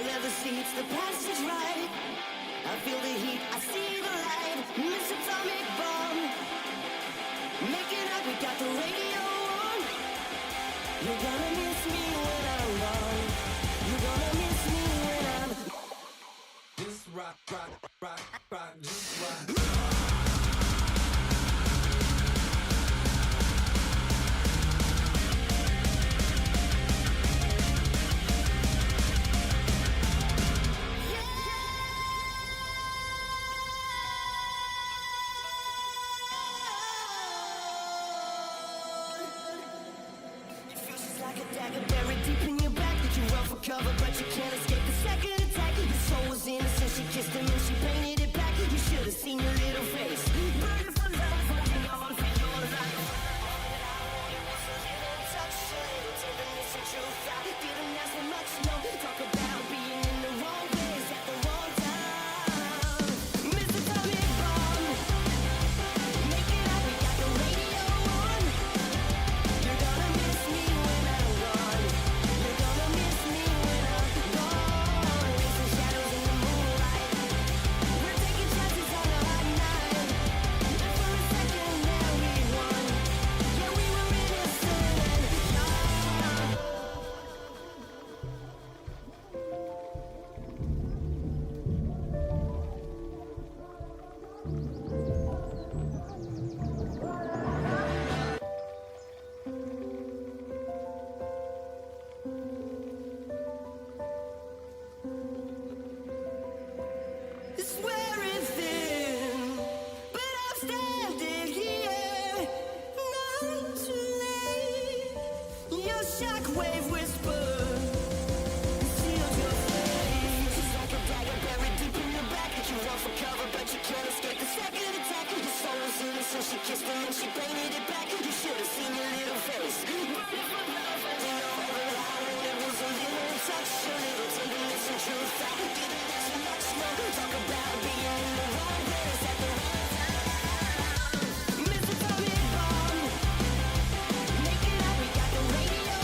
leather seats, the passage right. I feel the heat, I see the light. Miss atomic bomb. Make it up, we got the radio on. You're gonna miss me when I'm gone. You're gonna miss me when I'm. Just rock, rock, rock, rock, just rock. Cover, but you can't escape the second attack. Your soul was innocent, she kissed him and she painted it back. You should have seen your little face. Burning for love, holding on for your life. All it was a little touch, a little tenderness and truth. I didn't ask for much, no. Talk about being in the wrong place at the wrong time. Mr. Tommy Bomb, make it up, we got the radio on. You're gonna miss me when I'm gone. You're gonna miss me. Shockwave whisper sealed your face. It's like a dagger buried deep in your back. You run for cover, but you can't escape the second attack. Your soul was innocent, she kissed him and she painted it back. You should have seen your little face. Burning for love, holding on for how it was a little touch, a little tenderness and truth. I didn't ask for much more. Talk about being in the wrong place at the wrong time. Mr. Tommy Bomb, make it up, we got the radio.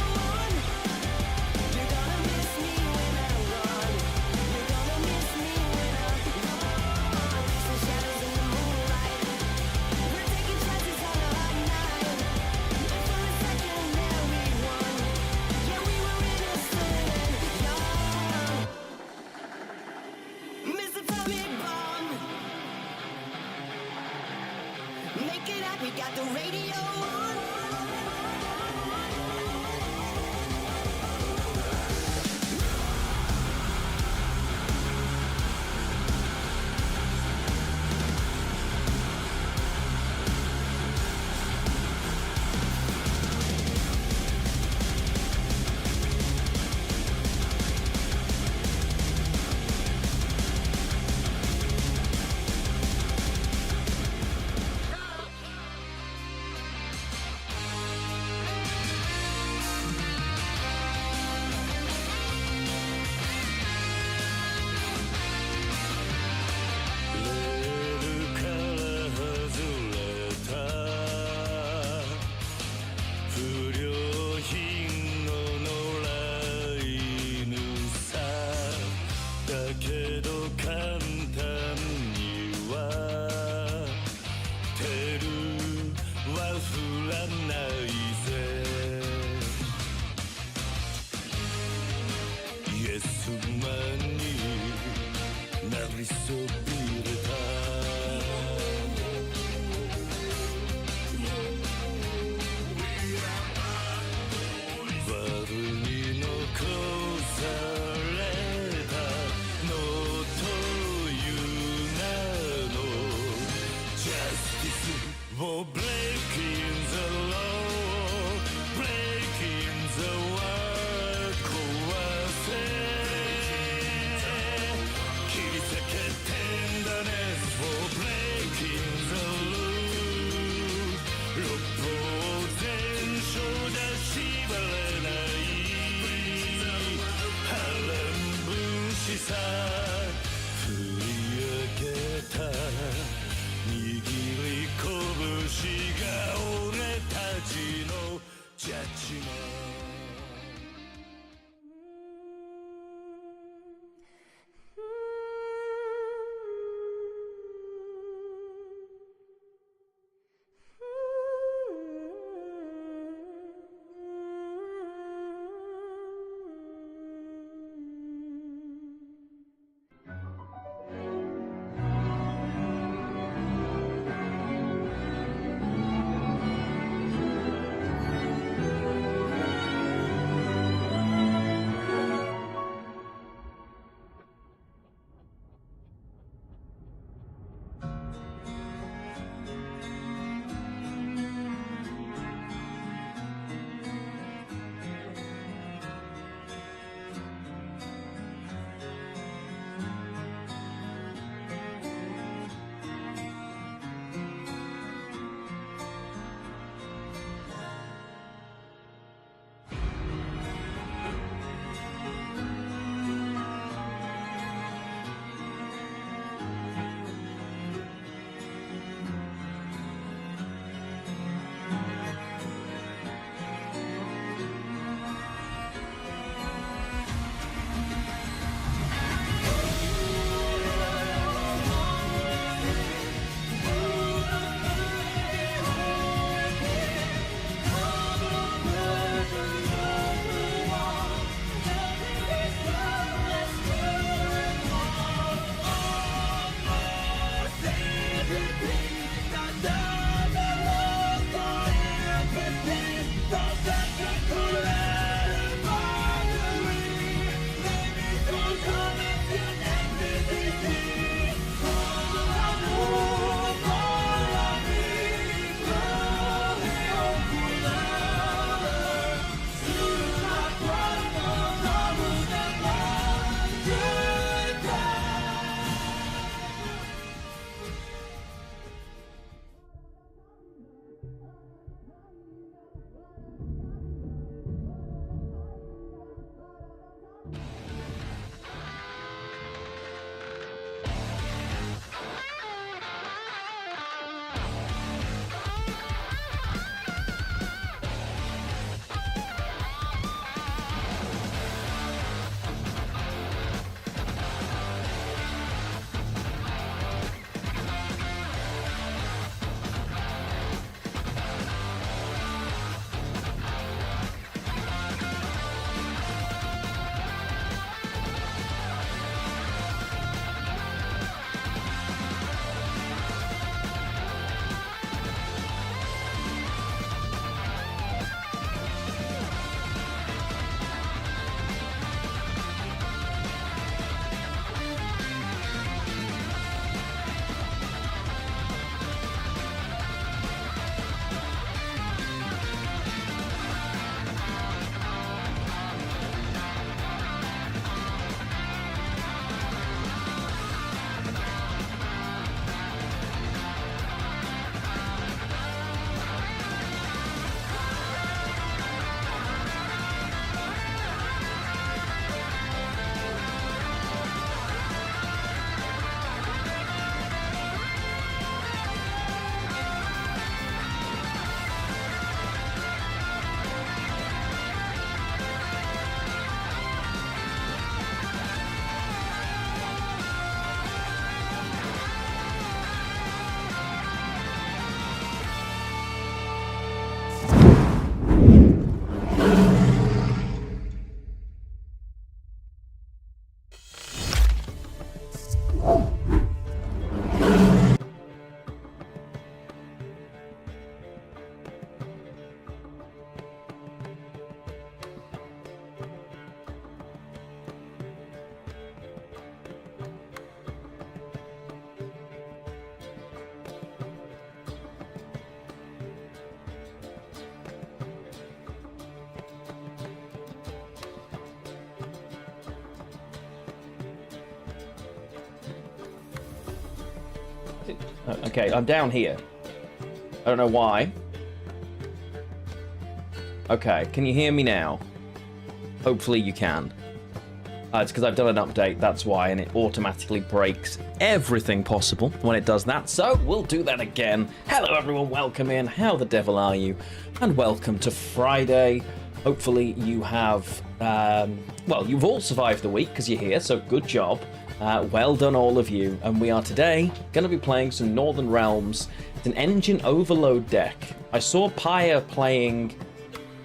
We got the radio on. For breaking the law, breaking the world 壊せ切り裂けてんだね For breaking the rule 六法全書じゃ縛れない波乱分子さ振り上げた握り拳が折れた Okay, I'm down here. I don't know why. Okay, can you hear me now? Hopefully you can. It's because I've done an update, that's why, and it automatically breaks everything possible when it does that. So we'll do that again. Hello everyone, welcome in. How the devil are you? And welcome to Friday. Hopefully you have, well, you've all survived the week because you're here, so good job. Well done all of you. And we are today going to be playing some Northern Realms. It's an engine overload deck. I saw Pyre playing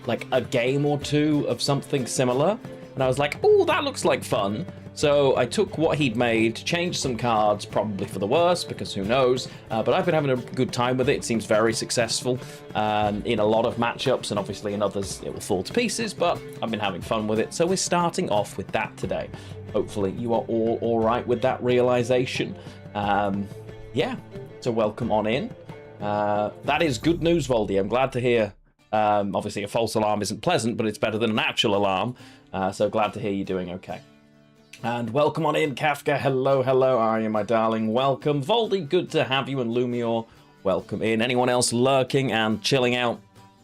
like a game or two of something similar, and I was like, oh, that looks like fun. So I took what he'd made, changed some cards, probably for the worse, because who knows, but I've been having a good time with it. It seems very successful in a lot of matchups, and obviously in others it will fall to pieces, but I've been having fun with it. So we're starting off with that today. Hopefully you are all right with that realization. Yeah, so welcome on in. That is good news, Voldy. I'm glad to hear. Obviously a false alarm isn't pleasant, but it's better than an actual alarm. So glad to hear you're doing okay. And welcome on in, Kafka. Hello, hello, Arya, my darling. Welcome. Voldy, good to have you. And Lumior, welcome in. Anyone else lurking and chilling out?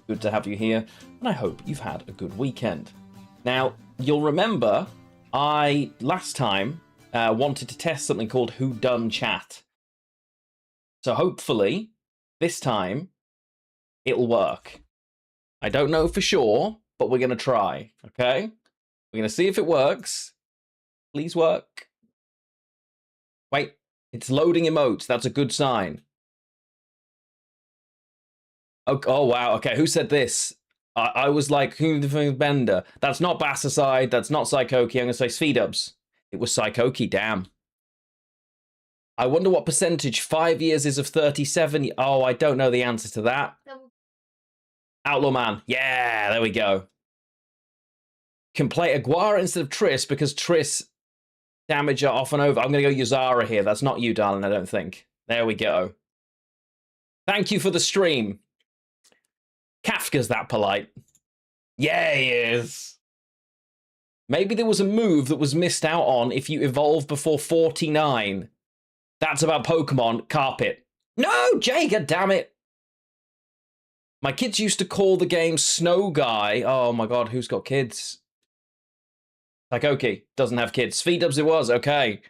Good to have you here. And I hope you've had a good weekend. Now, you'll remember I, last time, wanted to test something called Who Done Chat. So hopefully, this time, it'll work. I don't know for sure, but we're going to try, okay? We're going to see if it works. Please work. Wait, it's loading emotes. That's a good sign. Oh wow, okay, who said this? I was like, who the fuck is Bender? That's not Bassaside, that's not Psychoki. I'm going to say Speedubs. It was Psychoki, damn. I wonder what percentage 5 years is of 37. Oh, I don't know the answer to that. Outlaw Man. Yeah, there we go. Can play Aguara instead of Triss because Triss damage are off and over. I'm going to go Yuzara here. That's not you, darling, I don't think. There we go. Thank you for the stream. Kafka's that polite. Yeah, he is. Maybe there was a move that was missed out on if you evolve before 49. That's about Pokemon. Carpet. No, Jager, damn it. My kids used to call the game Snow Guy. Oh my god, who's got kids? Psychoki doesn't have kids. Speedubs it was, okay.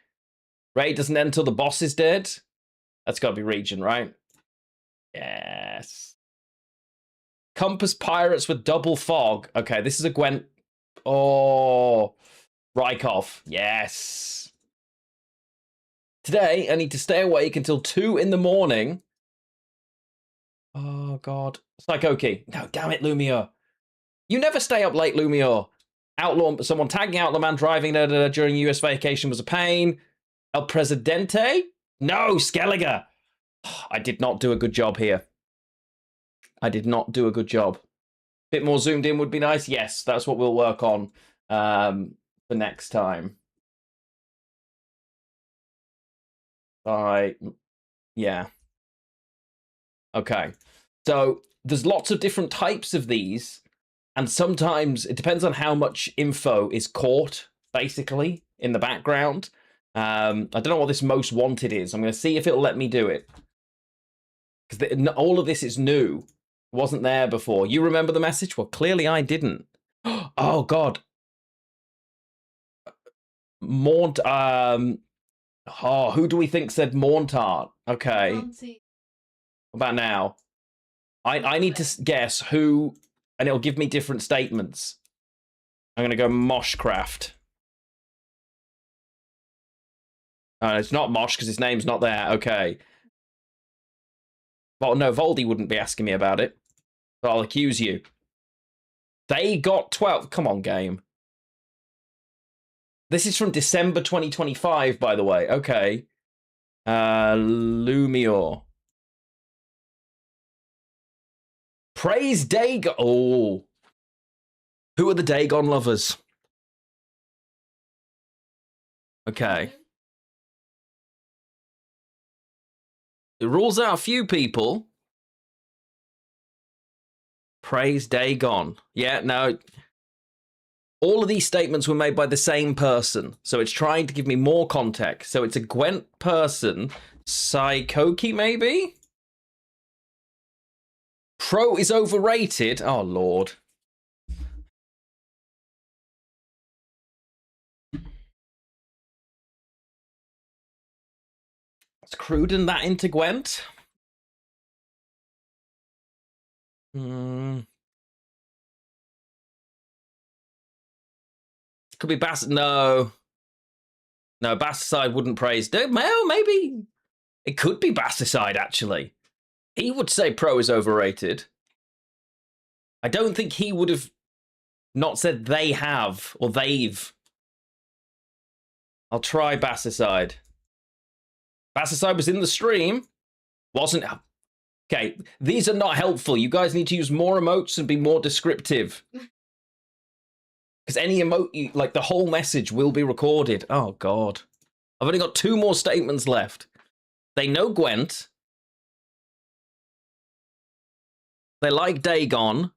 Raid doesn't end until the boss is dead. That's got to be region, right? Yes. Compass Pirates with double fog. Okay, this is a Gwent. Oh, Rykov. Yes. Today, I need to stay awake until 2 in the morning. Oh, God. Psychoki. No, damn it, Lumior. You never stay up late, Lumior. Outlaw, someone tagging Outlaw Man driving during US vacation was a pain. El Presidente? No, Skelliger. I did not do a good job here. I did not do a good job. Bit more zoomed in would be nice. Yes, that's what we'll work on for next time. Yeah. Okay. So there's lots of different types of these. And sometimes it depends on how much info is caught, basically, in the background. I don't know what this most wanted is. I'm going to see if it'll let me do it. Because all of this is new. It wasn't there before. You remember the message? Well, clearly I didn't. Oh, God. Maunt. Oh, who do we think said Mauntart? Okay. What about now? I need to guess who... And it'll give me different statements. I'm going to go Moshcraft. It's not Mosh because his name's not there. Okay. Well, no, Voldy wouldn't be asking me about it. So I'll accuse you. They got 12. Come on, game. This is from December 2025, by the way. Okay. Lumior. Praise Dagon. Oh. Who are the Dagon lovers? Okay. It rules out a few people. Praise Dagon. Yeah, no. All of these statements were made by the same person. So it's trying to give me more context. So it's a Gwent person Saikoki, maybe? Pro is overrated? Oh, Lord. Is Cruden that into Gwent? Could be Bass. No. No, Basticide wouldn't praise. Well, maybe. It could be Basticide, actually. He would say Pro is overrated. I don't think he would have not said they have or they've. I'll try Basticide. Basticide was in the stream. Wasn't. Okay, these are not helpful. You guys need to use more emotes and be more descriptive. Because any emote, like the whole message will be recorded. Oh, God. I've only got 2 more statements left. They know Gwent. They like Dagon.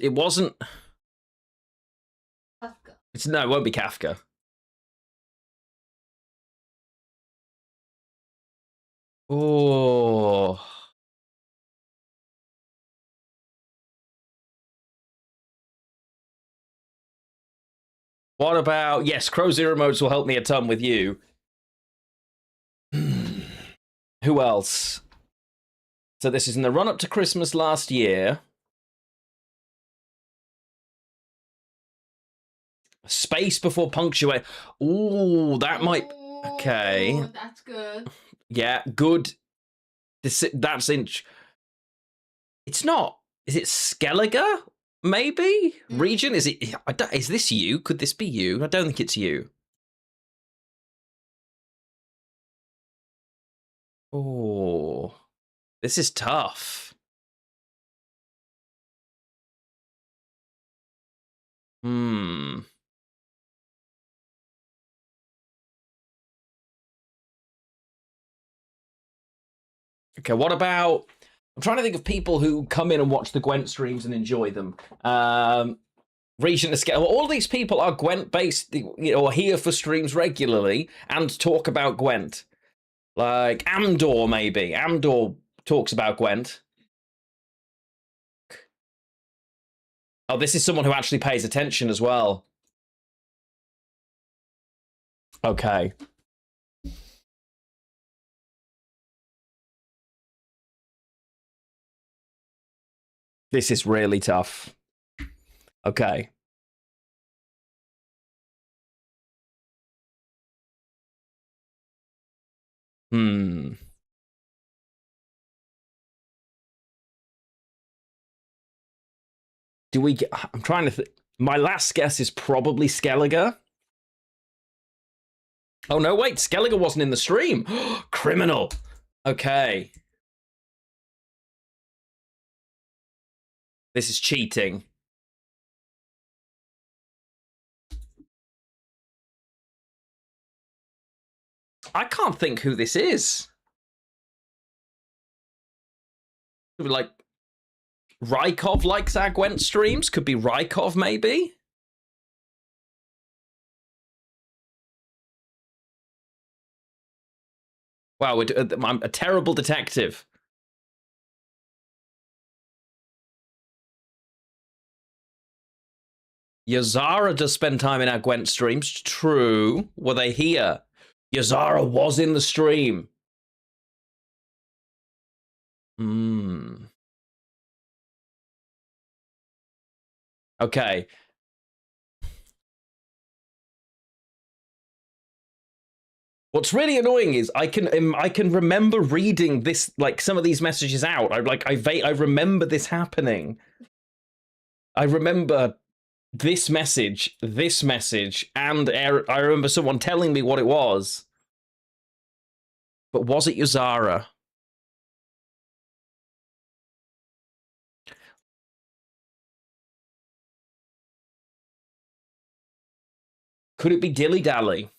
It wasn't... Kafka. No, it won't be Kafka. Oh... What about... Yes, Crow Zero Modes will help me a ton with you. Who else? So this is in the run-up to Christmas last year. Space before punctuate. Ooh, that might... Okay. That's good. Yeah, good. That's inch. It's not. Is it Skelliger? Maybe? Region? Is it? Is this you? Could this be you? I don't think it's you. Oh, this is tough. Okay, what about... I'm trying to think of people who come in and watch the Gwent streams and enjoy them. Region to scale. All these people are Gwent-based, or here for streams regularly and talk about Gwent. Like Amdor, maybe. Amdor talks about Gwent. Oh, this is someone who actually pays attention as well. Okay. This is really tough. Okay. Do we get... I'm trying to think. My last guess is probably Skelliger. Oh, no, wait. Skelliger wasn't in the stream. Criminal. Okay. This is cheating. I can't think who this is. Like, Rykov likes our Gwent streams. Could be Rykov, maybe. Wow, I'm a terrible detective. Yazara does spend time in our Gwent streams. True. Were they here? Yazara was in the stream. Okay. What's really annoying is I can remember reading this, like, some of these messages out. I remember this happening. I remember this message, and I remember someone telling me what it was. But was it Yazara? Could it be Dilly Dally?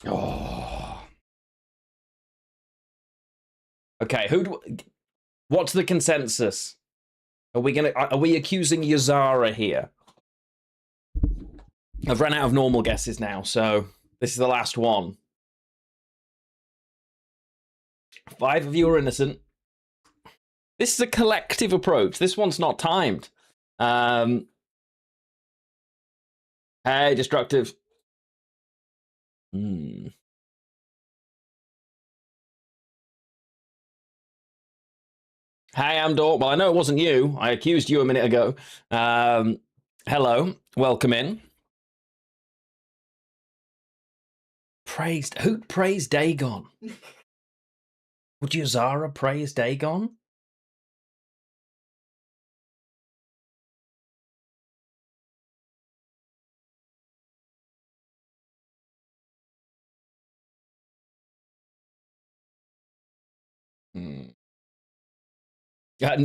Oh. Okay, what's the consensus? Are we accusing Yazara here? I've run out of normal guesses now, so this is the last one. 5 of you are innocent. This is a collective approach. This one's not timed. Hey, destructive. Hey, Amdor. Well, I know it wasn't you. I accused you a minute ago. Hello. Welcome in. Who praised Dagon? Would Yazara praise Dagon?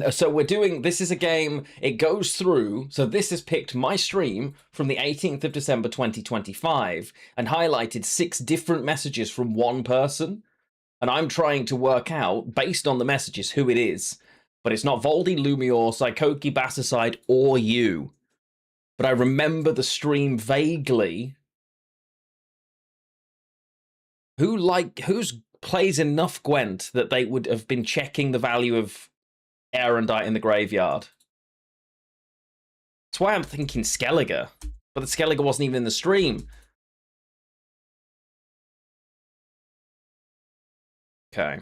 So we're doing, this is a game, it goes through, so this has picked my stream from the 18th of December 2025 and highlighted 6 different messages from one person. And I'm trying to work out, based on the messages, who it is. But it's not Voldy, Lumior, Psychoki, Bassicide, or you. But I remember the stream vaguely. Who's plays enough Gwent that they would have been checking the value of Erendite in the graveyard? That's why I'm thinking Skellige. But the Skellige wasn't even in the stream. Okay.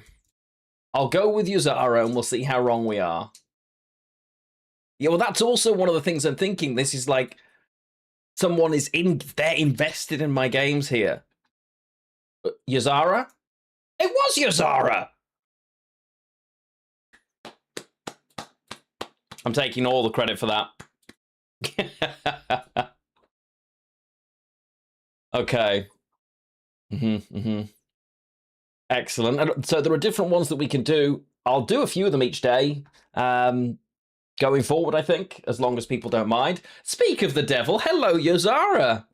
I'll go with Yazara and we'll see how wrong we are. Yeah, well, that's also one of the things I'm thinking. This is like someone they're invested in my games here. Yazara? It was Yazara! I'm taking all the credit for that. Okay. Excellent. So there are different ones that we can do. I'll do a few of them each day. Going forward, I think, as long as people don't mind. Speak of the devil, hello, Yazara.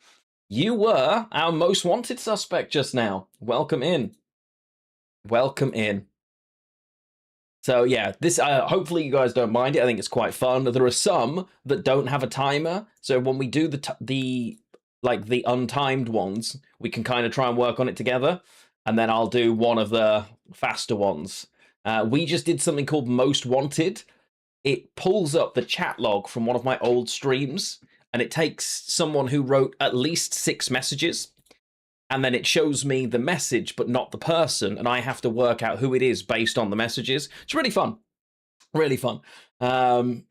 You were our most wanted suspect just now. Welcome in. Welcome in. So yeah, this hopefully you guys don't mind it. I think it's quite fun. There are some that don't have a timer, so when we do the untimed ones, we can kind of try and work on it together, and then I'll do one of the faster ones. We just did something called Most Wanted. It pulls up the chat log from one of my old streams, and it takes someone who wrote at least 6 messages, and then it shows me the message, but not the person, and I have to work out who it is based on the messages. It's really fun. Really fun. So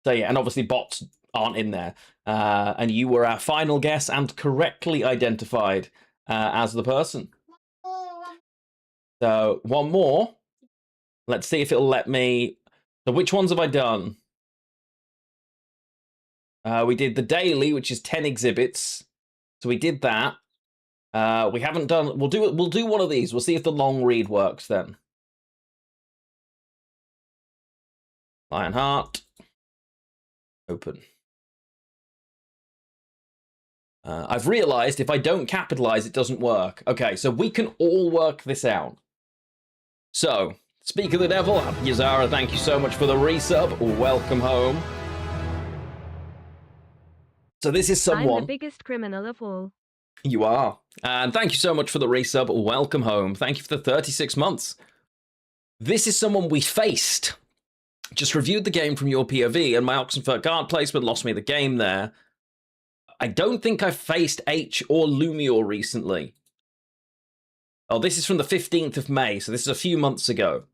yeah, and obviously bots aren't in there. And you were our final guess and correctly identified as the person. So one more. Let's see if it'll let me... So which ones have I done? We did the daily, which is 10 exhibits. So we did that. We haven't done... We'll do one of these. We'll see if the long read works then. Lionheart. Open. I've realized if I don't capitalize, it doesn't work. Okay, so we can all work this out. So, speak of the devil, Yazara, thank you so much for the resub. Welcome home. So this is someone... I'm the biggest criminal of all. You are. And thank you so much for the resub. Welcome home. Thank you for the 36 months. This is someone we faced. Just reviewed the game from your POV, and my Oxenfurt guard placement lost me the game there. I don't think I've faced H or Lumior recently. Oh, this is from the 15th of May, so this is a few months ago.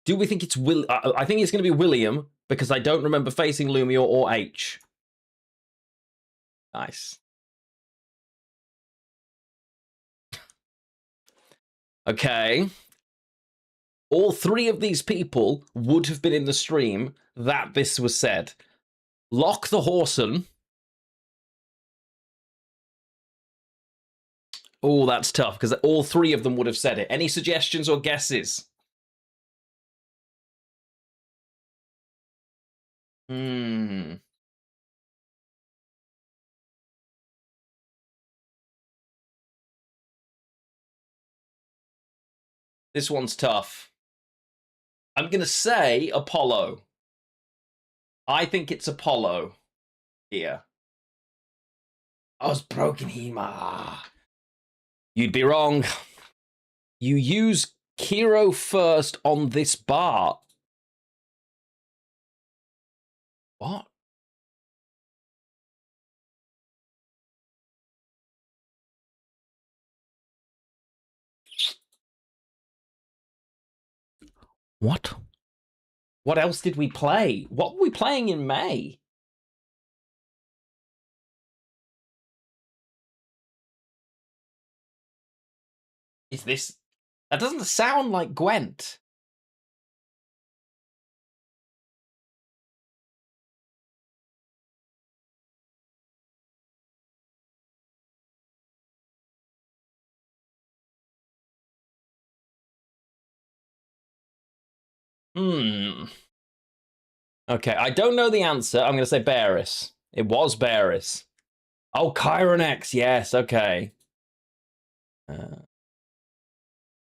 Do we think it's I think it's going to be William, because I don't remember facing Lumior or H. Nice. Okay. All 3 of these people would have been in the stream that this was said. Lock the Horson. Oh, that's tough, because all 3 of them would have said it. Any suggestions or guesses? This This one's tough. I'm going to say Apollo. I think it's Apollo here. I was broken Hema. You'd be wrong. You use Kiro first on this bar. What? What? What else did we play? What were we playing in May? Is this... That doesn't sound like Gwent. Okay, I don't know the answer. I'm going to say Barris. It was Barris. Oh, Chiron X. Yes, okay.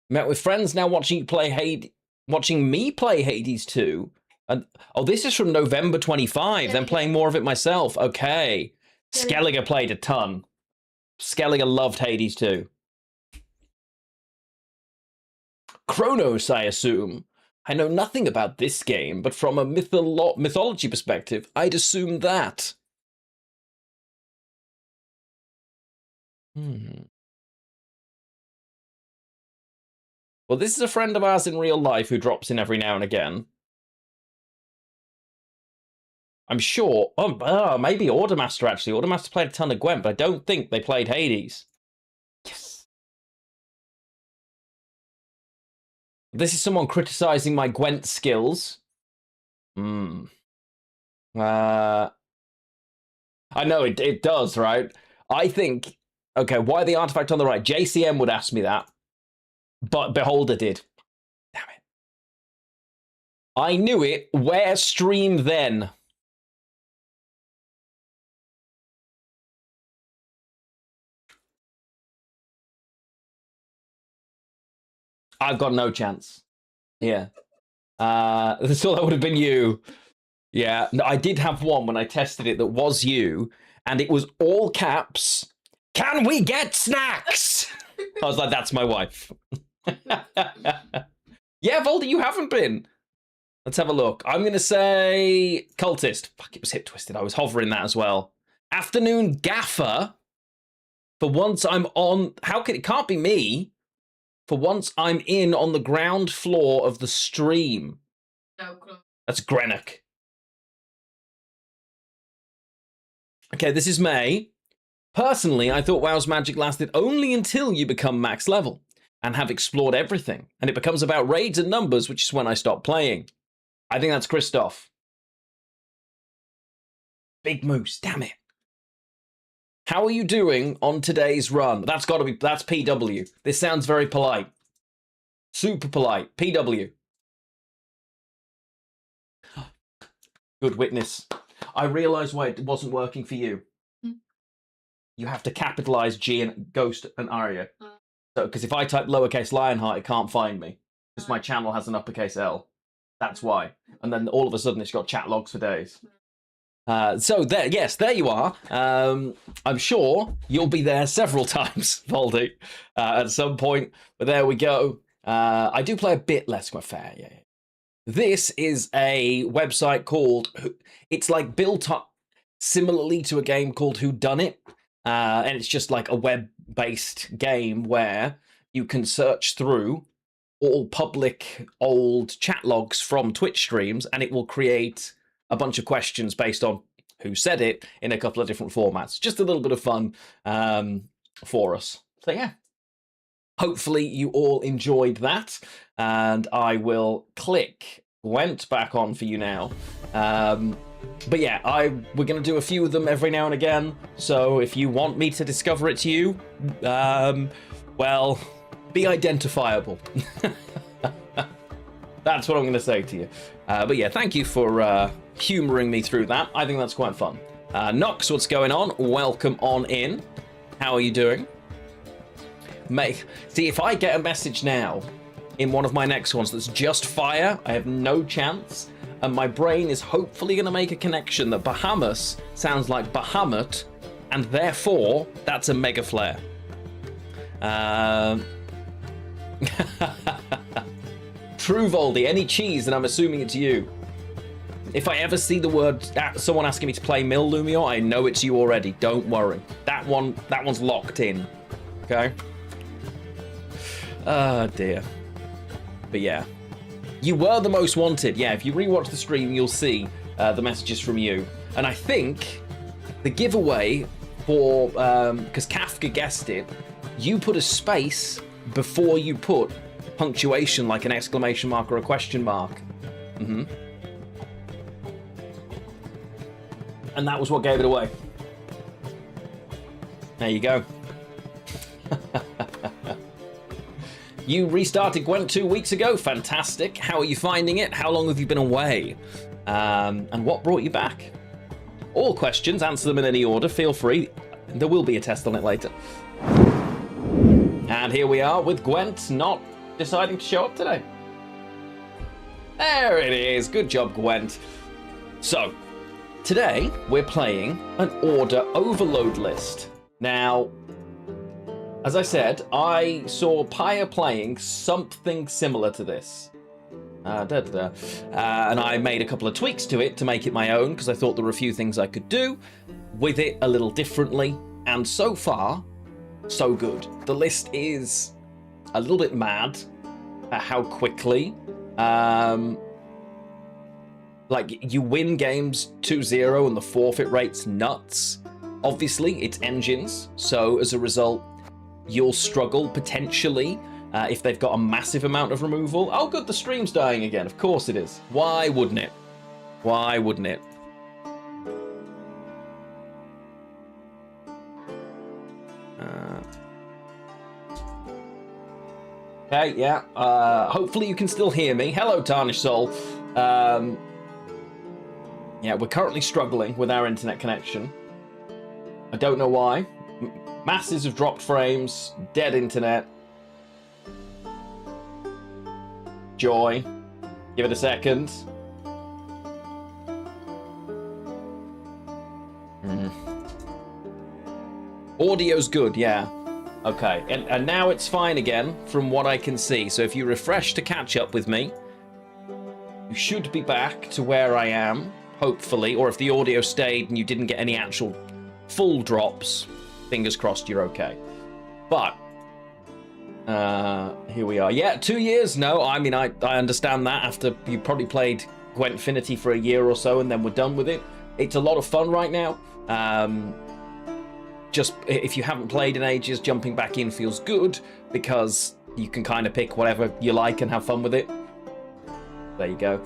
Met with friends now watching me play Hades 2. And oh, this is from November 25. Then playing more of it myself. Okay. Skelliger played a ton. Skelliger loved Hades 2. Kronos, I assume. I know nothing about this game, but from a mythology perspective, I'd assume that. Well, this is a friend of ours in real life who drops in every now and again. I'm sure. Oh, maybe Ordermaster, actually. Ordermaster played a ton of Gwent, but I don't think they played Hades. Yes. This is someone criticizing my Gwent skills. I know, it does, right? I think... Okay, why the artifact on the right? JCM would ask me that. But Beholder did. Damn it. I knew it. Where stream then? I've got no chance. Yeah. So that would have been you. Yeah. No, I did have one when I tested it that was you, and it was all caps. Can we get snacks? I was like, that's my wife. Yeah, Volder, you haven't been. Let's have a look. I'm going to say Cultist. Fuck, it was Hip Twisted. I was hovering that as well. Afternoon Gaffer. For once I'm on... How can it... Can't be me. For once I'm in on the ground floor of the stream. No, That's Greenock. Okay, this is May. Personally, I thought WoW's magic lasted only until you become max level and have explored everything, and it becomes about raids and numbers, which is when I stopped playing. I think that's Christoph. Big Moose, damn it. How are you doing on today's run? That's got to be, that's PW. This sounds very polite. Super polite. PW. Good witness. I realised why it wasn't working for you. You have to capitalize G and Ghost and Arya. So, because if I type lowercase Lionheart, it can't find me. Because my channel has an uppercase L. That's why. And then all of a sudden it's got chat logs for days. So there, yes, there you are. I'm sure you'll be there several times, Voldy, at some point. But there we go. I do play a bit less fair. Yeah. This is a website called. It's like built up similarly to a game called Who Done It, and it's just like a web-based game where you can search through all public old chat logs from Twitch streams, and it will create a bunch of questions based on who said it in a couple of different formats. Just a little bit of fun for us. So yeah, hopefully you all enjoyed that, and I will click Gwent back on for you now. But yeah, we're going to do a few of them every now and again, so if you want me to discover it to you, well, be identifiable. That's what I'm going to say to you. But yeah, thank you for humouring me through that. I think that's quite fun. Nox, what's going on? Welcome on in. How are you doing? See, if I get a message now in one of my next ones that's just fire, I have no chance. And my brain is hopefully going to make a connection that Bahamas sounds like Bahamut, and therefore that's a mega flare. True Voldy, any cheese, and I'm assuming it's you. If I ever see the word someone asking me to play Mill Lumio, I know it's you already. Don't worry. That one's locked in. Okay. Oh dear. But yeah, you were the most wanted. Yeah, if you rewatch the stream, you'll see the messages from you. And I think the giveaway for because Kafka guessed it, you put a space before you put punctuation like an exclamation mark or a question mark. And that was what gave it away. There you go. You restarted Gwent 2 weeks ago. Fantastic. How are you finding it? How long have you been away? And what brought you back? All questions, answer them in any order. Feel free. There will be a test on it later. And here we are with Gwent not deciding to show up today. There it is. Good job, Gwent. So, today we're playing an order overload list. Now, as I said, I saw Pyre playing something similar to this. And I made a couple of tweaks to it to make it my own, because I thought there were a few things I could do with it a little differently. And so far, so good. The list is a little bit mad at how quickly like you win games 2-0 and the forfeit rate's nuts. Obviously, it's engines, so as a result, you'll struggle potentially if they've got a massive amount of removal. Oh, good, the stream's dying again. Of course it is. Why wouldn't it? Why wouldn't it? Okay, yeah. Hopefully you can still hear me. Hello, Tarnished Soul. Yeah, we're currently struggling with our internet connection. I don't know why. Masses of dropped frames, dead internet. Joy. Give it a second. Audio's good, yeah. Okay, and now it's fine again from what I can see. So if you refresh to catch up with me, you should be back to where I am, hopefully. Or if the audio stayed and you didn't get any actual full drops, fingers crossed you're okay. But here we are. Yeah, 2 years. No, I mean, I understand that after you probably played Gwentfinity for a year or so and then we're done with it. It's a lot of fun right now. Just if you haven't played in ages, jumping back in feels good because you can kind of pick whatever you like and have fun with it. There you go.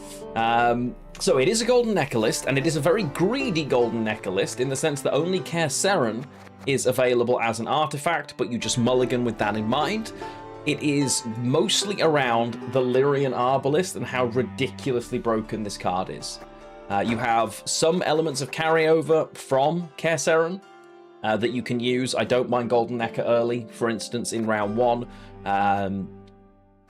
So it is a Golden Necker list, and it is a very greedy Golden Necker list in the sense that only Kaer Seren is available as an artifact, but you just mulligan with that in mind. It is mostly around the Lyrian Arbalist and how ridiculously broken this card is. You have some elements of carryover from Kaer Seren that you can use. I don't mind Golden Necker early, for instance, in round 1.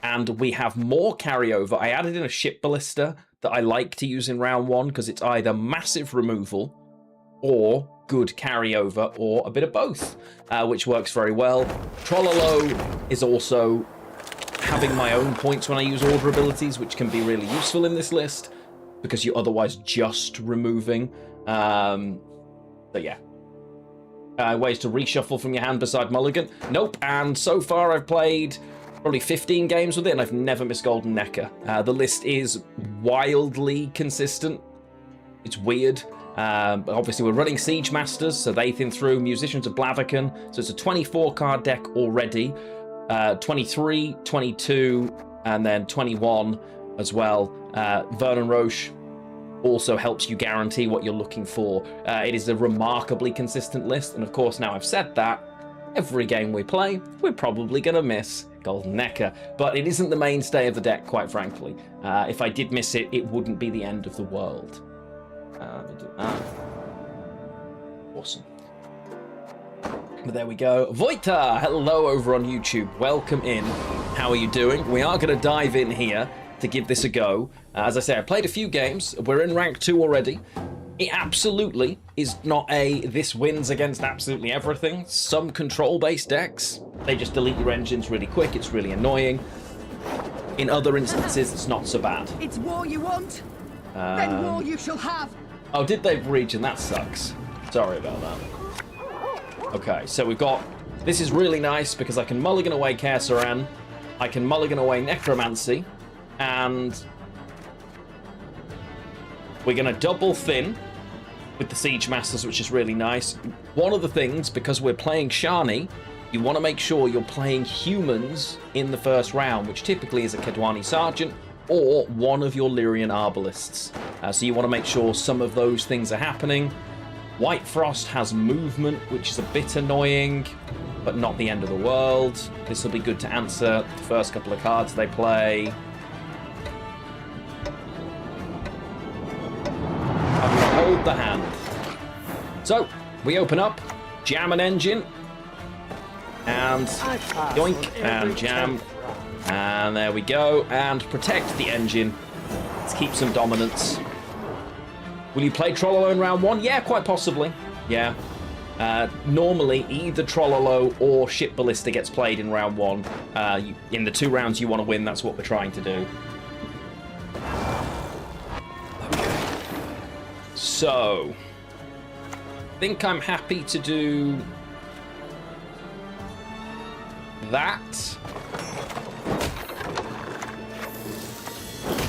And we have more carryover. I added in a Ship Ballista that I like to use in round 1 because it's either massive removal or good carryover or a bit of both, which works very well. Trollolo is also having my own points when I use order abilities, which can be really useful in this list because you're otherwise just removing. But yeah. Ways to reshuffle from your hand beside mulligan. Nope. And so far I've played probably 15 games with it, and I've never missed Golden Necker. The list is wildly consistent. It's weird. But obviously we're running Siege Masters, so they thin through Musicians of Blaviken. So it's a 24 card deck already. 23, 22, and then 21 as well. Vernon Roche also helps you guarantee what you're looking for. It is a remarkably consistent list, and of course, now I've said that, every game we play, we're probably going to miss Golden Necker, but it isn't the mainstay of the deck, quite frankly. If I did miss it, it wouldn't be the end of the world. Let me do that. Awesome. But there we go. Voita, hello over on YouTube. Welcome in. how are you doing? We are going to dive in here to give this a go. As I say, I played a few games. We're in rank 2 already. It absolutely is not this wins against absolutely everything. Some control-based decks, they just delete your engines really quick. It's really annoying. In other instances, it's not so bad. It's war you want? Then war you shall have. Oh, did they breach? And that sucks. Sorry about that. Okay, so we've got... This is really nice because I can mulligan away Kersaran, I can mulligan away Necromancy, and we're going to double thin with the Siege Masters, which is really nice. One of the things, because we're playing Shani, you want to make sure you're playing humans in the first round, which typically is a Kedwani Sergeant or one of your Lyrian Arbalists. So you want to make sure some of those things are happening. White Frost has movement, which is a bit annoying, but not the end of the world. This will be good to answer the first couple of cards they play. I'm going to hold the hand. So, we open up, jam an engine, and yoink, and jam, and there we go, and protect the engine. Let's keep some dominance. Will you play Trollolo in round 1? Yeah, quite possibly. Yeah. Normally, either Trollolo or Ship Ballista gets played in round 1. In the 2 rounds you want to win, that's what we're trying to do. Okay. So, I think I'm happy to do that.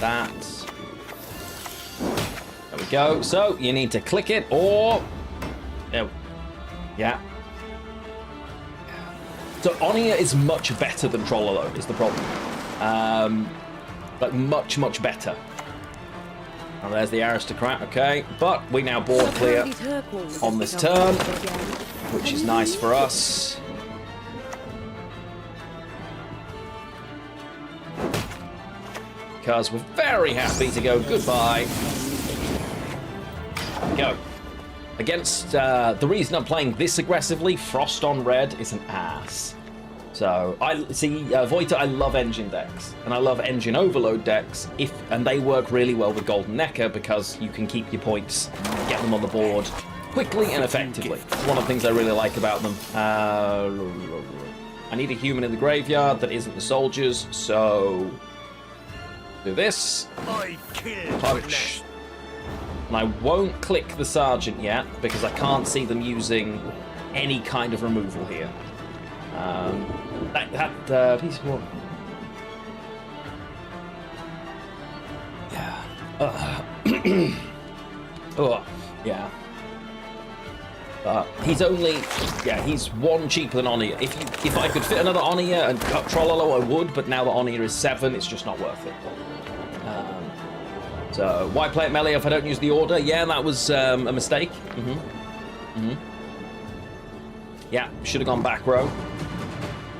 That. There we go. So, you need to click it or... Oh. Yeah. So Onia is much better than Trollolo, is the problem. Like, much, much better. And there's the Aristocrat, okay. But we now board clear on this turn, which is nice for us. Because we're very happy to go goodbye. Go. Against, the reason I'm playing this aggressively, Frost on red is an ass. So, Voita, I love engine decks, and I love engine overload decks, and they work really well with Golden Necker because you can keep your points, get them on the board quickly and effectively. It's one of the things I really like about them. I need a human in the graveyard that isn't the soldiers, so do this. Punch. And I won't click the Sergeant yet, because I can't see them using any kind of removal here. That piece of wood. Yeah. Oh, yeah. He's only... Yeah, he's 1 cheaper than Onia. If I could fit another Onia and cut Trollolo, I would, but now that Onia is 7, it's just not worth it. So, why play it melee if I don't use the order? Yeah, that was a mistake. Yeah, should have gone back row.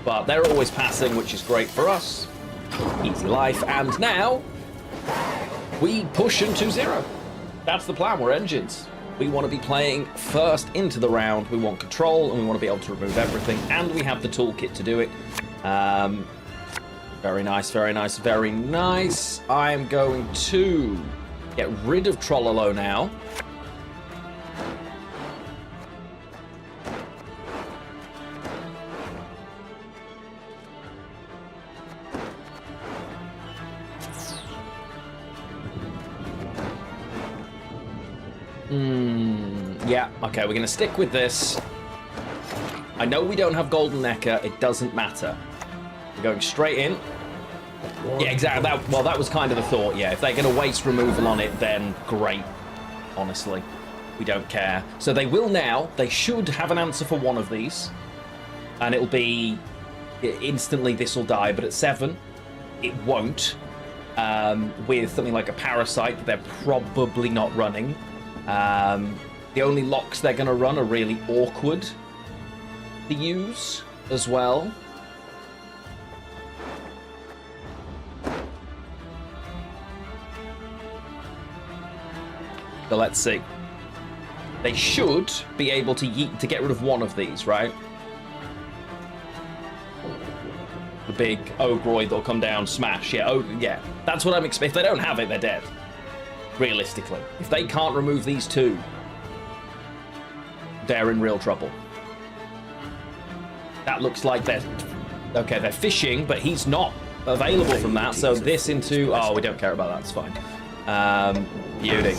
But they're always passing, which is great for us. Easy life. And now, we push into 0. That's the plan, we're engines. We want to be playing first into the round. We want control, and we want to be able to remove everything. And we have the toolkit to do it. Very nice, very nice, very nice. I'm going to get rid of Trollolo now. Yeah, okay, we're going to stick with this. I know we don't have Golden Necker. It doesn't matter. We're going straight in. Yeah, exactly. That was kind of the thought, yeah. If they're going to waste removal on it, then great. Honestly, we don't care. So they will now. They should have an answer for one of these. And it'll be... Instantly, this will die. But at 7, it won't. With something like a Parasite that they're probably not running. The only locks they're going to run are really awkward to use as well. So let's see. They should be able to get rid of one of these, right? big Ogroid that'll come down, smash. Yeah, yeah. That's what I'm expecting. If they don't have it, they're dead. Realistically. If they can't remove these two, they're in real trouble. That looks like they're... Okay, they're fishing, but he's not available from that, so this into... Oh, we don't care about that, it's fine. Beauty.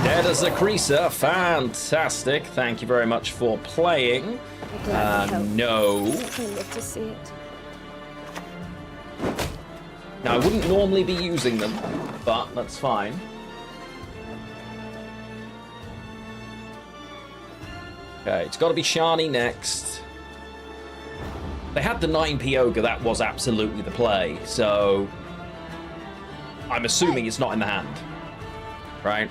Dead as a creaser, fantastic. Thank you very much for playing. No. I love to see it. Now, I wouldn't normally be using them, but that's fine. Okay, it's got to be Shani next. They had the 9p Ogre, that was absolutely the play, so... I'm assuming it's not in the hand. Right?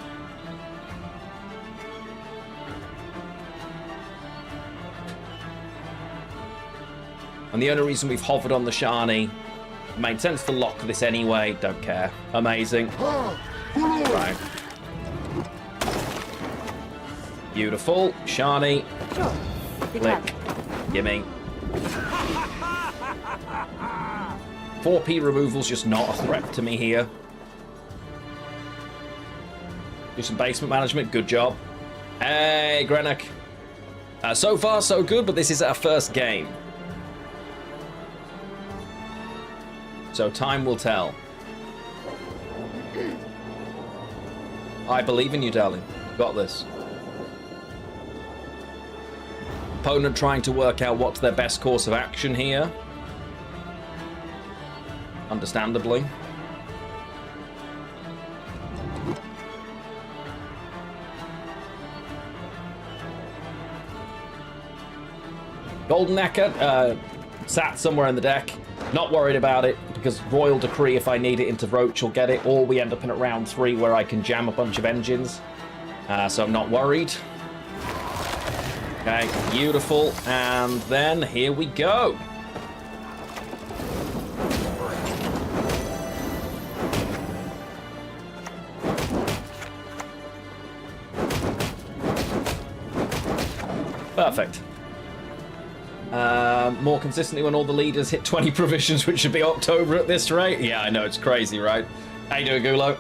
And the only reason we've hovered on the Shani, made sense to lock this anyway, don't care. Amazing. Right. Beautiful. Shani. Click. Gimme. 4p removal's just not a threat to me here. Do some basement management, good job. Hey, Greenock. So far, so good, but this is our first game. So time will tell. I believe in you, darling. Got this. Opponent trying to work out what's their best course of action here. Understandably. Golden Necker sat somewhere in the deck. Not worried about it, because Royal Decree, if I need it into Roach, will get it, or we end up in at round 3 where I can jam a bunch of engines. So I'm not worried. Okay, beautiful. And then here we go. Perfect. More consistently when all the leaders hit 20 provisions, which should be October at this rate. Yeah, I know, it's crazy, right? How you doing, Gulo?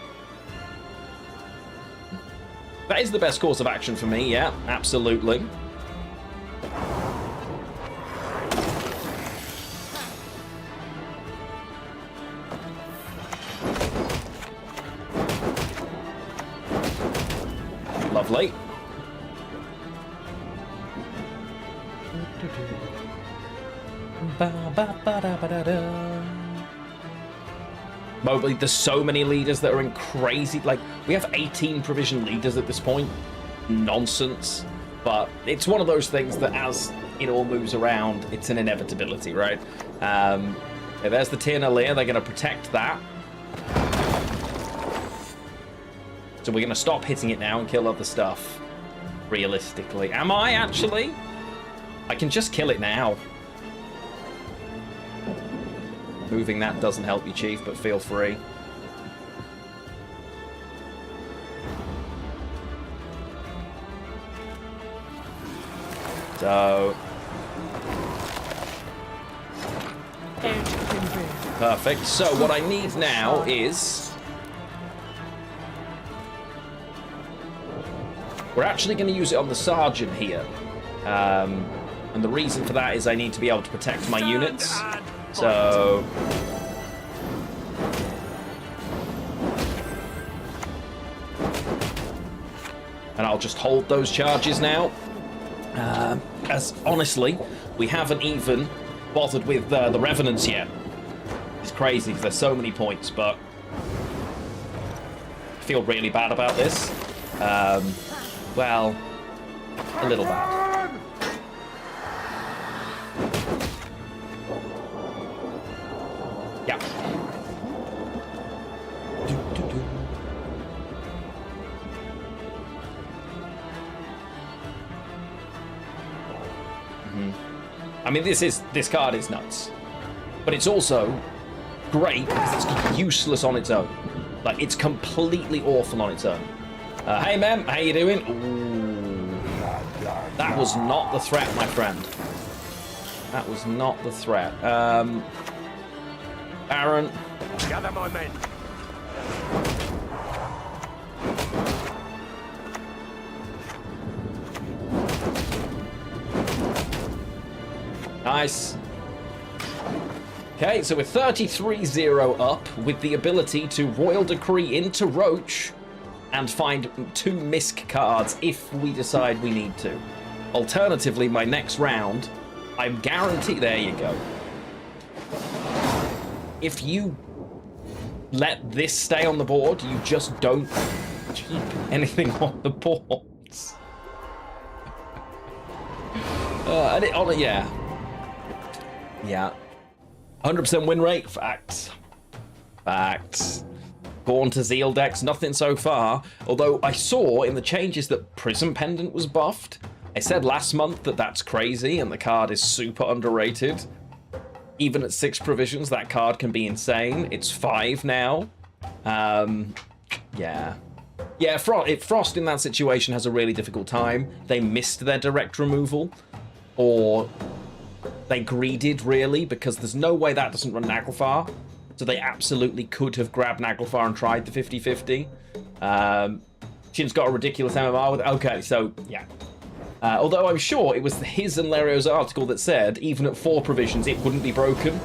That is the best course of action for me, yeah, absolutely. Lovely. Mobley, there's so many leaders that are in crazy, like, we have 18 provision leaders at this point. Nonsense. But it's one of those things that as it all moves around, it's an inevitability, right? Yeah, there's the Tiernalia, they're going to protect that. So we're going to stop hitting it now and kill other stuff. Realistically. Am I, actually? I can just kill it now. Moving that doesn't help you, Chief, but feel free. So... perfect. So what I need now is... we're actually going to use it on the Sergeant here. And the reason for that is I need to be able to protect my units. So... and I'll just hold those charges now. As honestly, we haven't even bothered with the Revenants yet. It's crazy because there's so many points, but I feel really bad about this. Well, a little bad. Yeah. I mean, this card is nuts, but it's also great because it's useless on its own. Like, it's completely awful on its own. Hey, Mem, how you doing? Ooh, that was not the threat, my friend. That was not the threat. Baron. Gather my men. Nice. Okay, so we're 33-0 up with the ability to Royal Decree into Roach and find 2 misc cards if we decide we need to. Alternatively, my next round, I'm guaranteed... There you go. If you let this stay on the board, you just don't keep anything on the boards. Yeah. Yeah. 100% win rate? Facts. Facts. Born to Zeal decks, nothing so far. Although I saw in the changes that Prism Pendant was buffed. I said last month that that's crazy and the card is super underrated. Even at 6 provisions, that card can be insane. It's 5 now. Yeah. Yeah, Frost in that situation has a really difficult time. They missed their direct removal. Or they greeded, really, because there's no way that doesn't run Naglfar. So they absolutely could have grabbed Naglfar and tried the 50-50. Shin's got a ridiculous MMR with it. Okay, so, yeah. Although I'm sure it was his and Lario's article that said, even at 4 provisions, it wouldn't be broken.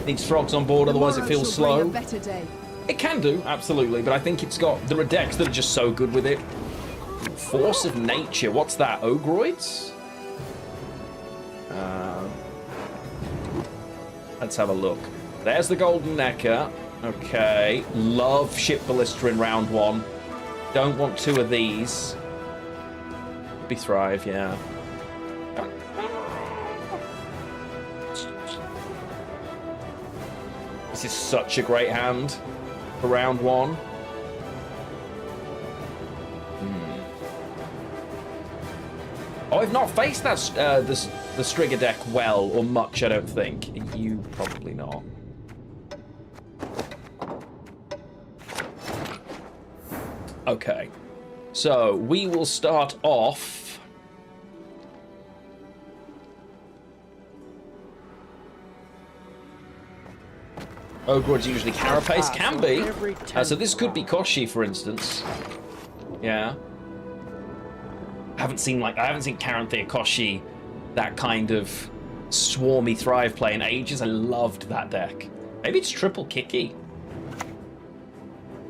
Needs frogs on board, otherwise it feels slow. It can do, absolutely, but I think it's got... There are decks that are just so good with it. Force of Nature, what's that? Ogroids? Let's have a look. There's the Golden Necker. Okay. Love Ship Ballista in round 1. Don't want 2 of these. Could be Thrive, yeah. This is such a great hand for round 1. Oh, I've not faced that the Striga deck well or much, I don't think. You probably not. Okay, so we will start off. Ogre's usually Carapace, can be. So this could be Koshi, for instance. Yeah. I haven't seen Karanthea Koshi, that kind of swarmy Thrive play in ages. I loved that deck. Maybe it's triple Kiki.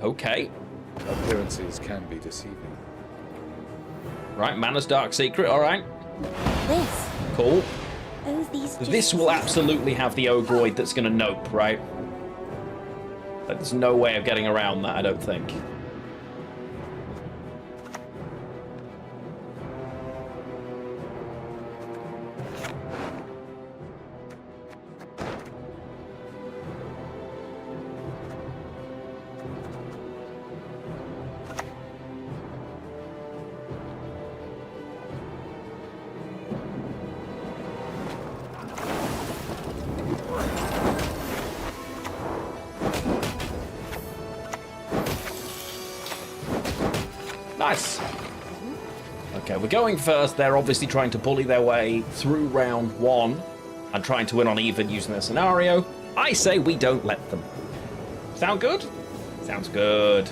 Okay. Appearances can be deceiving. Right, Mana's Dark Secret, alright. This. Cool. Oh, these. This will absolutely have the Ogroid that's gonna nope, right? Like, there's no way of getting around that, I don't think. Nice. Okay, we're going first. They're obviously trying to bully their way through round 1 and trying to win on even using their scenario. I say we don't let them. Sound good? Sounds good.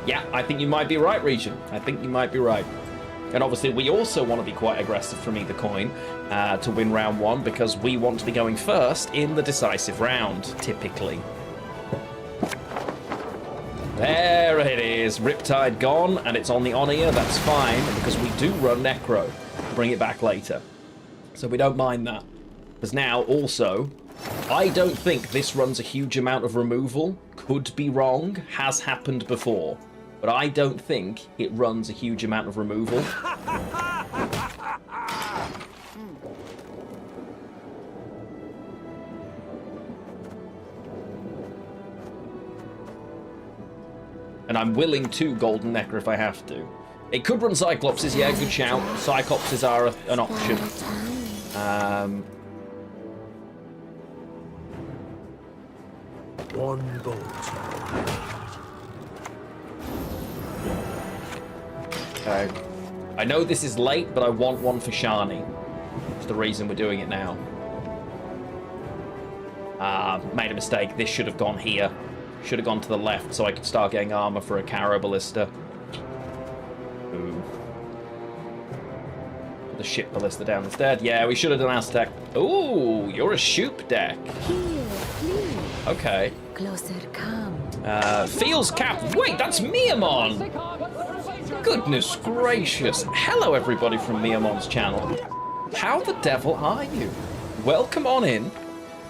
Yeah, I think you might be right, Regent. I think you might be right. And obviously, we also want to be quite aggressive from either coin to win round 1 because we want to be going first in the decisive round, typically. There it is. Riptide gone, and it's on the on-ear. That's fine, because we do run Necro. Bring it back later. So we don't mind that. Because now, also, I don't think this runs a huge amount of removal. Could be wrong. Has happened before. But I don't think it runs a huge amount of removal. And I'm willing to Golden Necker if I have to. It could run Cyclopses, yeah, good shout. Cyclopses are an option. One bolt. Okay. I know this is late, but I want one for Shani. That's the reason we're doing it now. Made a mistake. This should have gone here. Should have gone to the left so I could start getting armor for a Caro Ballista. Ooh. Put the ship ballista down instead. Yeah, we should have done Aztec. Ooh, you're a Shoop deck. Here, please. Okay. Closer, come. Feels Cap. Wait, that's Miamon! Goodness gracious. Hello, everybody from Miamon's channel. How the devil are you? Welcome on in.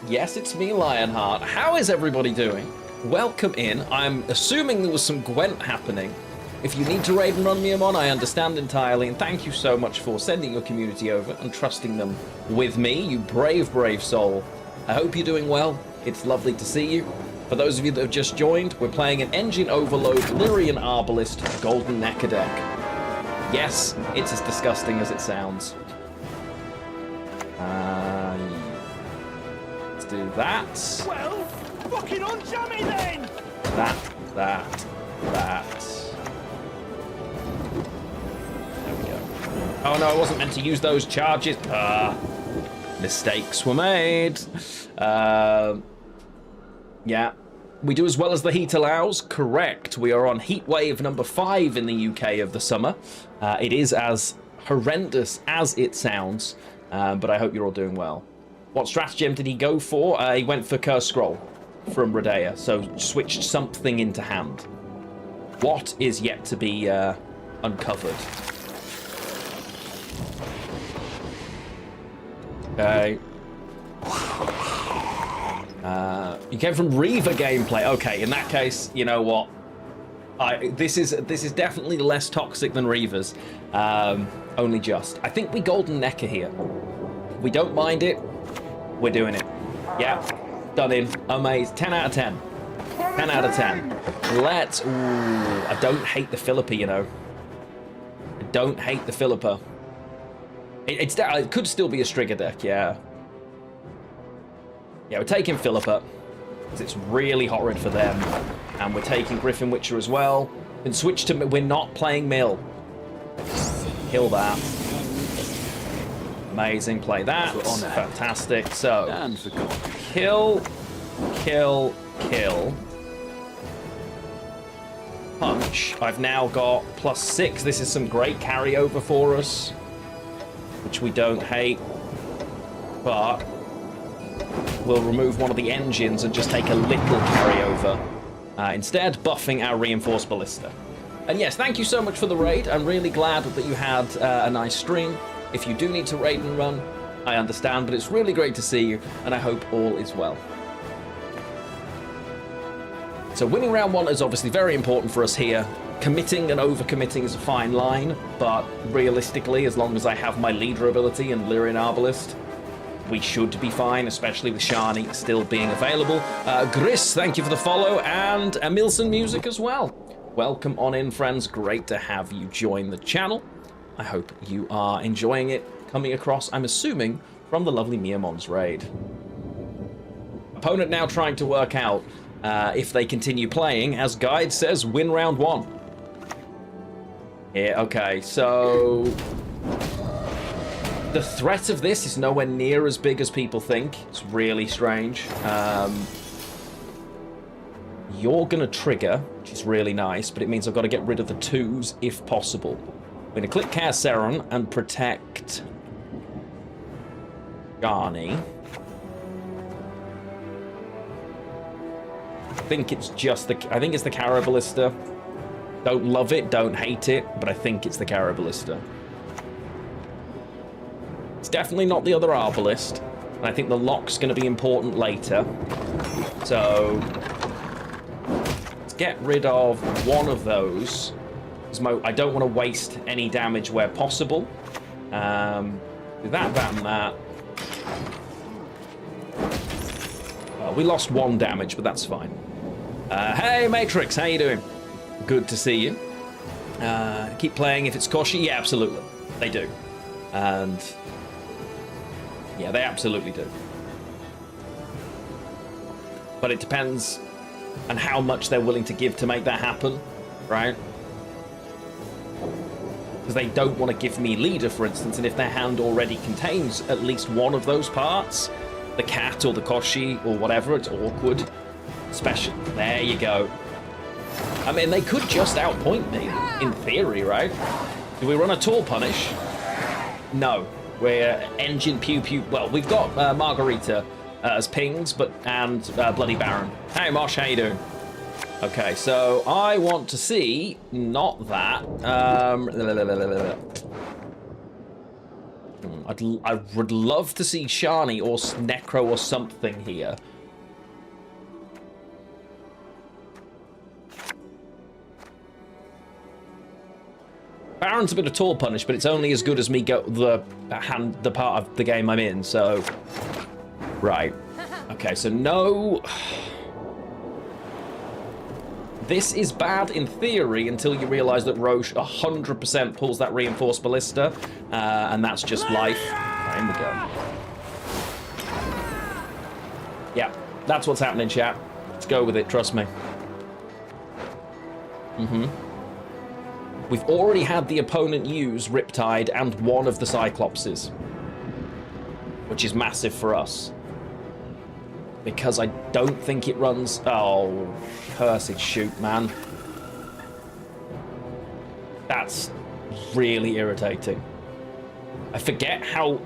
Yes, it's me, Lionheart. How is everybody doing? Welcome in. I'm assuming there was some Gwent happening. If you need to raid and run Miamon, I understand entirely, and thank you so much for sending your community over and trusting them with me, you brave, brave soul. I hope you're doing well. It's lovely to see you. For those of you that have just joined, we're playing an Engine Overload Lyrian Arbalist Golden Necker deck. Yes, it's as disgusting as it sounds. Let's do that. Well, fucking on jammy then! That. There we go. Oh no, I wasn't meant to use those charges. Mistakes were made. Yeah. We do as well as the heat allows. Correct. We are on heat wave number 5 in the UK of the summer. It is as horrendous as it sounds, but I hope you're all doing well. What stratagem did he go for? He went for Curse Scroll from Rodea, so switched something into hand. What is yet to be uncovered? Okay. You came from Reaver gameplay. Okay, in that case, you know what? This is definitely less toxic than Reavers. Only just. I think we Golden Necker here. We don't mind it. We're doing it. Yeah. Done in. Amazing. 10 out of 10. 10 out of 10. Let's... Ooh, I don't hate the Philippa, you know. I don't hate the Philippa. It could still be a Strigger deck, yeah. Yeah, we're taking Philippa, because it's really hot red for them. And we're taking Griffin Witcher as well. And switch to... We're not playing Mill. Kill that. Amazing, play that. Fantastic. So, kill, punch. I've now got +6. This is some great carryover for us, which we don't hate. But we'll remove one of the engines and just take a little carryover. Instead, buffing our reinforced ballista. And yes, thank you so much for the raid. I'm really glad that you had a nice stream. If you do need to raid and run, I understand, but it's really great to see you, and I hope all is well. So winning round 1 is obviously very important for us here. Committing and overcommitting is a fine line, but realistically, as long as I have my leader ability and Lyrian Arbalist, we should be fine, especially with Shani still being available. Gris, thank you for the follow, and Emilson Music as well. Welcome on in, friends. Great to have you join the channel. I hope you are enjoying it, coming across, I'm assuming, from the lovely Miamon's raid. Opponent now trying to work out if they continue playing. As Guide says, win round 1. Yeah, okay, so... The threat of this is nowhere near as big as people think. It's really strange. You're going to trigger, which is really nice, but it means I've got to get rid of the 2s if possible. I'm going to click Carceron and protect Garni. I think it's just the... I think it's the Caro Ballista. Don't love it, don't hate it, but I think it's the Caro Ballista. It's definitely not the other Arbalist, and I think the lock's going to be important later. So... let's get rid of one of those. I don't want to waste any damage where possible. Do that, and that. We lost 1 damage, but that's fine. Hey, Matrix, how you doing? Good to see you. Keep playing if it's Koshi? Yeah, absolutely. They do. And... yeah, they absolutely do. But it depends on how much they're willing to give to make that happen, right? because they don't want to give me leader, for instance, and if their hand already contains at least one of those parts, the cat or the koshi or whatever, it's awkward. Special. There you go. I mean, they could just outpoint me, in theory, right? Do we run a tall punish? No. We're engine pew pew. Well, we've got Margarita as pings, and Bloody Baron. Hey, Mosh, how you doing? Okay, so I want to see, not that. I would love to see Shani or Necro or something here. Baron's a bit of tall punish, but it's only as good as me go the part of the game I'm in, so... Right. Okay, so no... This is bad in theory until you realise that Roche 100% pulls that reinforced ballista, and that's just life. Right, in we go. Yeah, that's what's happening, chat. Let's go with it, trust me. We've already had the opponent use Riptide and one of the Cyclopses, which is massive for us. Because I don't think it runs... Oh, cursed shoot, man. That's really irritating. I forget how...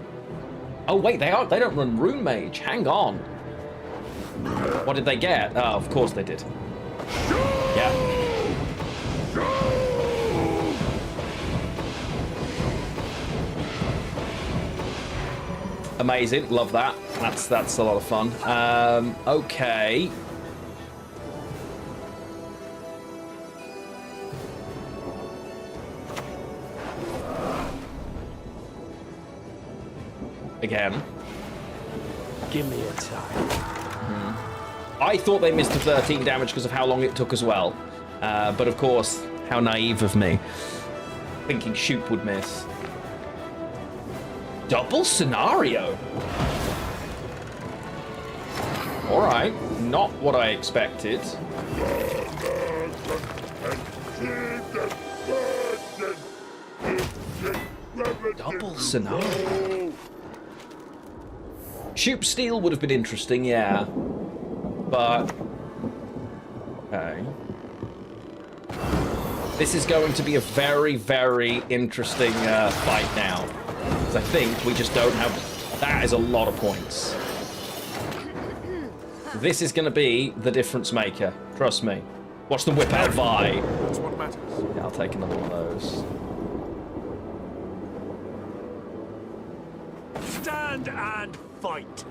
Oh, wait, they don't run Rune Mage. Hang on. What did they get? Oh, of course they did. Yeah. Amazing, love that. That's a lot of fun. Okay. Again. Give me a time. I thought they missed the 13 damage because of how long it took as well. But of course, how naive of me. Thinking Shoop would miss. Double scenario. All right, not what I expected. Double scenario. Shoop Steel would have been interesting, yeah. But okay. This is going to be a very, very interesting fight now. Because I think we just don't have... That is a lot of points. This is going to be the difference maker. Trust me. Watch the whip out Vi. That's what matters. Yeah, I'll take another one of those. Stand and fight.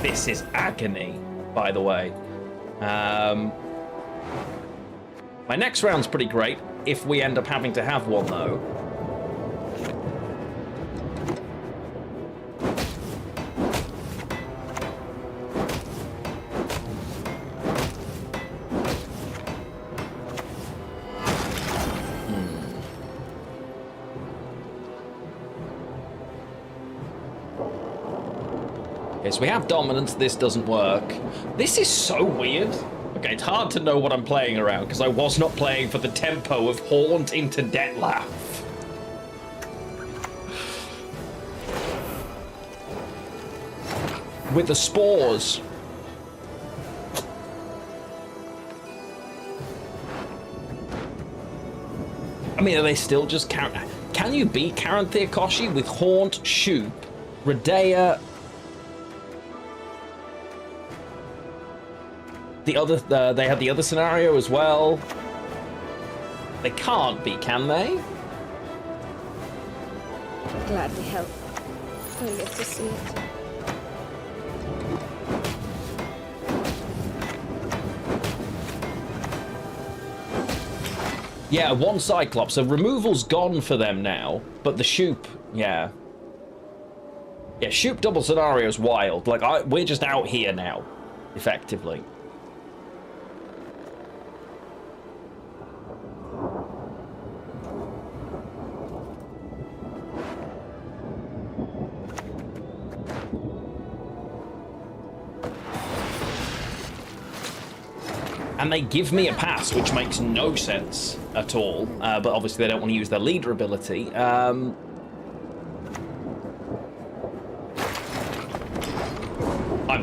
This is agony, by the way. My next round's pretty great, if we end up having to have one, though. Okay, so we have dominance, this doesn't work. This is so weird. Okay, it's hard to know what I'm playing around, because I was not playing for the tempo of Haunt into Dettlaff. With the spores. I mean, are they still just... Can you beat Caranthea Koshi with Haunt, Shoop, Redea... The other, they had the other scenario as well. They can't be, can they? Gladly help. I get to see it. Yeah, one Cyclops. So removal's gone for them now, but the Shoop, yeah. Yeah, Shoop double scenario is wild. Like, we're just out here now, effectively. And they give me a pass, which makes no sense at all. But obviously they don't want to use their leader ability. I'm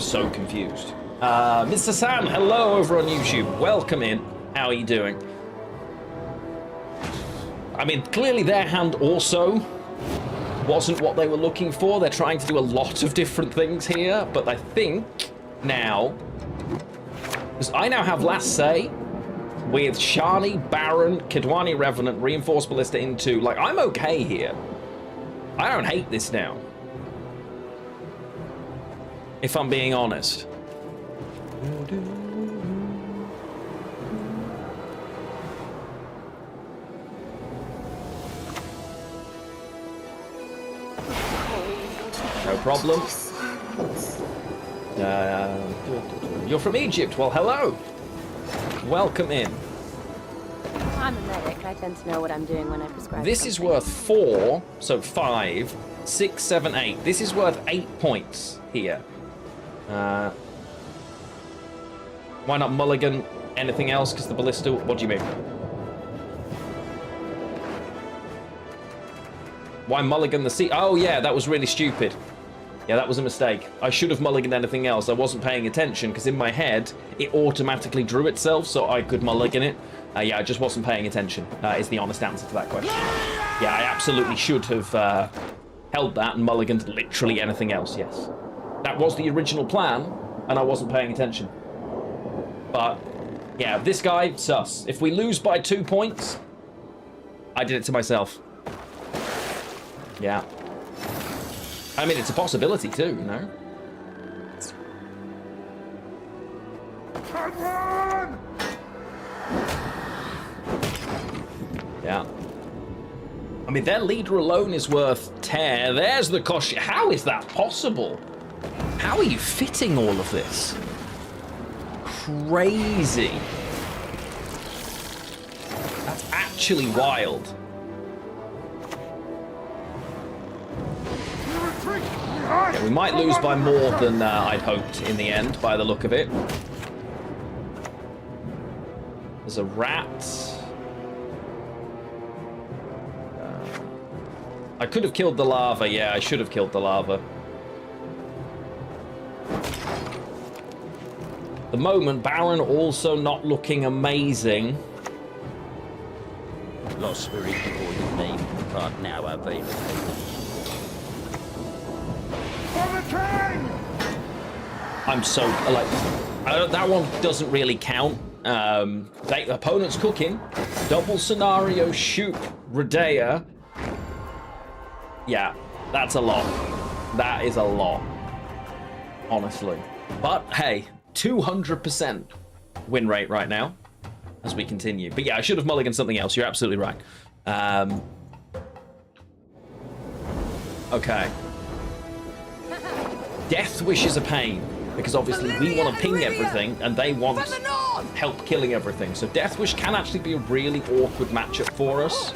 so confused. Mr. Sam, hello over on YouTube. Welcome in. How are you doing? I mean, clearly their hand also wasn't what they were looking for. They're trying to do a lot of different things here, but I think now, because I now have last say with Shani, Baron, Kidwani Revenant, Reinforced Ballista into, like, I'm okay here. I don't hate this now, if I'm being honest. No problem. You're from Egypt. Well, hello. Welcome in. I'm a medic. I tend to know what I'm doing when I prescribe. This is worth 4, so 5, 6, 7, 8. This is worth 8 points here. Why not mulligan anything else? Because the ballista. What do you mean? Why mulligan the sea? Oh yeah, that was really stupid. Yeah, that was a mistake. I should have mulliganed anything else. I wasn't paying attention because in my head it automatically drew itself so I could mulligan it. Yeah, I just wasn't paying attention. Is the honest answer to that question. Yeah, I absolutely should have held that and mulliganed literally anything else. Yes, that was the original plan, and I wasn't paying attention. But yeah, this guy sus. If we lose by 2 points, I did it to myself. Yeah. I mean, it's a possibility too, you know? Yeah. I mean, their leader alone is worth 10. There's the cost. How is that possible? How are you fitting all of this? Crazy. That's actually wild. Yeah, we might lose by more than I'd hoped in the end, by the look of it. There's a rat. I could have killed the lava. Yeah, I should have killed the lava. The moment, Baron also not looking amazing. Lost spirit avoided me, but now available. I'm so, like, that one doesn't really count. Opponent's cooking. Double scenario, shoot, Redea. Yeah, that's a lot. That is a lot. Honestly. But, hey, 200% win rate right now as we continue. But yeah, I should have mulliganed something else. You're absolutely right. Okay. Death Wish is a pain, because obviously we want to ping everything, and they want help killing everything. So Death Wish can actually be a really awkward matchup for us.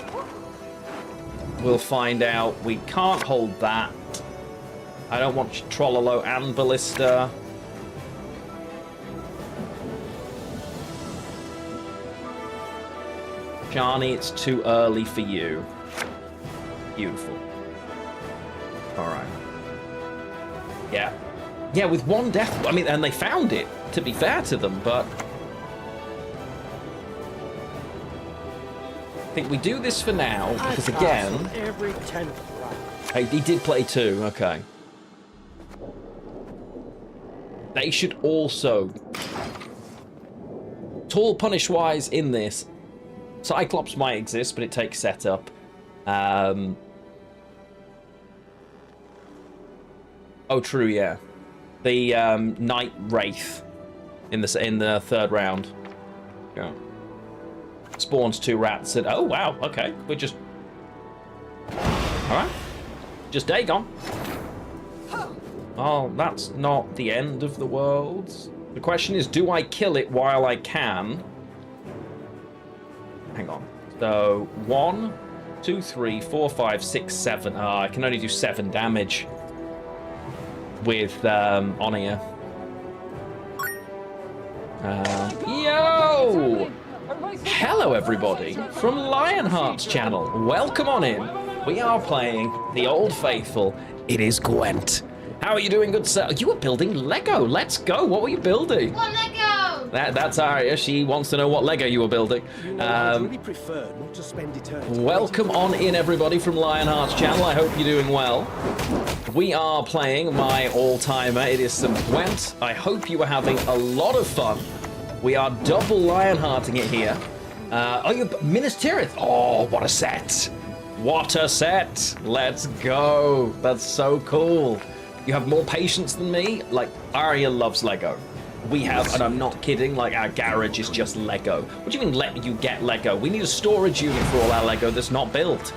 We'll find out. We can't hold that. I don't want Trollolo and Ballista. Johnny, it's too early for you. Beautiful. Alright. Yeah. Yeah, with one death... I mean, and they found it, to be fair to them, but... I think we do this for now, because again... Every 10th round. Hey, he did play 2, okay. They should also... Tall punish-wise in this, Cyclops might exist, but it takes setup. Oh, true, yeah. The Night Wraith in the third round. Yeah. Spawns 2 rats and oh wow, okay. We're just alright. Just Dagon. Oh, that's not the end of the world. The question is, do I kill it while I can? Hang on. So 1, 2, 3, 4, 5, 6, 7. Oh, I can only do 7 damage with Onia. Yo! So, hello everybody from Lionheart's channel. Welcome on in. We are playing the old faithful. It is Gwent. How are you doing, good sir? You were building Lego. Let's go. What were you building? What Lego? That's Arya. She wants to know what Lego you were building. I'd really prefer not to spend eternity. Welcome on in, everybody, from Lionheart's channel. I hope you're doing well. We are playing my all-timer. It is some Gwent. I hope you are having a lot of fun. We are double Lionhearting it here. Oh, you Minas Tirith. Oh, what a set. What a set. Let's go. That's so cool. You have more patience than me. Like, Arya loves Lego. We have, and I'm not kidding, like our garage is just Lego. What do you mean let you get Lego? We need a storage unit for all our Lego that's not built.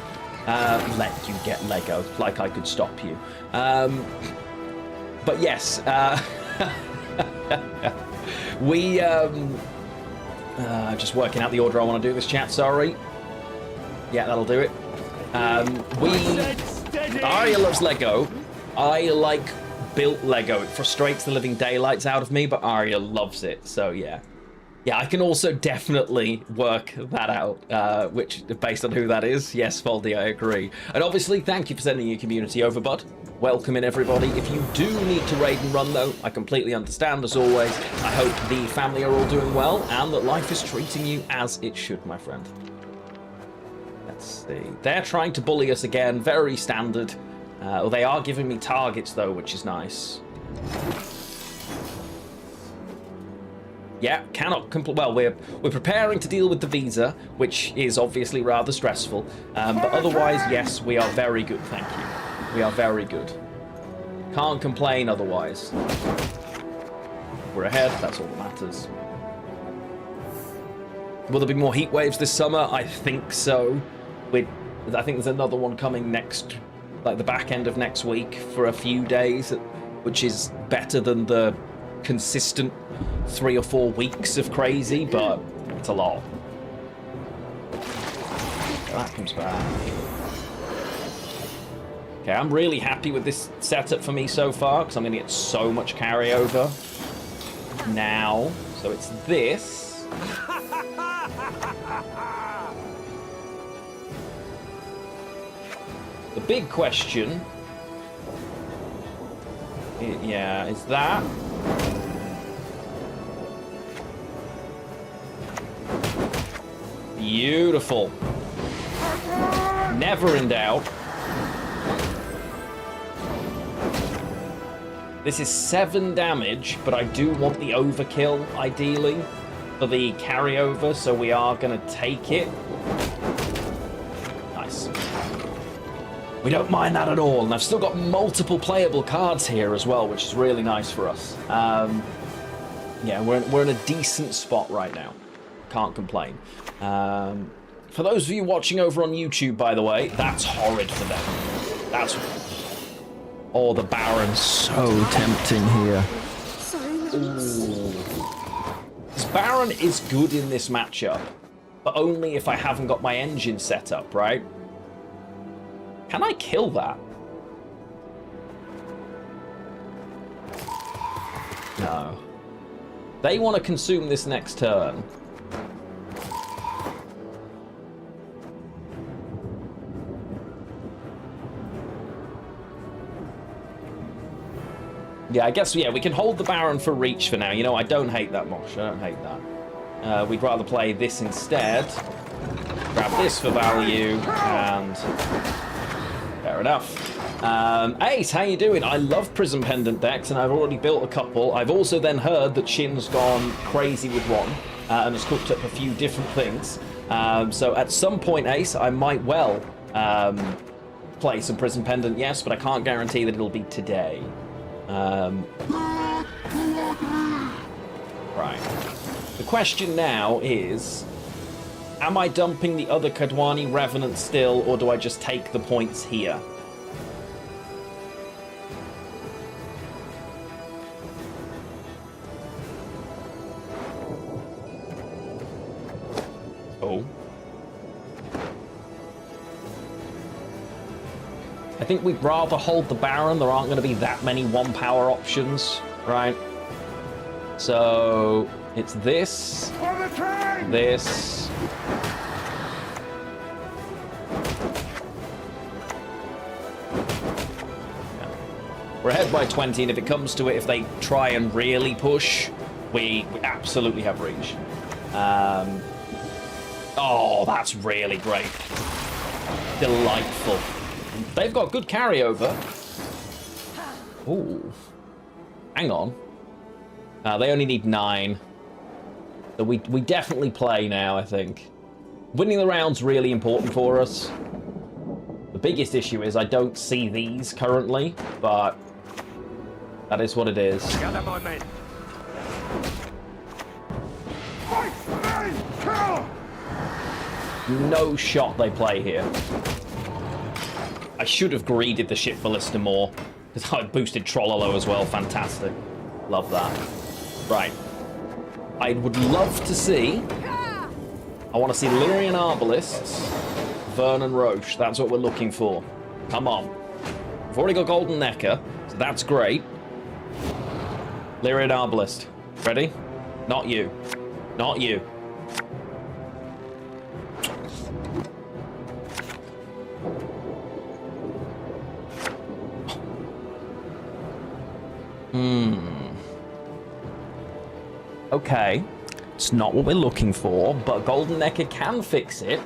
Let you get Lego, like I could stop you. But yes, we, just working out the order I want to do this, chat, sorry. Yeah, that'll do it. Arya loves Lego. I like built Lego. It frustrates the living daylights out of me, but Arya loves it, so yeah. Yeah, I can also definitely work that out, which, based on who that is, yes, Foldy, I agree. And obviously, thank you for sending your community over, bud. Welcome in, everybody. If you do need to raid and run, though, I completely understand, as always. I hope the family are all doing well, and that life is treating you as it should, my friend. Let's see. They're trying to bully us again, very standard. Well, they are giving me targets, though, which is nice. Yeah, cannot complete. Well, we're preparing to deal with the visa, which is obviously rather stressful. But otherwise, yes, we are very good, thank you. We are very good. Can't complain otherwise. We're ahead, that's all that matters. Will there be more heat waves this summer? I think so. I think there's another one coming next, like the back end of next week for a few days, which is better than the consistent 3 or 4 weeks of crazy, but it's a lot. That comes back. Okay, I'm really happy with this setup for me so far, because I'm going to get so much carryover now. So it's this. The big question, is that beautiful. Never in doubt. This is 7 damage, but I do want the overkill, ideally, for the carryover, so we are going to take it. Nice. We don't mind that at all, and I've still got multiple playable cards here as well, which is really nice for us. Yeah, we're in a decent spot right now. Can't complain. For those of you watching over on YouTube, by the way, that's horrid for them. That's... Oh, the Baron's so tempting here. Ooh. This Baron is good in this matchup, but only if I haven't got my engine set up, right? Can I kill that? No. They want to consume this next turn. Yeah, I guess, yeah, we can hold the Baron for reach for now. You know, I don't hate that, Mosh. I don't hate that. We'd rather play this instead. Grab this for value, and... Fair enough. Ace, how you doing? I love Prism Pendant decks, and I've already built a couple. I've also then heard that Shin's gone crazy with one, and has cooked up a few different things. So at some point, Ace, I might well play some Prism Pendant, yes, but I can't guarantee that it'll be today. Right. The question now is, am I dumping the other Kadwani Revenant still, or do I just take the points here? Oh. I think we'd rather hold the Baron. There aren't going to be that many 1-power options, right? So It's this, this. We're ahead by 20, and if it comes to it, if they try and really push, we absolutely have reach. Oh, that's really great. Delightful. They've got good carryover. Ooh. Hang on. They only need 9. So we definitely play now, I think. Winning the round's really important for us. The biggest issue is I don't see these currently, but that is what it is. Gather my men. No shot they play here. I should have greeded the ship ballista more, because I boosted Trollolo as well. Fantastic. Love that. Right. I would love to see... I want to see Lyrian Arbalists, Vern and Roche. That's what we're looking for. Come on. We've already got Golden Necker, so that's great. Lyrian Arbalist. Ready? Not you. Not you. Okay. It's not what we're looking for, but Golden Necker can fix it.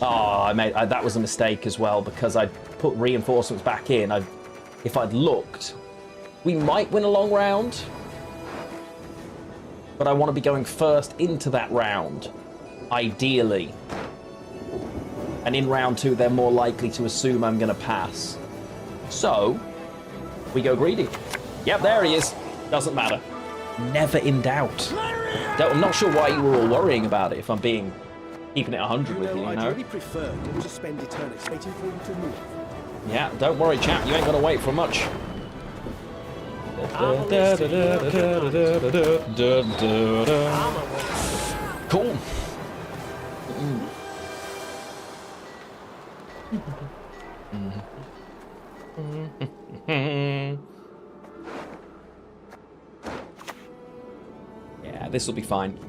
Oh, that was a mistake as well, because I put reinforcements back in. If I'd looked, we might win a long round, but I want to be going first into that round, ideally. And in round 2, they're more likely to assume I'm going to pass. So, we go greedy. Yep, there he is. Doesn't matter. Never in doubt. I'm not sure why you were all worrying about it, if I'm keeping it 100 with you, I'd know? really prefer not to spend eternity waiting for you to move. Yeah, don't worry, chap. You ain't gonna wait for much. Cool. Yeah, this will be fine.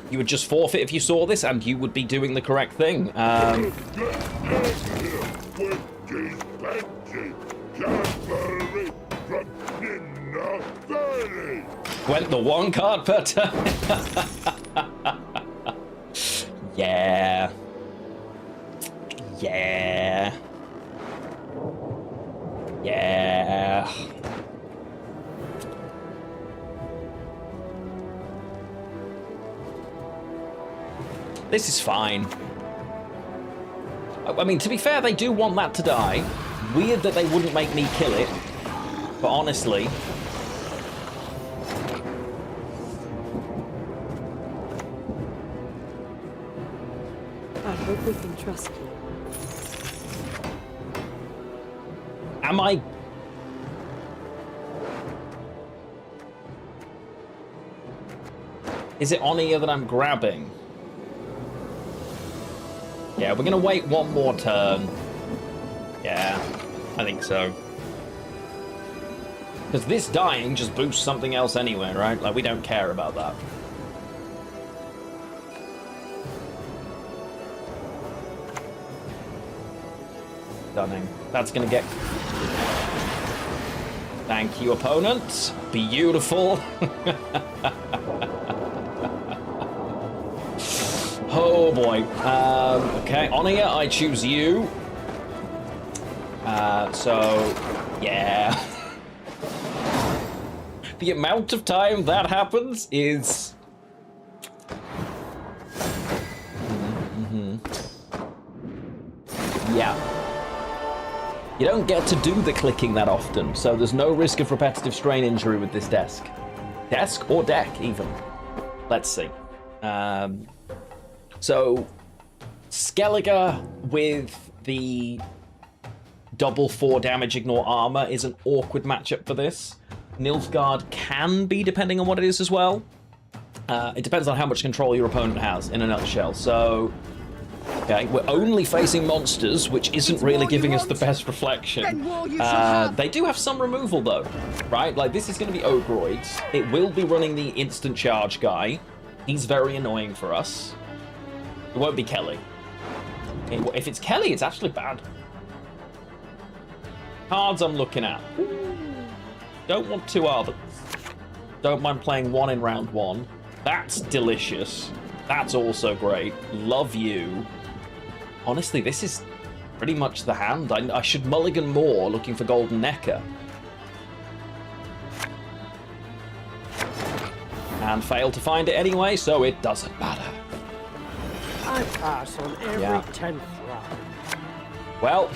You would just forfeit if you saw this, and you would be doing the correct thing. Gwent the 1 card per turn. Yeah. Yeah. Yeah. This is fine. I mean, to be fair, they do want that to die. Weird that they wouldn't make me kill it. But honestly... I hope we can trust you. Am I... Is it on here that I'm grabbing? Yeah, we're gonna wait 1 more turn. Yeah, I think so. Because this dying just boosts something else anyway, right? Like, we don't care about that. Stunning. That's gonna get... Thank you, opponent. Beautiful. Oh boy. Okay, Onia, I choose you. So, yeah. The amount of time that happens is... Yeah. You don't get to do the clicking that often, so there's no risk of repetitive strain injury with this desk. Desk or deck, even. Let's see. So, Skellige with the double 4 damage ignore armor is an awkward matchup for this. Nilfgaard can be, depending on what it is as well. It depends on how much control your opponent has, in a nutshell. So, Okay, we're only facing monsters, which isn't really giving us the best reflection. They do have some removal, though, right? Like, this is going to be Ogroids. It will be running the instant charge guy. He's very annoying for us. It won't be Kelly. If it's Kelly, it's actually bad. Cards I'm looking at. Don't want 2 Arbors. Don't mind playing 1 in round 1. That's delicious. That's also great. Love you. Honestly, this is pretty much the hand. I should mulligan more looking for Golden Necker. And fail to find it anyway, so it doesn't matter. I pass on every 10th round. Well,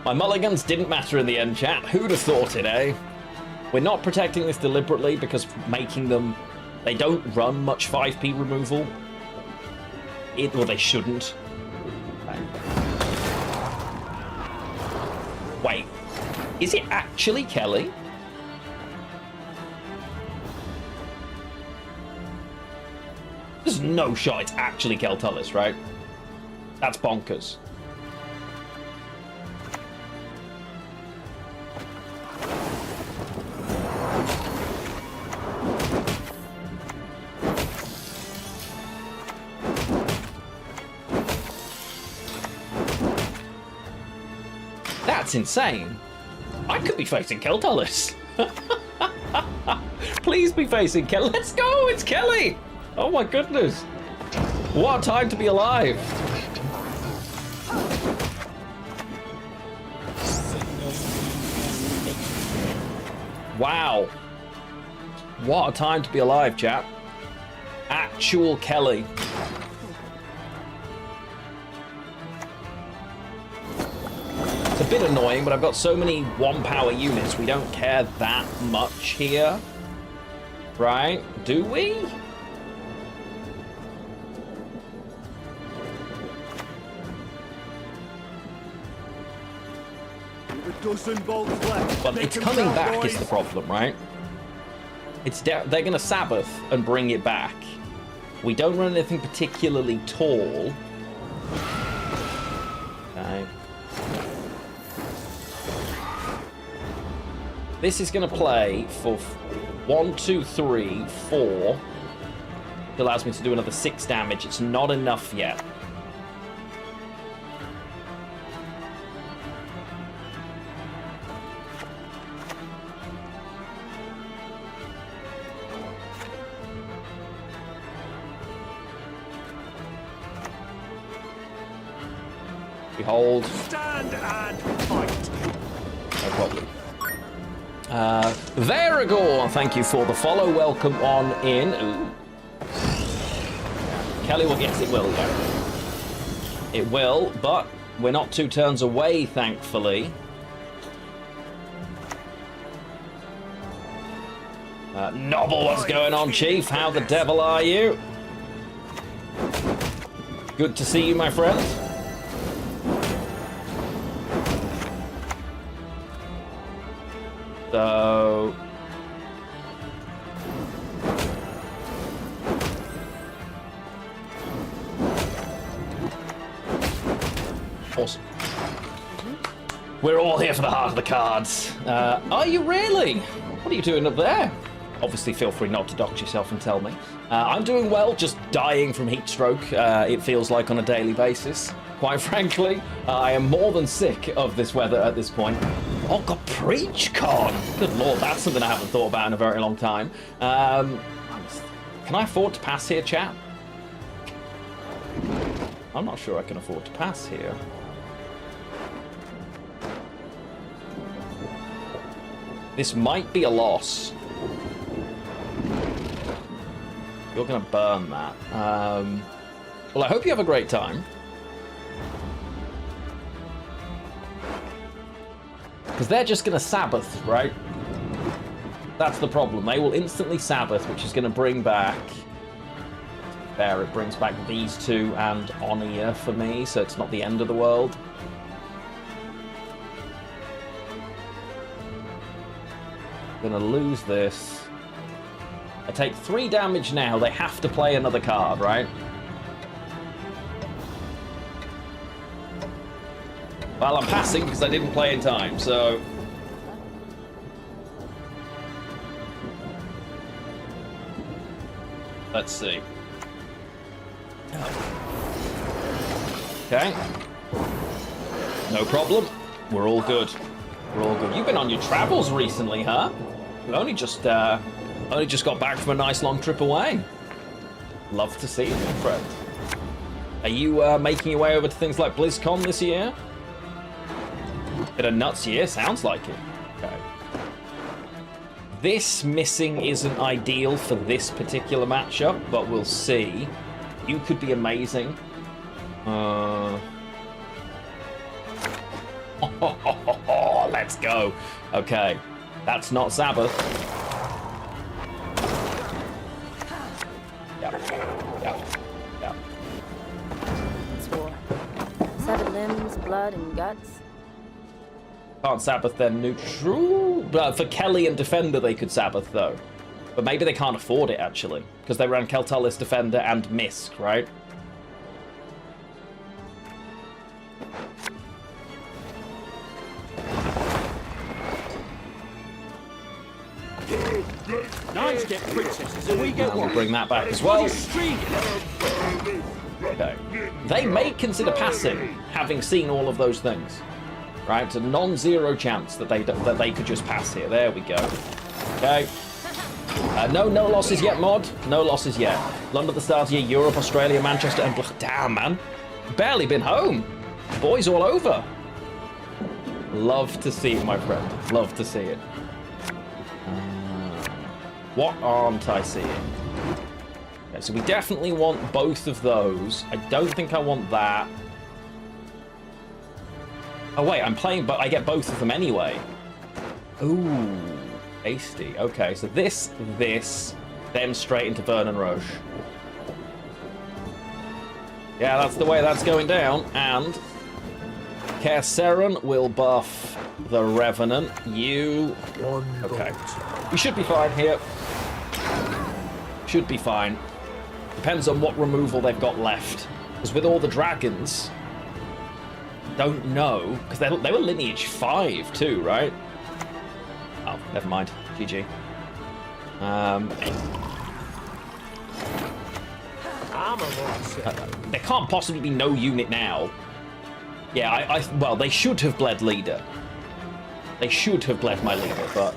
my mulligans didn't matter in the end, chat. Who'd have thought it, eh? We're not protecting this deliberately because making them... They don't run much 5p removal. Or they shouldn't. Wait, is it actually Kelly? There's no shot it's actually Keltullis, right? That's bonkers. That's insane. I could be facing Keltullis. Please be facing Kelly. Let's go, it's Kelly. Oh my goodness. What a time to be alive. Wow. What a time to be alive, chap. Actual Kelly. It's a bit annoying, but I've got so many 1-power units, we don't care that much here. Right? Do we? Well, it's coming back is the problem, right? They're going to Sabbath and bring it back. We don't run anything particularly tall. Okay. This is going to play for 1, 2, 3, 4. It allows me to do another 6 damage. It's not enough yet. Behold. Stand and fight. No problem. Verigor, thank you for the follow. Welcome on in. Ooh. Kelly will, yes, it will, yeah. It will, but we're not 2 turns away, thankfully. Novel, what's going on, Chief? How the devil are you? Good to see you, my friend. So... Awesome. We're all here for the heart of the cards. Are you really? What are you doing up there? Obviously, feel free not to dox yourself and tell me. I'm doing well, just dying from heat stroke, it feels like on a daily basis. Quite frankly, I am more than sick of this weather at this point. Oh god, preach, con! Good lord, that's something I haven't thought about in a very long time. Can I afford to pass here, chat? I'm not sure I can afford to pass here. This might be a loss. You're gonna burn that. Well, I hope you have a great time. Because they're just going to Sabbath, right? That's the problem. They will instantly Sabbath, which is going to bring back... There, it brings back these 2 and Onia for me, so it's not the end of the world. I'm going to lose this. I take 3 damage now. They have to play another card, right? Well, I'm passing because I didn't play in time, so... Let's see. Okay. No problem. We're all good. We're all good. You've been on your travels recently, huh? You only just got back from a nice long trip away. Love to see it, my friend. Are you making your way over to things like BlizzCon this year? Bit of nuts year, sounds like it. Okay. This missing isn't ideal for this particular matchup, but we'll see. You could be amazing. Let's go. Okay, that's not Sabbath. Yep. It's war. Severed limbs, blood, and guts. Can't Sabbath their neutral. But for Kelly and Defender, they could Sabbath though. But maybe they can't afford it actually, because they ran Keltalis, Defender, and Misk, right? Knights get princesses and we get And we'll one. bring that back as well. Okay. They may consider passing, having seen all of those things. Right? It's a non-zero chance that they could just pass here. There we go. Okay. No losses yet, mod. No losses yet. London at the start of the year, Europe, Australia, Manchester, and... Damn, man. Barely been home. Boys all over. Love to see it, my friend. Love to see it. What aren't I seeing? Okay, so we definitely want both of those. I don't think I want that. Oh wait, I'm playing, but I get both of them anyway. Ooh, tasty. Okay, so this, then straight into Vernon Roche. Yeah, that's the way that's going down. And Kerseran will buff the Revenant. You... Okay. We should be fine here. Should be fine. Depends on what removal they've got left. Because with all the dragons... Don't know, because they were lineage 5 too, right? Oh, never mind. GG. There can't possibly be no unit now. Yeah, well, they should have bled leader. They should have bled my leader, but...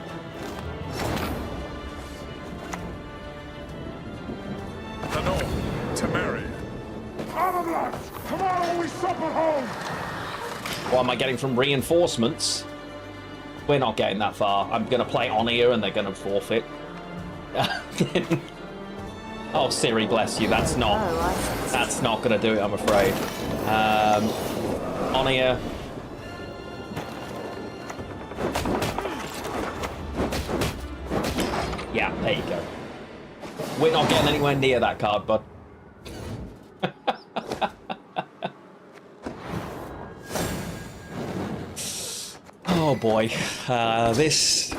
The North, to marry. Armor come on, we stop at home! What am I getting from reinforcements? We're not getting that far. I'm going to play on here and they're going to forfeit. Oh, Siri, bless you. That's not going to do it, I'm afraid. On here. Yeah, there you go. We're not getting anywhere near that card, bud. Oh boy, this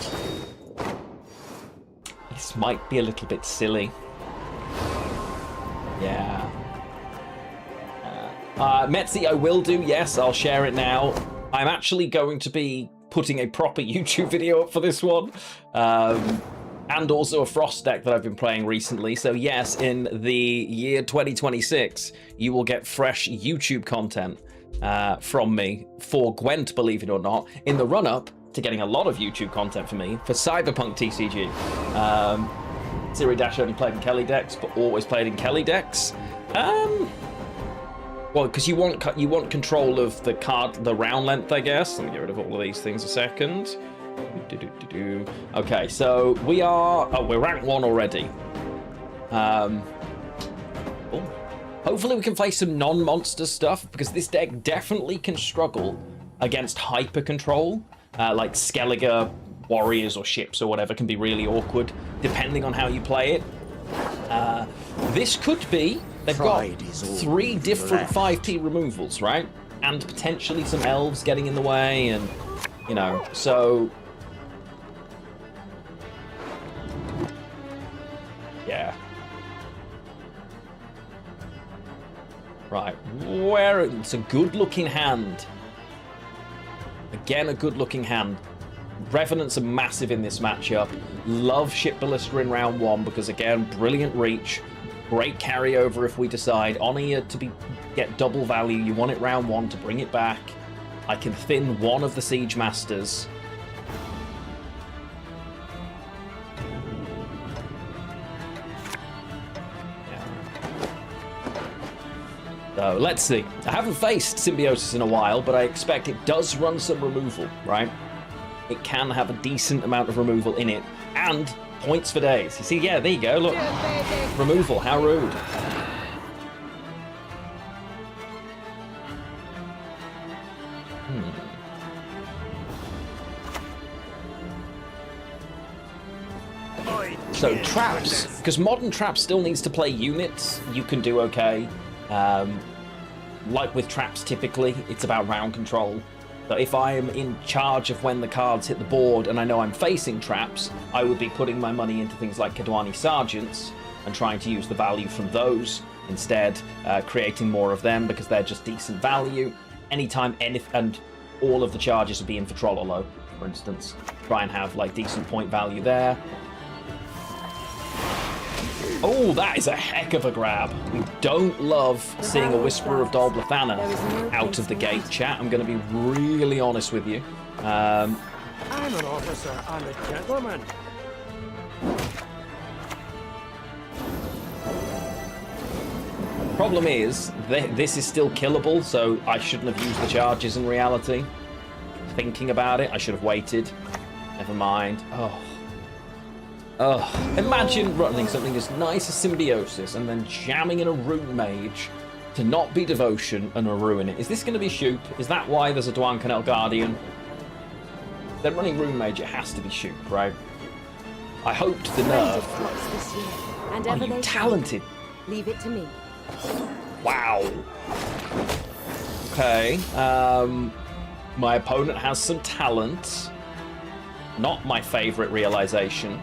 might be a little bit silly. Yeah. Metzi, I will do, yes, I'll share it now. I'm actually going to be putting a proper YouTube video up for this one. And also a Frost deck that I've been playing recently. So yes, in the year 2026, you will get fresh YouTube content from me for Gwent, believe it or not, in the run-up to getting a lot of YouTube content for me for Cyberpunk TCG. Siri Dash only played in Kelly decks, but always played in Kelly decks. Well, because you want control of the card, the round length, I guess. Let me get rid of all of these things a second. Okay, so we're rank 1 already. Hopefully we can play some non-monster stuff, because this deck definitely can struggle against hyper control, like Skellige warriors or ships or whatever can be really awkward depending on how you play it. This could be, they've got 3 different 5p removals, right? And potentially some elves getting in the way, and you know, so yeah. Right, where it's a good looking hand. again, a good-looking hand. Revenants are massive in this matchup. Love Ship Ballista in round 1 because, again, brilliant reach. Great carryover if we decide. On here to get double value. You want it round 1 to bring it back. I can thin one of the Siege Masters. So let's see. I haven't faced Symbiosis in a while, but I expect it does run some removal, right? It can have a decent amount of removal in it, and points for days. You see, yeah, there you go, look. Removal, how rude. So traps, because modern traps still needs to play units, you can do okay. Like with traps, typically, it's about round control. So if I am in charge of when the cards hit the board and I know I'm facing traps, I would be putting my money into things like Kadwani Sergeants and trying to use the value from those instead, creating more of them because they're just decent value. Anytime and all of the charges would be in for Trollolo, for instance. Try and have like decent point value there. Oh, that is a heck of a grab. We don't love seeing a Whisperer of Dol Blathanna out of the gate, chat. I'm going to be really honest with you. I'm an officer and a gentleman. Problem is, this is still killable, so I shouldn't have used the charges in reality. Thinking about it, I should have waited. Never mind. Imagine running something as nice as Symbiosis and then jamming in a Rune Mage to not be Devotion and ruin it. Is this going to be Shoop? Is that why there's a Dwan Canal Guardian? Then running Rune Mage, it has to be Shoop, right? I hoped the nerf. Are you talented? Leave it to me. Wow. Okay. My opponent has some talent. Not my favorite realization.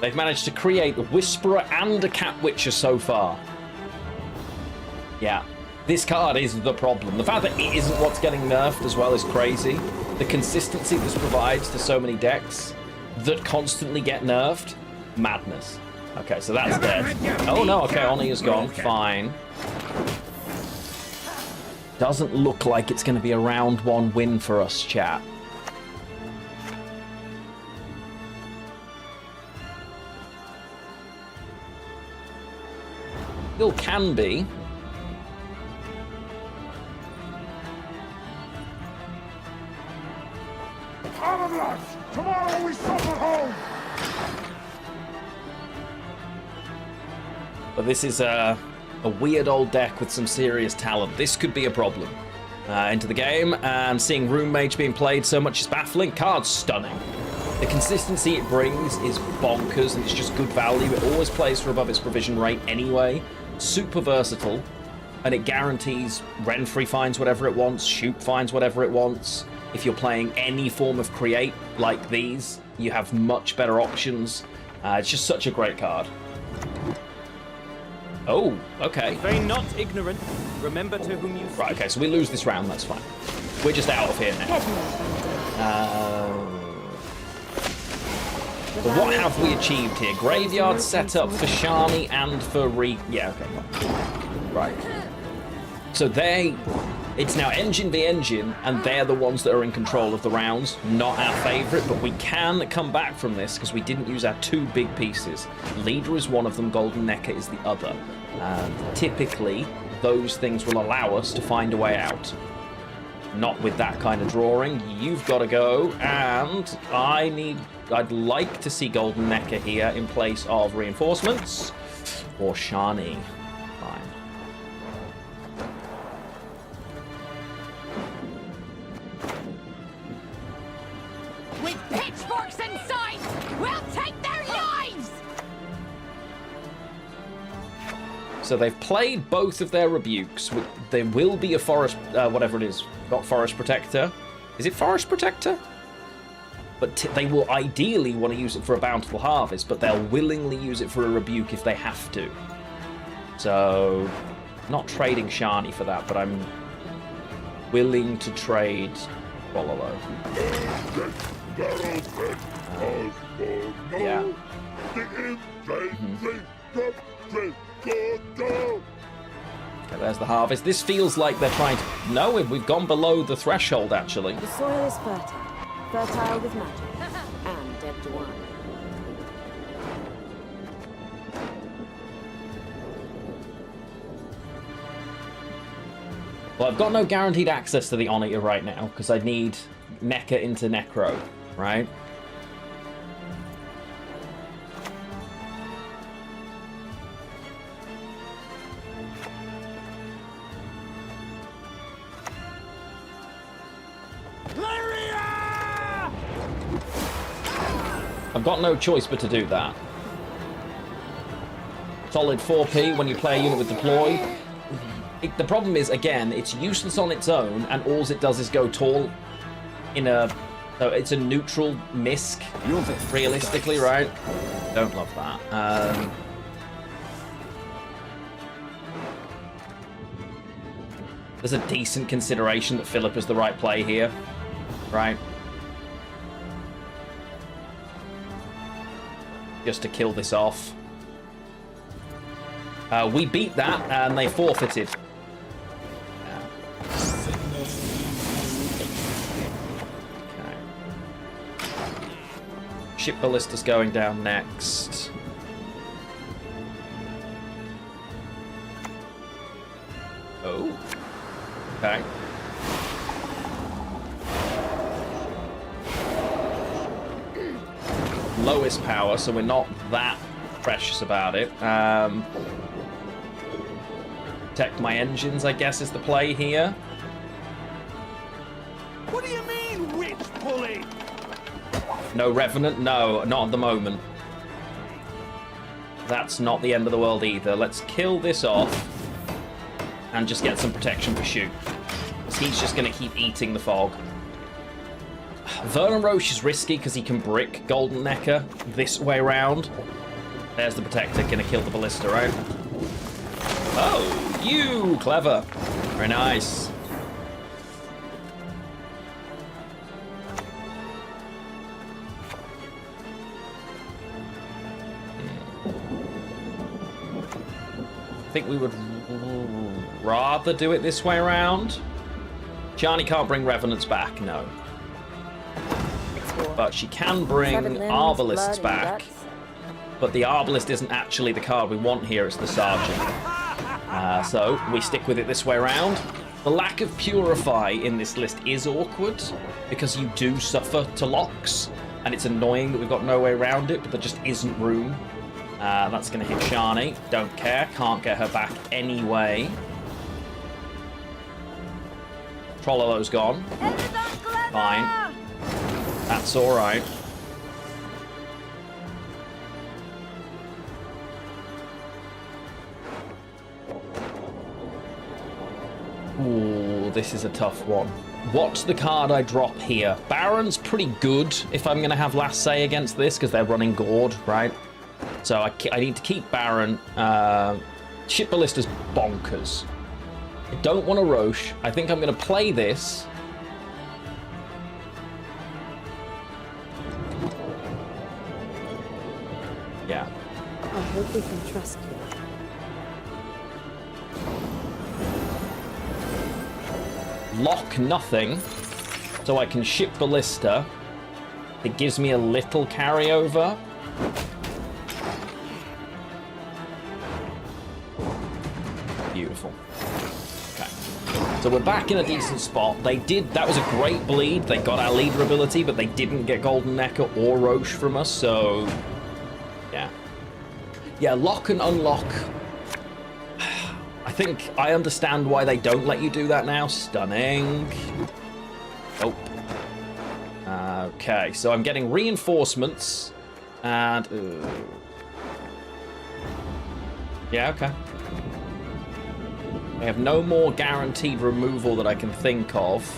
They've managed to create the Whisperer and a Cat Witcher so far. Yeah, this card is the problem. The fact that it isn't what's getting nerfed as well is crazy. The consistency this provides to so many decks that constantly get nerfed, madness. Okay, so that's dead. Oh no, okay, Oni is gone, fine. Doesn't look like it's going to be a round 1 win for us, chat. Still can be. Tomorrow we suffer home. But this is a weird old deck with some serious talent. This could be a problem. Into the game, and seeing Rune Mage being played so much is baffling. Card's stunning. The consistency it brings is bonkers, and it's just good value. It always plays for above its provision rate anyway. Super versatile, and it guarantees Renfrey finds whatever it wants, Shoop finds whatever it wants. If you're playing any form of create like these, you have much better options. It's just such a great card. Oh, okay. Feign not ignorant. Remember to whom you speak. Right, okay, so we lose this round, that's fine. We're just out of here now. So what have we achieved here? Graveyard setup for Shani and for yeah, okay, right. So it's now engine v engine, and they're the ones that are in control of the rounds. Not our favorite, but we can come back from this because we didn't use our 2 big pieces. Leader is one of them, Golden Necker is the other. And typically, those things will allow us to find a way out. Not with that kind of drawing. You've got to go, and I'd like to see Golden Necker here in place of reinforcements or Shani. Fine. With pitchforks and signs, we'll take their lives! So they've played both of their rebukes. There will be a forest, whatever it is, not forest protector. Is it forest protector? But they will ideally want to use it for a bountiful harvest, but they'll willingly use it for a rebuke if they have to. So, not trading Shani for that, but I'm willing to trade Bololo. Yeah. Okay, there's the harvest. This feels like they're trying to... No, we've gone below the threshold, actually. The soil is fertile. Fertile with magic. And dead to wine. Well, I've got no guaranteed access to the Oneater right now, because I need Mecha into Necro, right? I've got no choice but to do that. Solid 4p when you play a unit with deploy. The problem is, again, it's useless on its own, and all it does is go tall in a... So it's a neutral misc, realistically, right? Don't love that. There's a decent consideration that Philip is the right play here, right? Just to kill this off. We beat that, and they forfeited. Okay. Ship Ballista's going down next. Oh. Okay. Lowest power, so we're not that precious about it. Protect my engines, I guess, is the play here. What do you mean, witch pulling? No Revenant? No, not at the moment. That's not the end of the world either. Let's kill this off and just get some protection for Shoot. Because he's just going to keep eating the fog. Vernon Roche is risky because he can brick Golden Necker this way around. There's the Protector, going to kill the Ballista, right? Oh, you! Clever. Very nice. I think we would rather do it this way around. Shani can't bring Revenants back, no. But she can bring Arbalists back. But the Arbalist isn't actually the card we want here, it's the Sergeant. So we stick with it this way around. The lack of Purify in this list is awkward, because you do suffer to locks, and it's annoying that we've got no way around it, but there just isn't room. That's going to hit Shani. Don't care, can't get her back anyway. Trollolo's gone. Fine. That's alright. Ooh, this is a tough one. What's the card I drop here? Baron's pretty good if I'm going to have last say against this, because they're running Gord, right? So I need to keep Baron. Ship Ballista's bonkers. I don't want a Roche. I think I'm going to play this. Yeah. I hope we can trust you. Lock nothing, so I can ship Ballista. It gives me a little carryover. Beautiful. Okay. So we're back in a decent spot. That was a great bleed. They got our leader ability, but they didn't get Golden Necker or Roche from us, so... Yeah. Yeah, lock and unlock. I think I understand why they don't let you do that now. Stunning. Oh. Okay, so I'm getting reinforcements. And... yeah, okay. They have no more guaranteed removal that I can think of.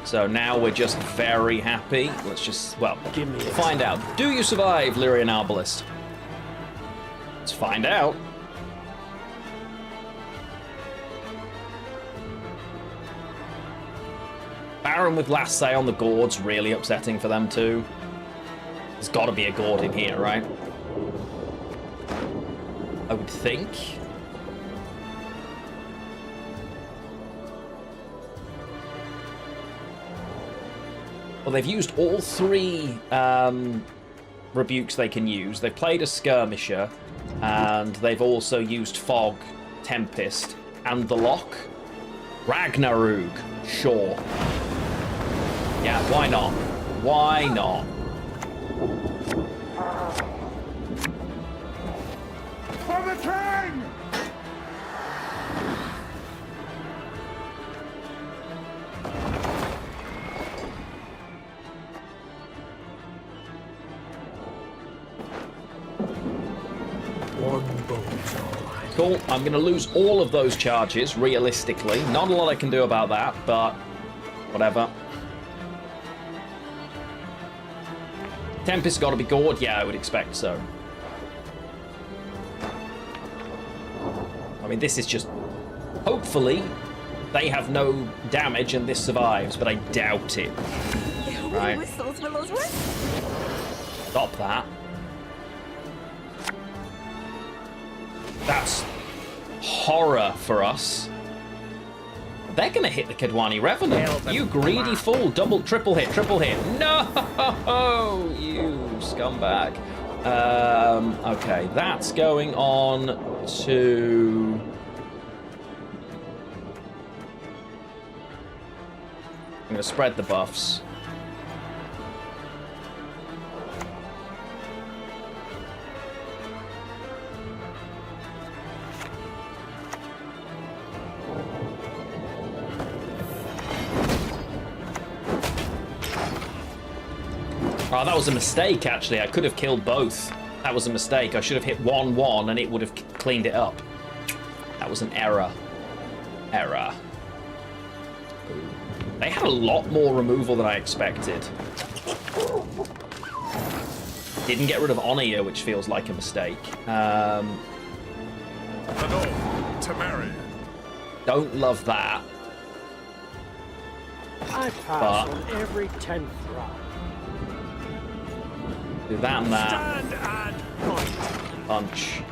So now we're just very happy. Let's just, well, find out. Do you survive, Lyrian Arbalist? Let's find out. Baron with Last Say on the Gord's really upsetting for them too. There's got to be a Gord in here, right? I would think. Well, they've used all three rebukes they can use. They've played a Skirmisher, and they've also used Fog, Tempest, and the Lock. Ragnarug, sure. Yeah, why not? Why not? For the king! Cool, I'm going to lose all of those charges, realistically. Not a lot I can do about that, but whatever. Tempest's got to be gored? Yeah, I would expect so. I mean, this is just... Hopefully, they have no damage and this survives, but I doubt it. Right. Stop that. That's horror for us. They're gonna hit the Kedwani Revenant. You greedy fool. Double, triple hit. No! You scumbag. Okay, that's going on to... I'm gonna spread the buffs. Oh, that was a mistake, actually. I could have killed both. That was a mistake. I should have hit 1-1 and it would have cleaned it up. That was an error. They had a lot more removal than I expected. Didn't get rid of Onia, which feels like a mistake. Don't love that. I pass on every 10th round. Do that and that. Stand and fight. Punch.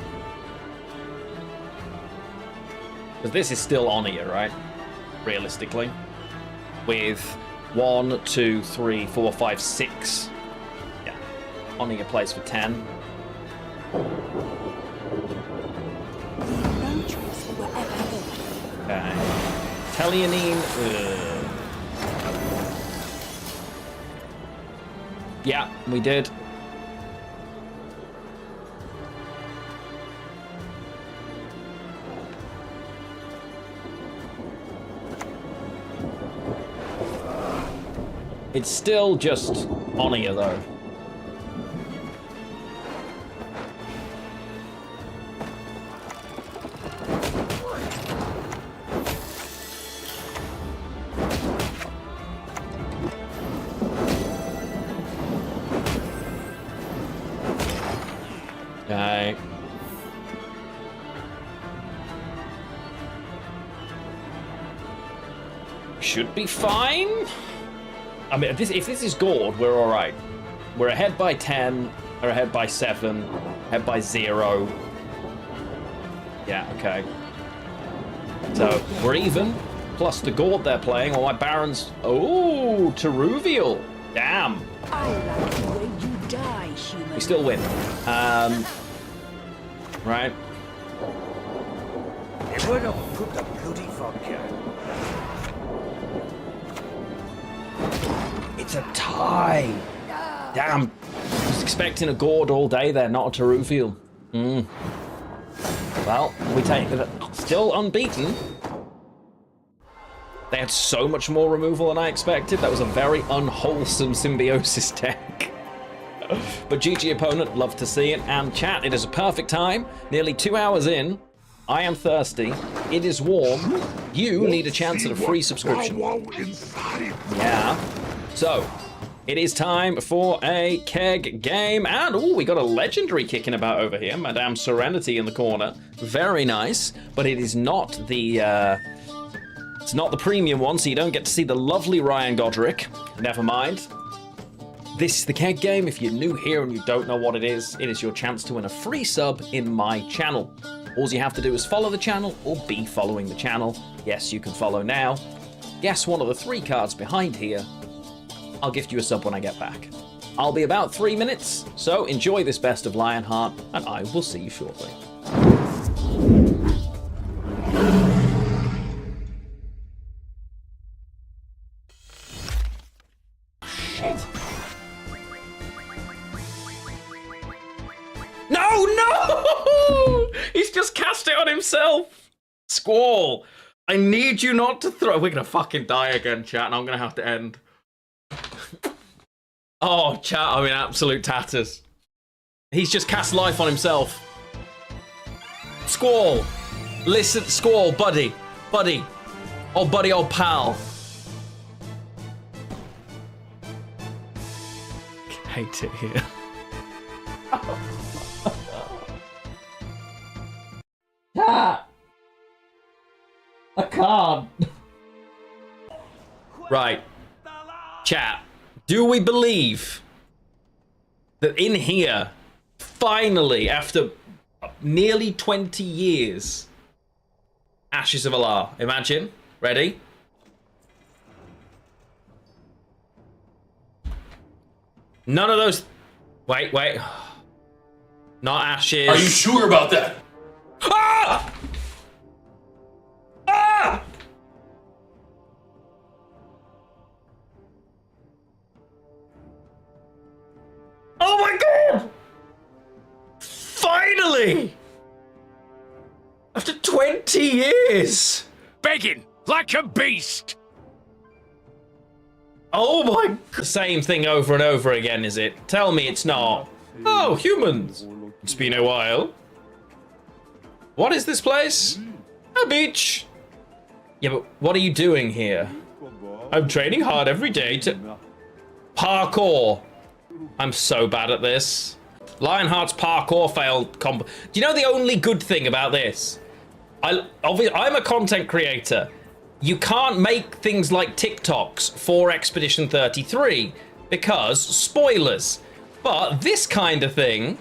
Because this is still Onia, right? Realistically. With 1, 2, 3, 4, 5, 6. Yeah. Onia plays for 10. Okay. Telianine. Yeah, we did. It's still just Onia, though. Okay. Should be fine. I mean, if this is Gord, we're all right. We're ahead by 10, or ahead by 7, ahead by 0. Yeah, okay. So, we're even, plus the Gord they're playing, or my Barons... Oh, Teruvial. Damn. I like the way you die, human. We still win. Right. It would have put the bloody vodka. It's a tie. Damn. I was expecting a Gord all day there, not a Teruvial. Well, we take it. Still unbeaten. They had so much more removal than I expected. That was a very unwholesome symbiosis deck. But GG opponent, love to see it. And chat, it is a perfect time. Nearly 2 hours in. I am thirsty. It is warm. You need a chance at a free subscription. Yeah. So, it is time for a keg game. And, oh, we got a legendary kicking about over here. Madame Serenity in the corner. Very nice. But it is not the, it's not the premium one, so you don't get to see the lovely Ryan Godric. Never mind. This is the keg game. If you're new here and you don't know what it is your chance to win a free sub in my channel. All you have to do is follow the channel or be following the channel. Yes, you can follow now. Guess one of the 3 cards behind here. I'll gift you a sub when I get back. I'll be about 3 minutes, so enjoy this best of Lionheart, and I will see you shortly. No! He's just cast it on himself! Squall, I need you not to throw. We're gonna fucking die again, chat, and I'm gonna have to end. Oh, chat, I'm in absolute tatters. He's just cast life on himself. Squall, listen, Squall, buddy, old pal. Hate it here. Chat! I can't. Right. Chat. Do we believe that in here, finally, after nearly 20 years, Ashes of Allah? Imagine. Ready? None of those... Wait. Not Ashes. Are you sure about that? Ah! Ah! Oh my god! Finally! After 20 years! Begging like a beast. Oh my god. Same thing over and over again, is it? Tell me it's not. Oh, humans. It's been a while. What is this place? A beach. Yeah, but what are you doing here? I'm training hard every day to... Parkour. I'm so bad at this. Lionheart's parkour failed combo. Do you know the only good thing about this? I'm a content creator. You can't make things like TikToks for Expedition 33 because spoilers. But this kind of thing,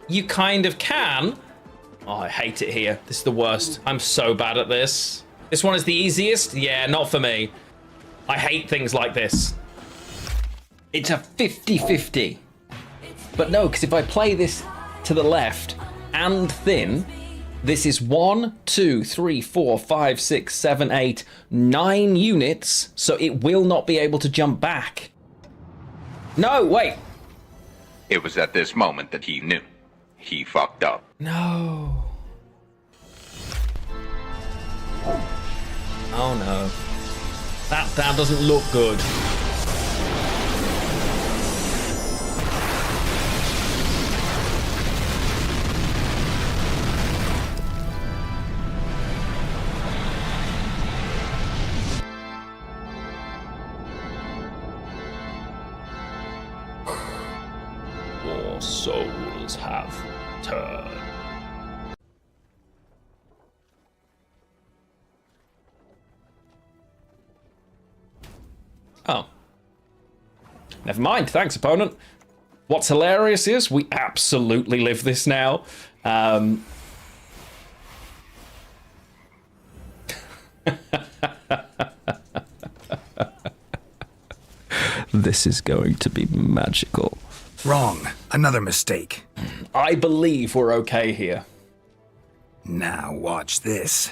you kind of can. Oh, I hate it here. This is the worst. I'm so bad at this. This one is the easiest? Yeah, not for me. I hate things like this. It's a 50-50. But no, because if I play this to the left and thin, this is 1, 2, 3, 4, 5, 6, 7, 8, 9 units, so it will not be able to jump back. No, wait. It was at this moment that he knew. He fucked up. No. Oh no. That doesn't look good. Your souls have turned. Oh. Never mind, thanks, opponent. What's hilarious is we absolutely live this now. This is going to be magical. Wrong. Another mistake. I believe we're okay here. Now watch this.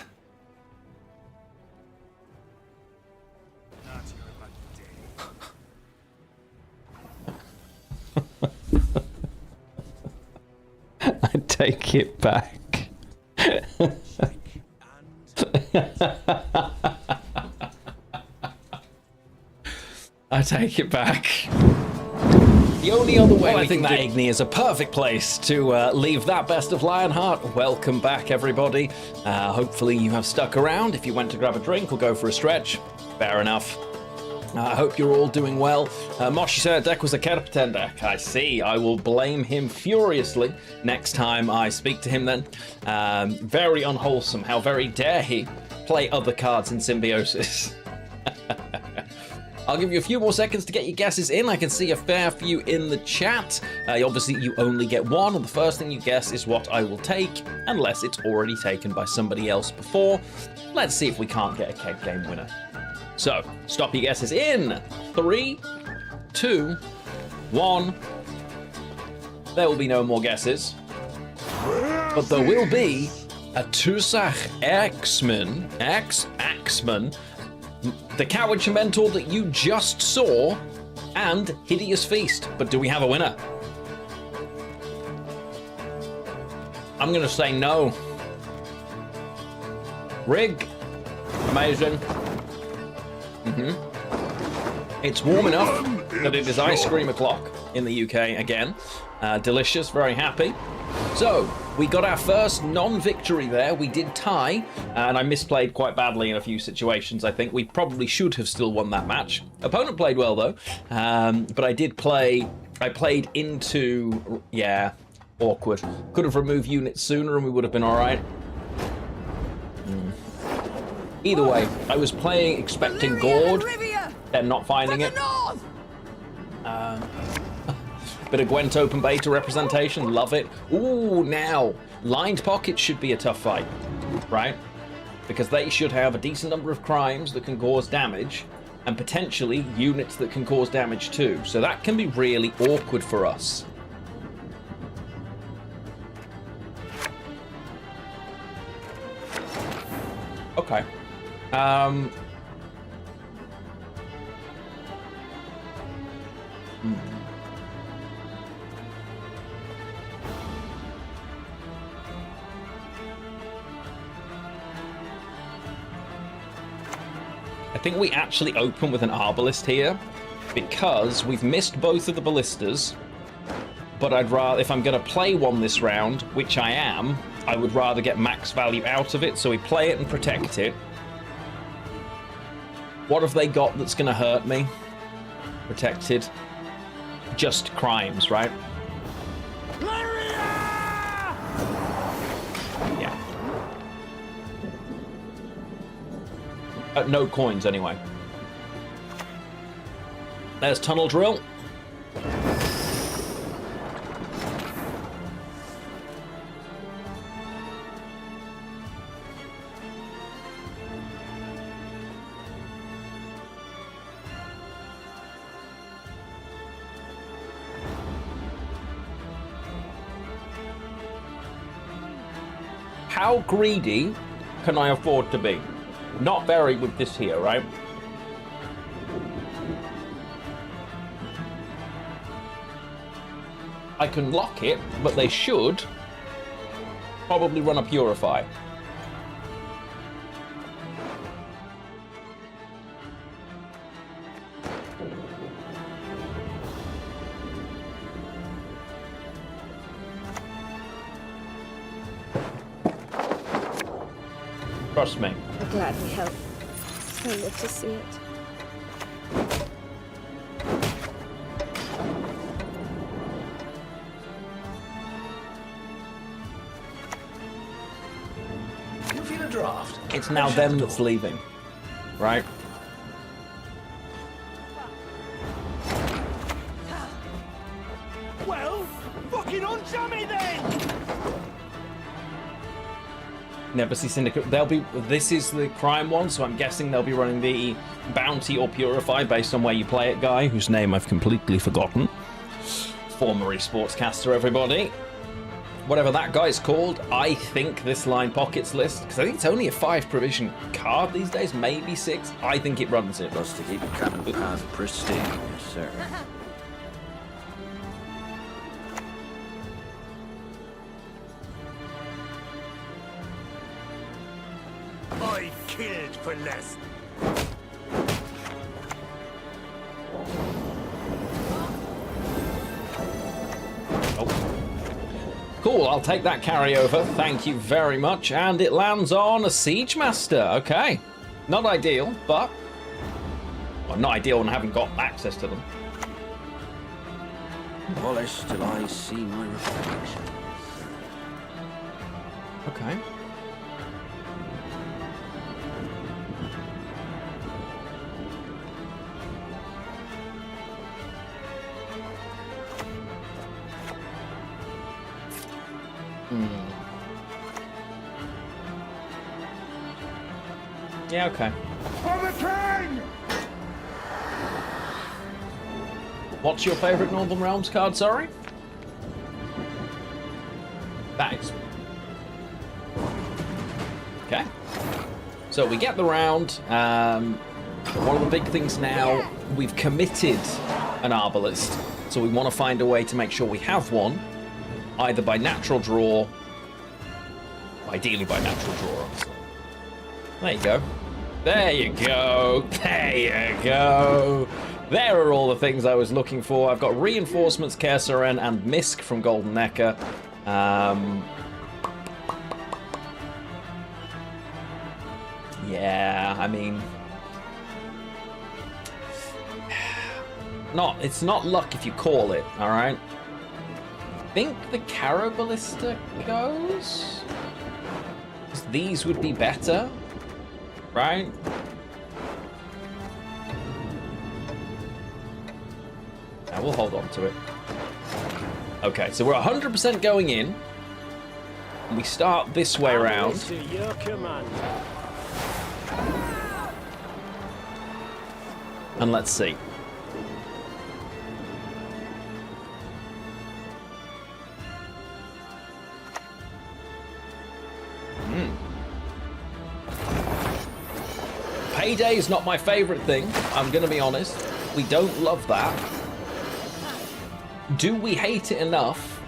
I take it back. I take it back. The only other way I think that Igni is a perfect place to leave that Best of Lionheart. Welcome back, everybody. Hopefully you have stuck around. If you went to grab a drink or go for a stretch, fair enough. I hope you're all doing well. Moshi said deck was a Kerpten deck. I see. I will blame him furiously next time I speak to him then. Very unwholesome. How very dare he play other cards in Symbiosis. I'll give you a few more seconds to get your guesses in. I can see a fair few in the chat. Obviously, you only get one, and the first thing you guess is what I will take, unless it's already taken by somebody else before. Let's see if we can't get a keg game winner. So, stop your guesses in 3, 2, 1. There will be no more guesses, but there will be a Tusach Axeman, the Coward Mentor that you just saw, and Hideous Feast. But do we have a winner? I'm gonna say no. Rig. Amazing. It's warm enough that it is ice cream o'clock in the UK again. Delicious, very happy. So, we got our first non-victory there. We did tie, and I misplayed quite badly in a few situations. I think we probably should have still won that match. Opponent played well, though, but I did play... I played into... Yeah, awkward. Could have removed units sooner and we would have been all right. Either way, I was playing expecting Gord, then not finding it. Bit of Gwent open beta representation, love it. Ooh, now, lined pockets should be a tough fight, right? Because they should have a decent number of crimes that can cause damage, and potentially units that can cause damage too. So that can be really awkward for us. Okay. I think we actually open with an Arbalist here because we've missed both of the ballistas, but I'd rather, if I'm going to play one this round, which I am, I would rather get max value out of it, so we play it and protect it. What have they got that's going to hurt me? Protected. Just crimes, right? Yeah. No coins, anyway. There's Tunnel Drill. How greedy can I afford to be? Not very with this here, right? I can lock it, but they should probably run a Purify. Trust me. I'll gladly help. I live to see it. You feel a draft? It's now them that's leaving, right? Well, fucking unjam me then! Never see Syndicate. They'll be. This is the crime one, so I'm guessing they'll be running the Bounty or Purify based on where you play it guy, whose name I've completely forgotten. Former esportscaster, everybody. Whatever that guy's called, I think this line pockets list, because I think it's only a 5 provision card these days, maybe 6. I think it runs it. Plus to keep the cannon path pristine, yes sir. I killed for less. Cool, I'll take that carryover. Thank you very much. And it lands on a Siege Master. Okay. Not ideal, but... Well, not ideal when I haven't got access to them. Polish till I see my reflection. Okay. Yeah, okay. For the king! What's your favorite Northern Realms card, sorry? Thanks. Okay. So we get the round. One of the big things now, we've committed an Arbalist. So we want to find a way to make sure we have one, either by natural draw, ideally by natural draw, obviously. There you go. There you go. There you go. There are all the things I was looking for. I've got Reinforcements, Kersaren, and Misk from Golden Necker. Yeah, I mean... It's not luck if you call it, alright? I think the Caro Ballista goes? 'Cause these would be better, right? Now we'll hold on to it. Okay, so we're 100% going in. We start this way around. To your command. And let's see. Payday is not my favorite thing, I'm gonna be honest. We don't love that. Do we hate it enough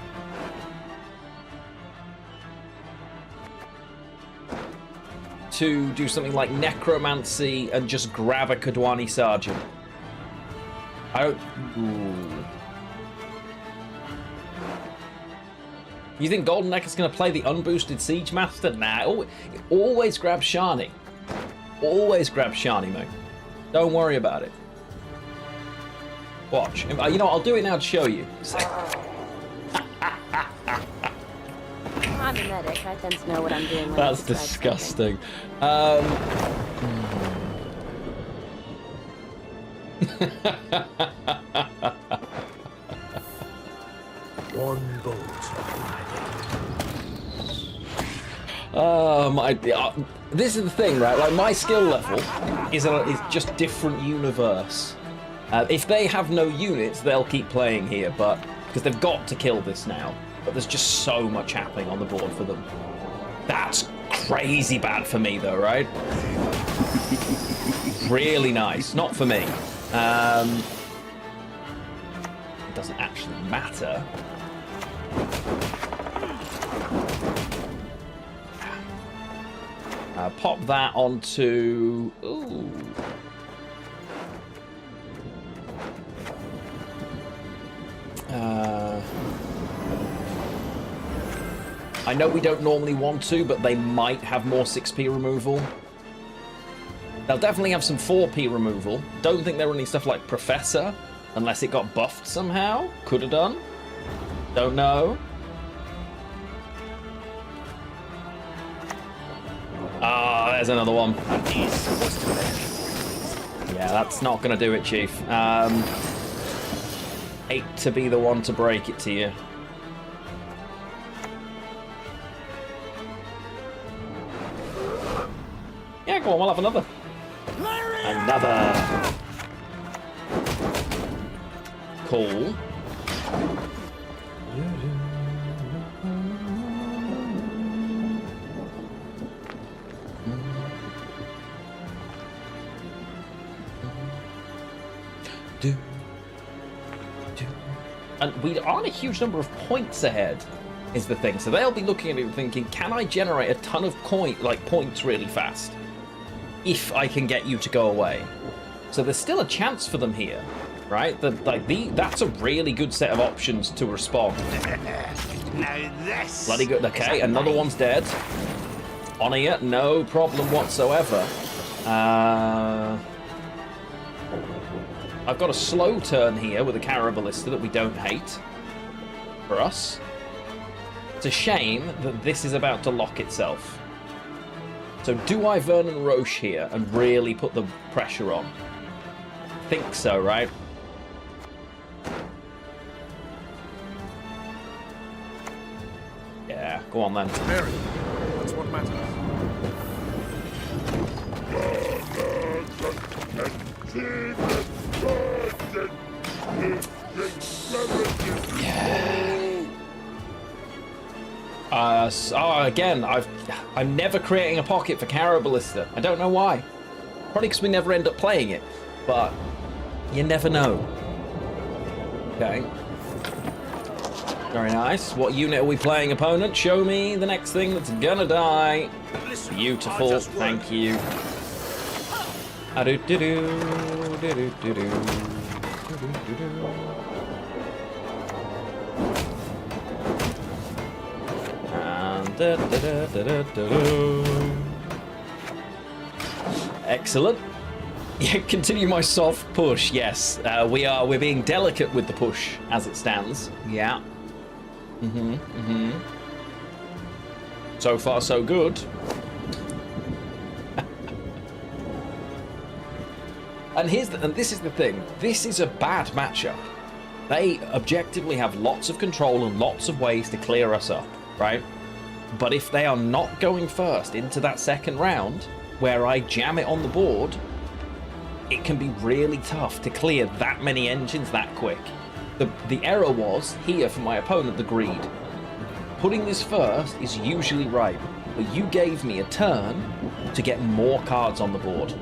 to do something like Necromancy and just grab a Kadwani Sergeant? I don't... Ooh. You think Golden Necker's going to play the unboosted Siege Master? Nah, always grab Shani. Always grab Shani, mate. Don't worry about it. Watch. You know, I'll do it now to show you. I'm a medic. I tend to know what I'm doing. When That's I decide disgusting. One bolt. This is the thing, right? Like, my skill level is just different universe. If they have no units, they'll keep playing here, but because they've got to kill this now. But there's just so much happening on the board for them. That's crazy bad for me, though, right? Really nice. Not for me. It doesn't actually matter. Pop that onto... Ooh. I know we don't normally want to, but they might have more 6p removal. They'll definitely have some 4p removal. Don't think they're running stuff like Professor, unless it got buffed somehow. Could have done. Don't know. Ah, there's another one. Yeah, that's not going to do it, Chief. Hate to be the one to break it to you. Yeah, go on, we'll have another. Another. Cool. And we aren't a huge number of points ahead, is the thing. So they'll be looking at it and thinking, can I generate a ton of points really fast if I can get you to go away? So there's still a chance for them here, right? That's a really good set of options to respond. Now this. Bloody good. Okay, another one's dead. On here, no problem whatsoever. I've got a slow turn here with a Carabalista that we don't hate. For us. It's a shame that this is about to lock itself. So do I Vernon Roche here and really put the pressure on? Think so, right? Yeah, go on then. Mary, that's what matters. Again, I'm never creating a pocket for Carabalista. I don't know why. Probably because we never end up playing it. But you never know. Okay. Very nice. What unit are we playing, opponent? Show me the next thing that's gonna die. Beautiful. Thank you. Excellent. Yeah, continue my soft push. Yes, we're being delicate with the push as it stands. Yeah. So far, so good. And this is the thing. This is a bad matchup. They objectively have lots of control and lots of ways to clear us up, right? But if they are not going first into that second round, where I jam it on the board, it can be really tough to clear that many engines that quick. The error was, here for my opponent, the greed. Putting this first is usually right, but you gave me a turn to get more cards on the board.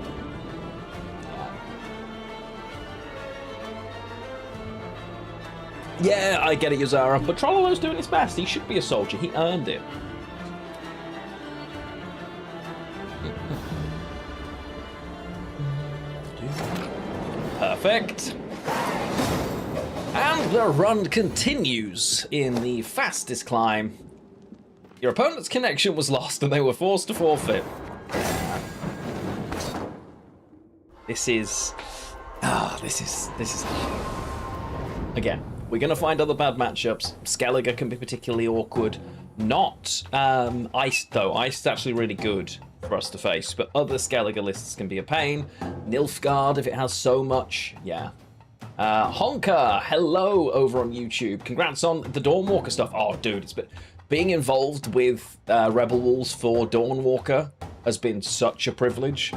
Yeah, I get it, Yazara, but Trollolo's doing his best. He should be a soldier. He earned it. Perfect. And the run continues in the fastest climb. Your opponent's connection was lost and they were forced to forfeit. This is... This is... Again, we're going to find other bad matchups. Skellige can be particularly awkward. Not Ice, though. Ice is actually really good for us to face, but other Skellige lists can be a pain. Nilfgaard, if it has so much, yeah. Honker, hello over on YouTube. Congrats on the Dawnwalker stuff. Oh, dude, it's been... Being involved with Rebel Wolves for Dawnwalker has been such a privilege.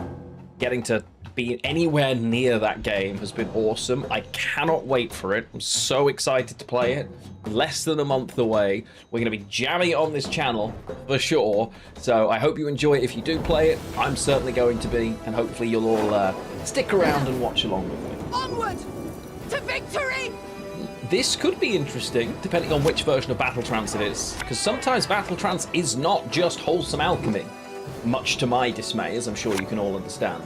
Getting to be anywhere near that game has been awesome. I cannot wait for it. I'm so excited to play it. Less than a month away. We're going to be jamming it on this channel for sure. So I hope you enjoy it if you do play it. I'm certainly going to be, and hopefully you'll all stick around and watch along with me. Onward to victory! This could be interesting, depending on which version of Battle Trance it is, because sometimes Battle Trance is not just wholesome alchemy, much to my dismay, as I'm sure you can all understand.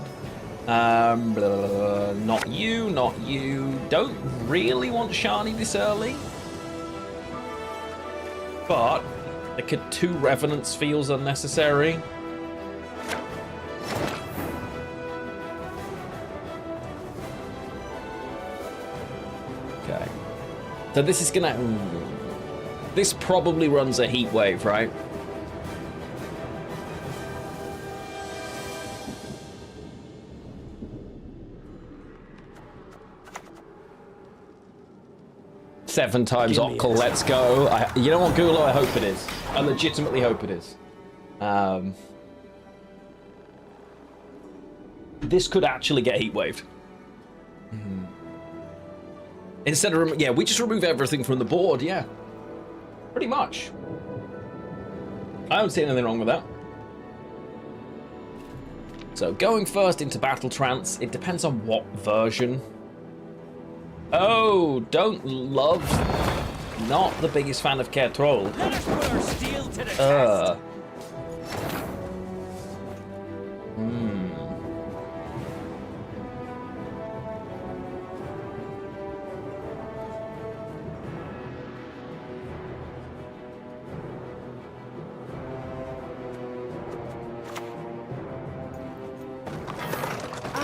Not you, not you. Don't really want Shani this early, but the 2 Revenants feels unnecessary. Okay. So this is gonna... This probably runs a heat wave, right? Seven times Okkel, let's go. You know what, Gulo? I hope it is. I legitimately hope it is. This could actually get heat waved. Instead of, yeah, we just remove everything from the board, yeah. Pretty much. I don't see anything wrong with that. So, going first into Battle Trance, it depends on what version. Oh, don't love... Not the biggest fan of Kertroll. Let us put our steel to the test.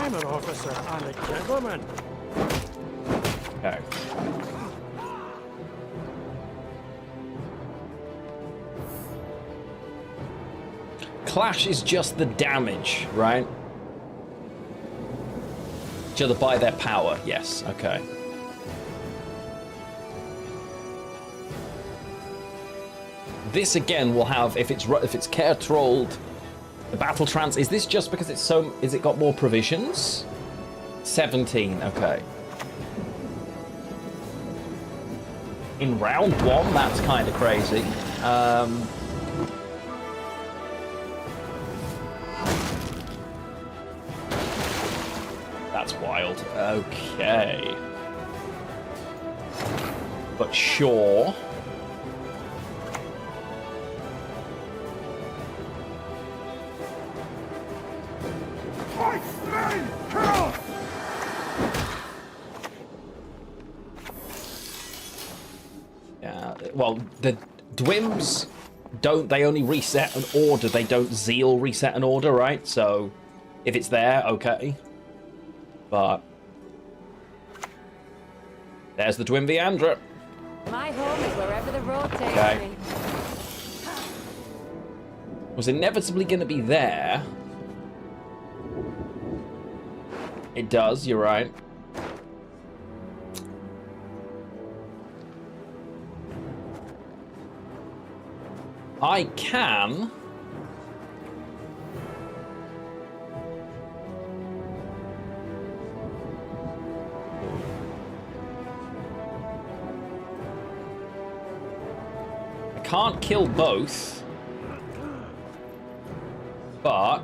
I'm an officer and a gentleman. Okay. Clash is just the damage, right? Each other by their power. Yes. Okay. This again will have, if it's care trolled, the battle trance. Is this just because it's so? Is it got more provisions? 17. Okay. In round one, that's kind of crazy. That's wild. Okay. But sure. Yeah, well, the Dwims don't, they only reset an order, they don't zeal reset an order, right? So, if it's there, okay. But there's the Dwim Viandra. My home is wherever the road takes Okay. me. Was inevitably going to be there. It does, you're right. I can... I can't kill both. But...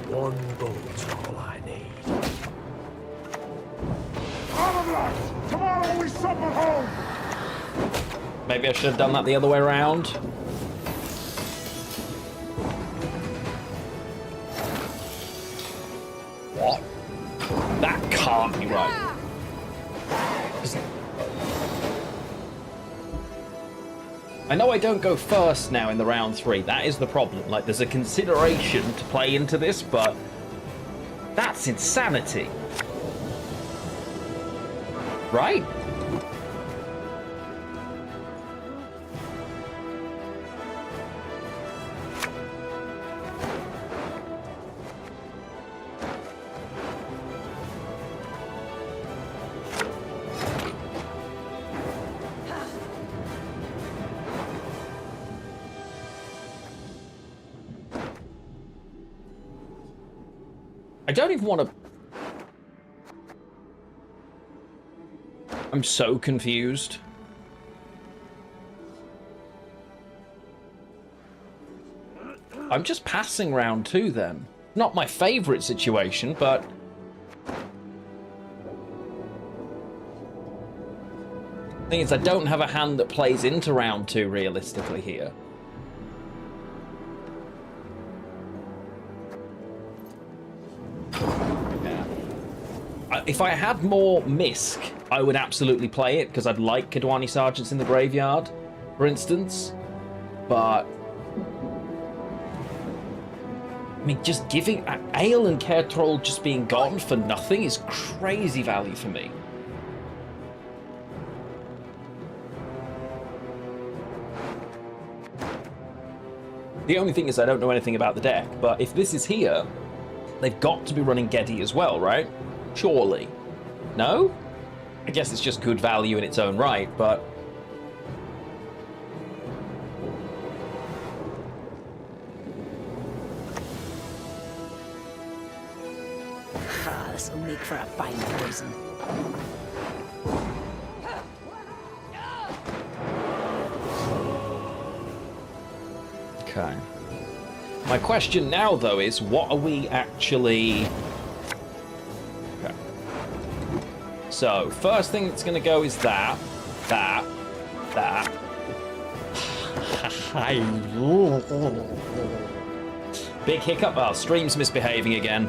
One bullet's all I need. Tomorrow we supper home! maybe I should have done that the other way around. What? That can't be right. I know I don't go first now in the round 3. That is the problem. Like, there's a consideration to play into this, but that's insanity. Right? I don't even want to... I'm so confused. I'm just passing round 2 then. Not my favourite situation, but... thing is, I don't have a hand that plays into round 2 realistically here. If I had more Misk, I would absolutely play it, because I'd like Kadwani Sergeants in the graveyard, for instance. But... I mean, just giving... Ale and Care Troll just being gone for nothing is crazy value for me. The only thing is I don't know anything about the deck, but if this is here, they've got to be running Geddy as well, right? Surely. No? I guess it's just good value in its own right, but... Ah, this will make for a fine poison. Okay. My question now, though, is what are we actually... Okay. So, first thing that's going to go is that. Big hiccup. Oh, stream's misbehaving again.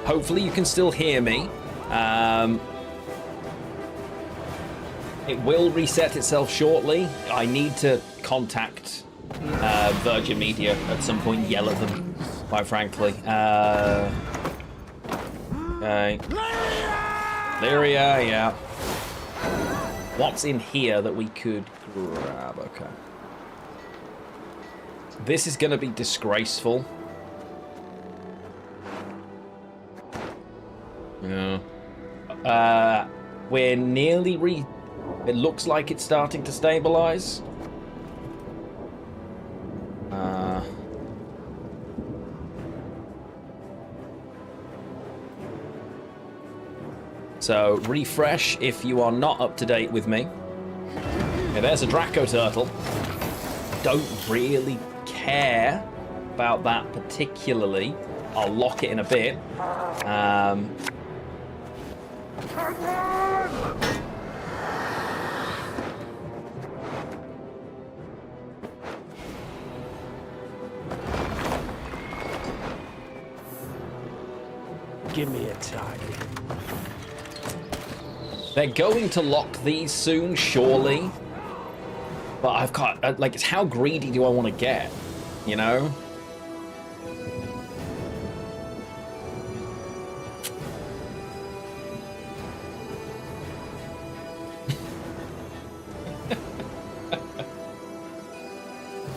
Hopefully you can still hear me. It will reset itself shortly. I need to contact Virgin Media at some point, yell at them, quite frankly. Okay. Lyria, yeah. What's in here that we could grab? Okay. This is going to be disgraceful. Yeah. We're nearly it looks like it's starting to stabilize. So refresh if you are not up to date with me. Okay, there's a Draco Turtle. Don't really care about that particularly. I'll lock it in a bit. Give me a target. They're going to lock these soon, surely. But I've got, like, it's how greedy do I want to get, you know?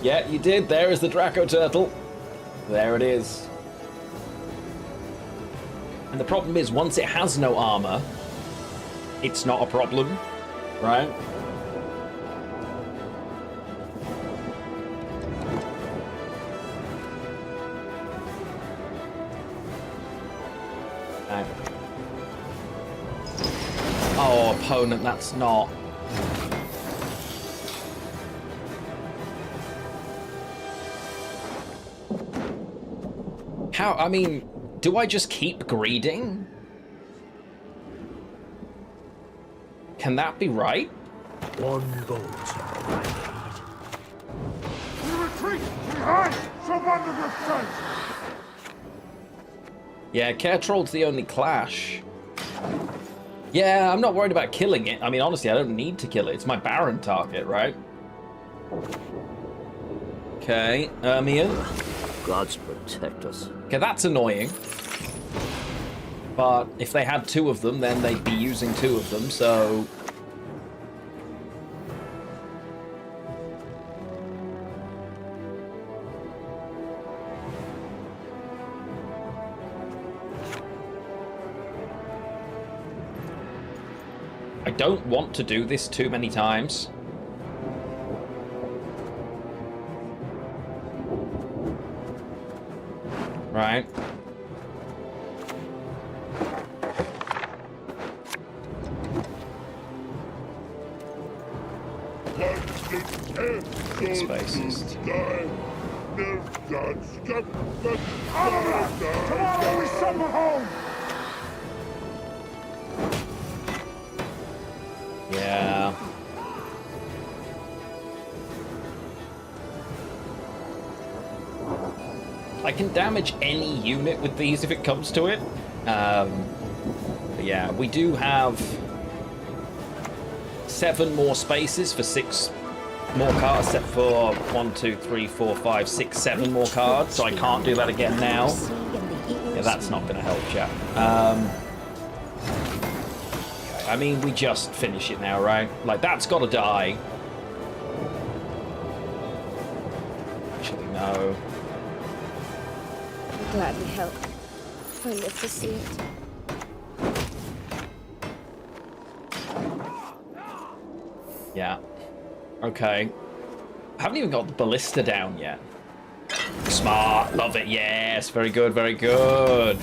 Yeah, you did. There is the Draco Turtle. There it is. And the problem is, once it has no armor, it's not a problem, right? Okay. Oh, opponent, that's not... How, I mean, do I just keep greeding? Can that be right? One bolt I We retreat behind some under defense. Yeah, Care Troll's the only clash. Yeah, I'm not worried about killing it. I mean, honestly, I don't need to kill it. It's my Baron target, right? Okay, Ermion. Gods protect us. Okay, that's annoying. But if they had two of them, then they'd be using two of them, so... I don't want to do this too many times. Right. Spaces. Tomorrow we supper home. Yeah. I can damage any unit with these if it comes to it. But yeah, we do have 7 more spaces for 6 more cards, except for 1, 2, 3, 4, 5, 6, 7 more cards, so I can't do that again now. Yeah, that's not going to help, chat. I mean, we just finish it now, right? Like, that's got to die. Actually, no. I'll gladly help. I live to see it. Yeah. Okay. I haven't even got the ballista down yet. Smart. Love it. Yes. Very good. Very good.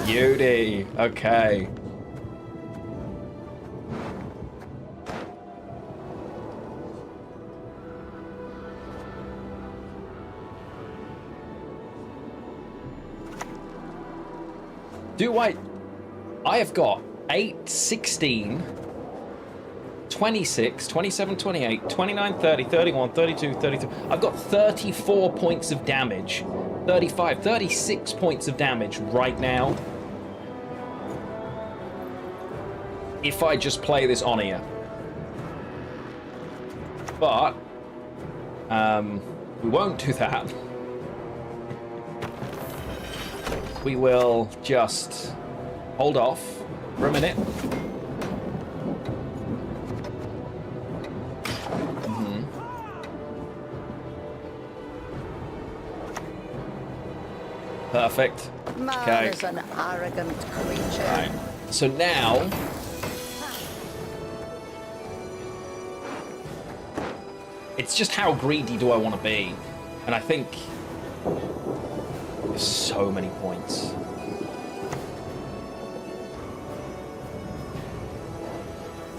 Beauty. Okay. Do I have got 8, 16, 26, 27, 28, 29, 30, 31, 32, 33. I've got 34 points of damage. 35, 36 points of damage right now. if I just play this on here. But we won't do that. We will just hold off for a minute. Perfect. Man is an arrogant creature. Right. So now, it's just how greedy do I want to be? And I think there's so many points.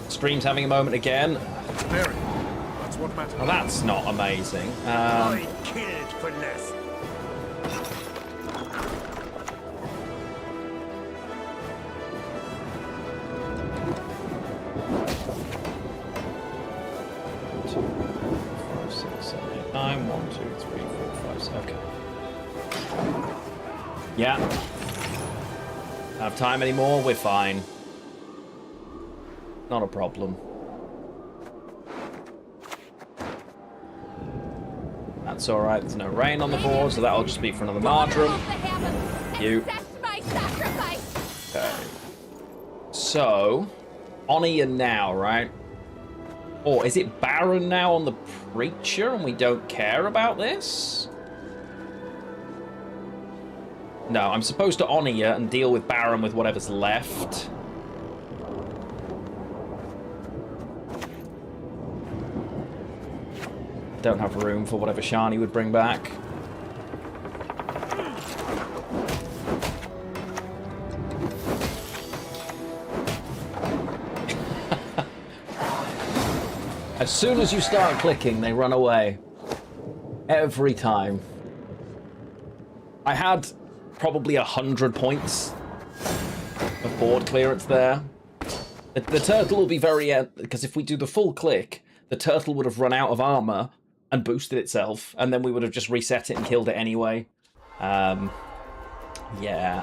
Stream's having a moment again. Mary, that's what matters. Well, that's not amazing. I killed for less. Yeah. Don't have time anymore, we're fine. Not a problem. That's alright, there's no rain on the board, so that'll just be for another martyrdom. You. Okay. So, on Ian now, right? Or is it Baron now on the Preacher and we don't care about this? No, I'm supposed to honor you and deal with Baron with whatever's left. Don't have room for whatever Shani would bring back. As soon as you start clicking, they run away. Every time. I had probably 100 points of board clearance there. The turtle will be very... because if we do the full click, the turtle would have run out of armor and boosted itself, and then we would have just reset it and killed it anyway. Yeah,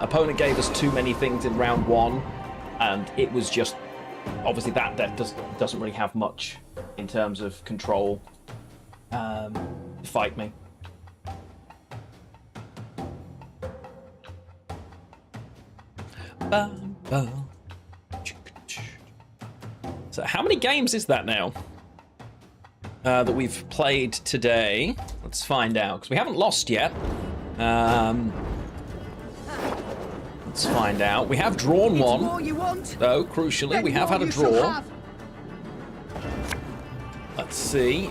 opponent gave us too many things in round one, and it was just... obviously that deck doesn't really have much in terms of control. Fight me. So how many games is that now that we've played today? Let's find out, because we haven't lost yet. Let's find out. We have drawn one, though, crucially. We have had a draw. Let's see.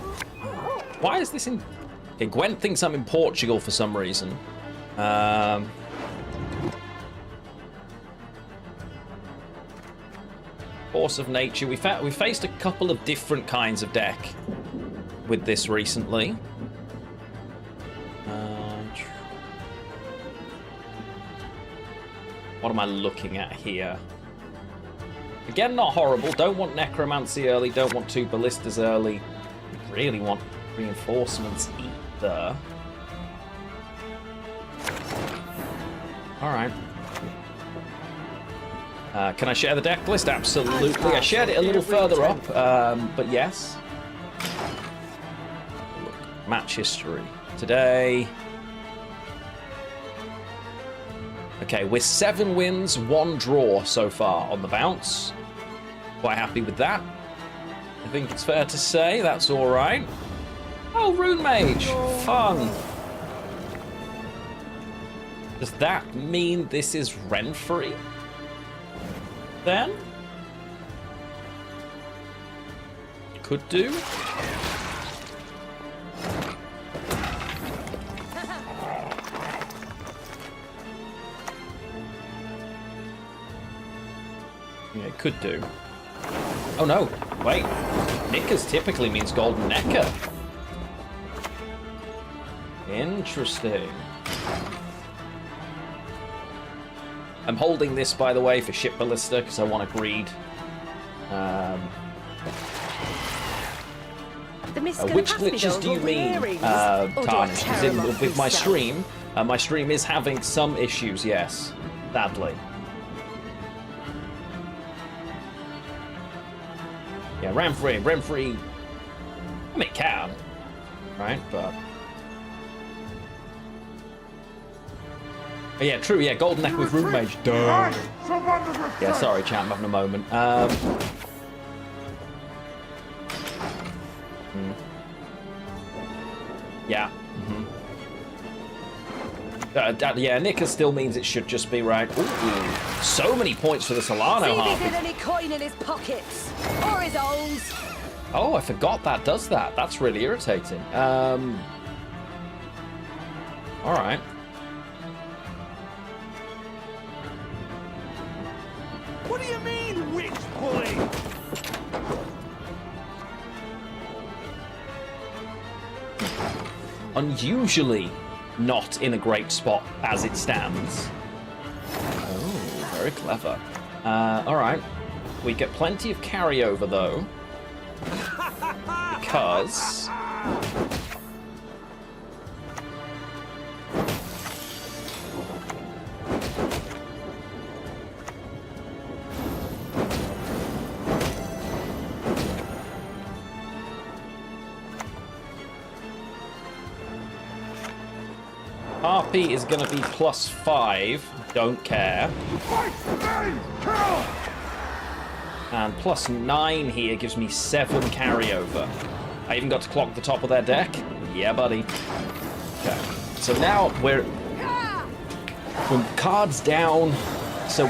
Why is this in... Okay, Gwent thinks I'm in Portugal for some reason. Force of Nature. We faced a couple of different kinds of deck with this recently. What am I looking at here? Again, not horrible. Don't want Necromancy early. Don't want 2 Ballistas early. Really want reinforcements either. Alright. Can I share the deck list? Absolutely. I shared it a little further up, but yes. Look, match history. Today. Okay, we're 7 wins, 1 draw so far on the bounce. Quite happy with that. I think it's fair to say that's alright. Oh, Rune Mage! Fun! Does that mean this is Renfrey? Then? Could do. Yeah, it could do. Oh no, wait. Knickers typically means Golden Necker. Interesting. I'm holding this, by the way, for Ship Ballista, because I want to greed. Which glitches do you mean, Tarnish? Because with my stream is having some issues, yes. Sadly. Yeah, Renfrey. I mean, it can, right? But oh, yeah, true. Yeah, Golden Neck with Root Mage. Duh. Yeah, sorry, chat. I'm having a moment. Yeah. Yeah, Nika still means it should just be right. Ooh, so many points for the Solano See if half. he's any coin in his pockets or his holes. Oh, I forgot that does that. That's really irritating. All right. What do you mean, witch pulling? Unusually not in a great spot as it stands. Oh, very clever. All right. We get plenty of carryover, though. Because... RP is going to be +5. Don't care. And +9 here gives me 7 carryover. I even got to clock the top of their deck. Yeah, buddy. Okay. So now we're cards down. So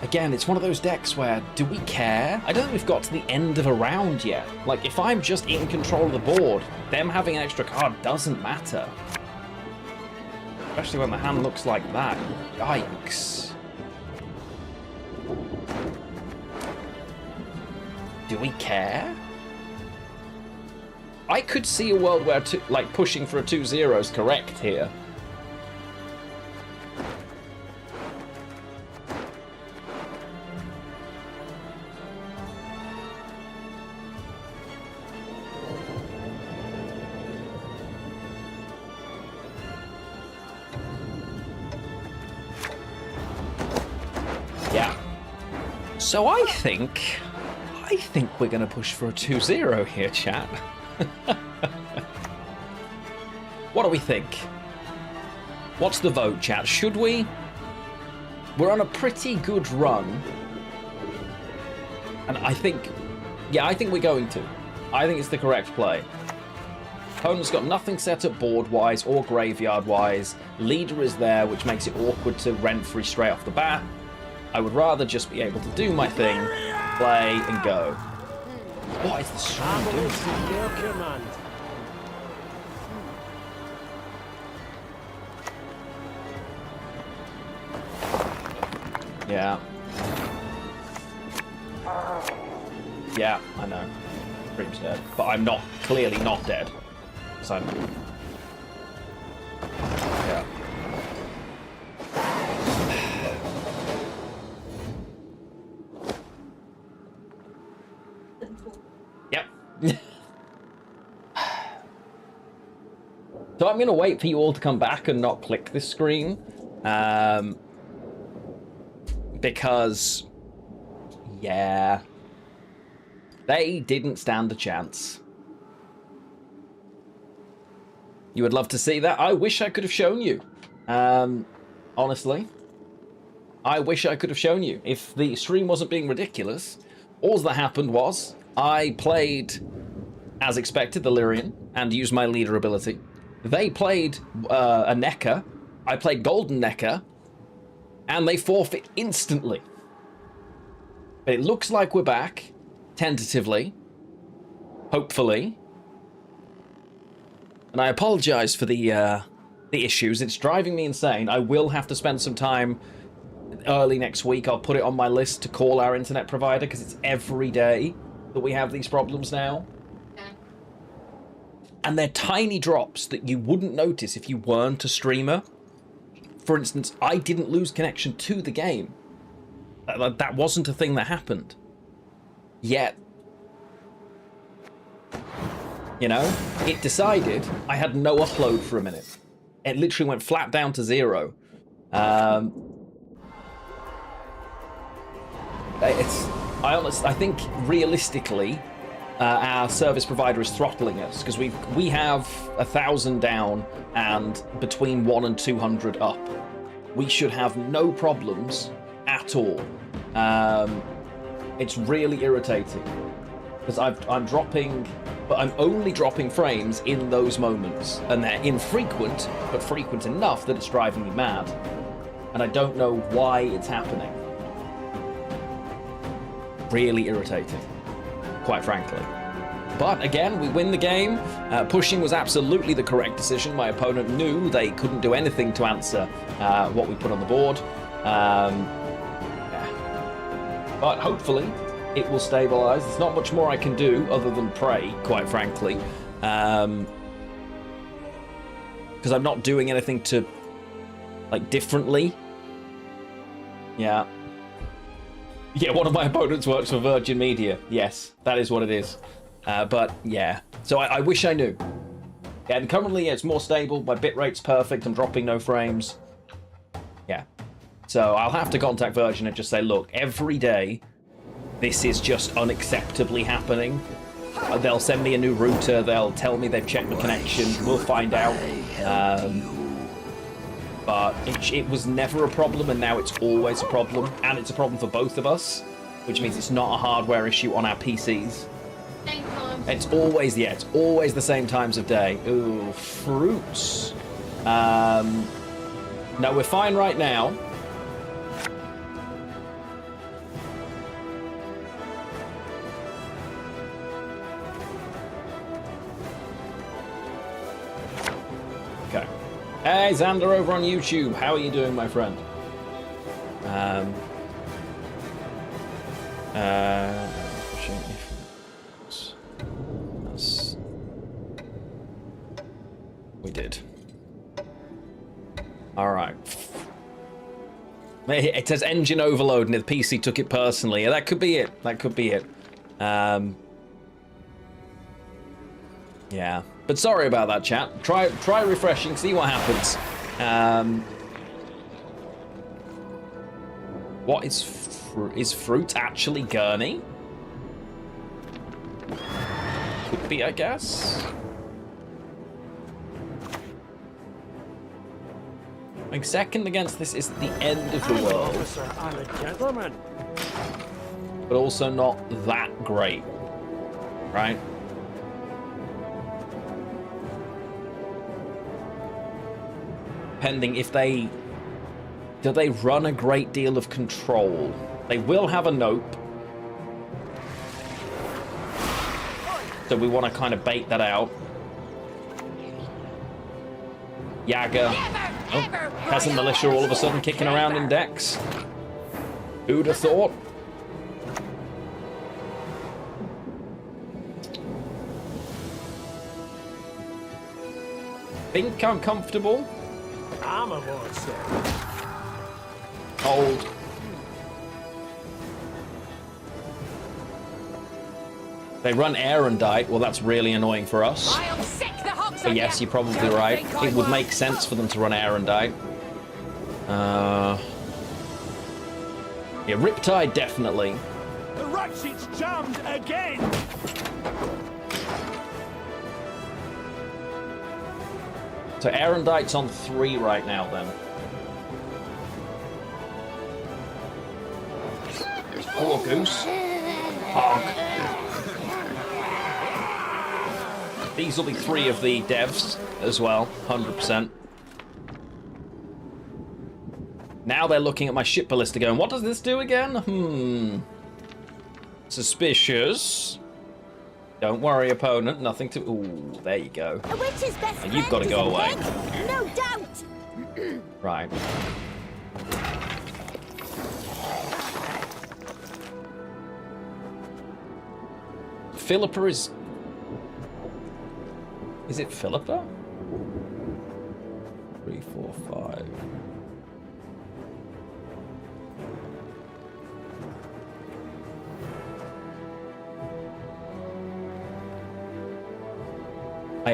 again, it's one of those decks where, do we care? I don't think we've got to the end of a round yet. Like, if I'm just in control of the board, them having an extra card doesn't matter. Especially when the hand looks like that. Yikes. Do we care? I could see a world where pushing for a 2-0 is correct here. Yeah. So I think we're going to push for a 2-0 here, chat. What do we think? What's the vote, chat? Should we? We're on a pretty good run. And I think we're going to. I think it's the correct play. Opponent's got nothing set up board-wise or graveyard-wise. Leader is there, which makes it awkward to Renfrey straight off the bat. I would rather just be able to do my thing, play, and go. What is the stream doing? Your command. Yeah. Yeah, I know. Stream's dead. But I'm clearly not dead. So I'm... Yeah. Yep. So I'm going to wait for you all to come back and not click this screen. Because, yeah, they didn't stand a chance. You would love to see that? I wish I could have shown you. Honestly. I wish I could have shown you. If the stream wasn't being ridiculous, all that happened was I played, as expected, the Lyrian, and used my leader ability. They played a Necker. I played Golden Necker, and they forfeit instantly. But it looks like we're back, tentatively, hopefully. And I apologize for the issues. It's driving me insane. I will have to spend some time early next week. I'll put it on my list to call our internet provider, because it's every day that we have these problems now. And they're tiny drops that you wouldn't notice if you weren't a streamer. For instance, I didn't lose connection to the game. That wasn't a thing that happened. Yet, you know, it decided I had no upload for a minute. It literally went flat down to 0. I think realistically, our service provider is throttling us, because we have 1,000 down and between 1 and 200 up. We should have no problems at all. It's really irritating because I'm dropping, but I'm only dropping frames in those moments, and they're infrequent, but frequent enough that it's driving me mad, and I don't know why it's happening. Really irritating, quite frankly. But again, we win the game. Pushing was absolutely the correct decision. My opponent knew they couldn't do anything to answer what we put on the board. Yeah. But hopefully it will stabilize. There's not much more I can do other than pray, quite frankly. Because I'm not doing anything to, like, differently. Yeah. Yeah, one of my opponents works for Virgin Media. Yes, that is what it is. But yeah, so I wish I knew. And currently it's more stable. My bitrate's perfect. I'm dropping no frames. Yeah. So I'll have to contact Virgin and just say, look, every day this is just unacceptably happening. They'll send me a new router. They'll tell me they've checked the connection. We'll find out. But it was never a problem, and now it's always a problem. And it's a problem for both of us, which means it's not a hardware issue on our PCs. It's always, yeah, it's always the same times of day. Ooh, fruits. No, we're fine right now. Okay. Hey, Xander over on YouTube. How are you doing, my friend? We did. All right. It says engine overload and the PC took it personally. Yeah, that could be it. That could be it. Yeah. But sorry about that, chat. Try refreshing, see what happens. What is fruit actually Gurney? Could be, I guess. Like, second against this is the end of the world. Officer, I'm a gentleman. But also not that great, right? Pending if do they run a great deal of control? They will have a nope. So we want to kind of bait that out. Yaga. Oh, peasant militia all of a sudden kicking around in decks. Who'd have thought? Think I'm comfortable? I'm aboard, sir. Hold. They run Erendite. Well, that's really annoying for us. But yes, you're probably right. It would make sense for them to run Erendite. Yeah, Riptide definitely. The ratchet's jammed again. So Erendite's on 3 right now then. Poor goose. Honk. These will be 3 of the devs as well, 100%. Now they're looking at my ship ballista going, what does this do again? Suspicious. Don't worry, opponent. Nothing to... Ooh, there you go. A witch's best And you've got to go away. No doubt. Right. Philippa is... Is it Philippa? 3, 4, 5.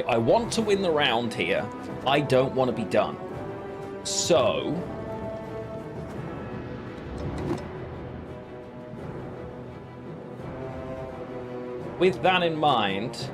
I want to win the round here. I don't want to be done. So... with that in mind,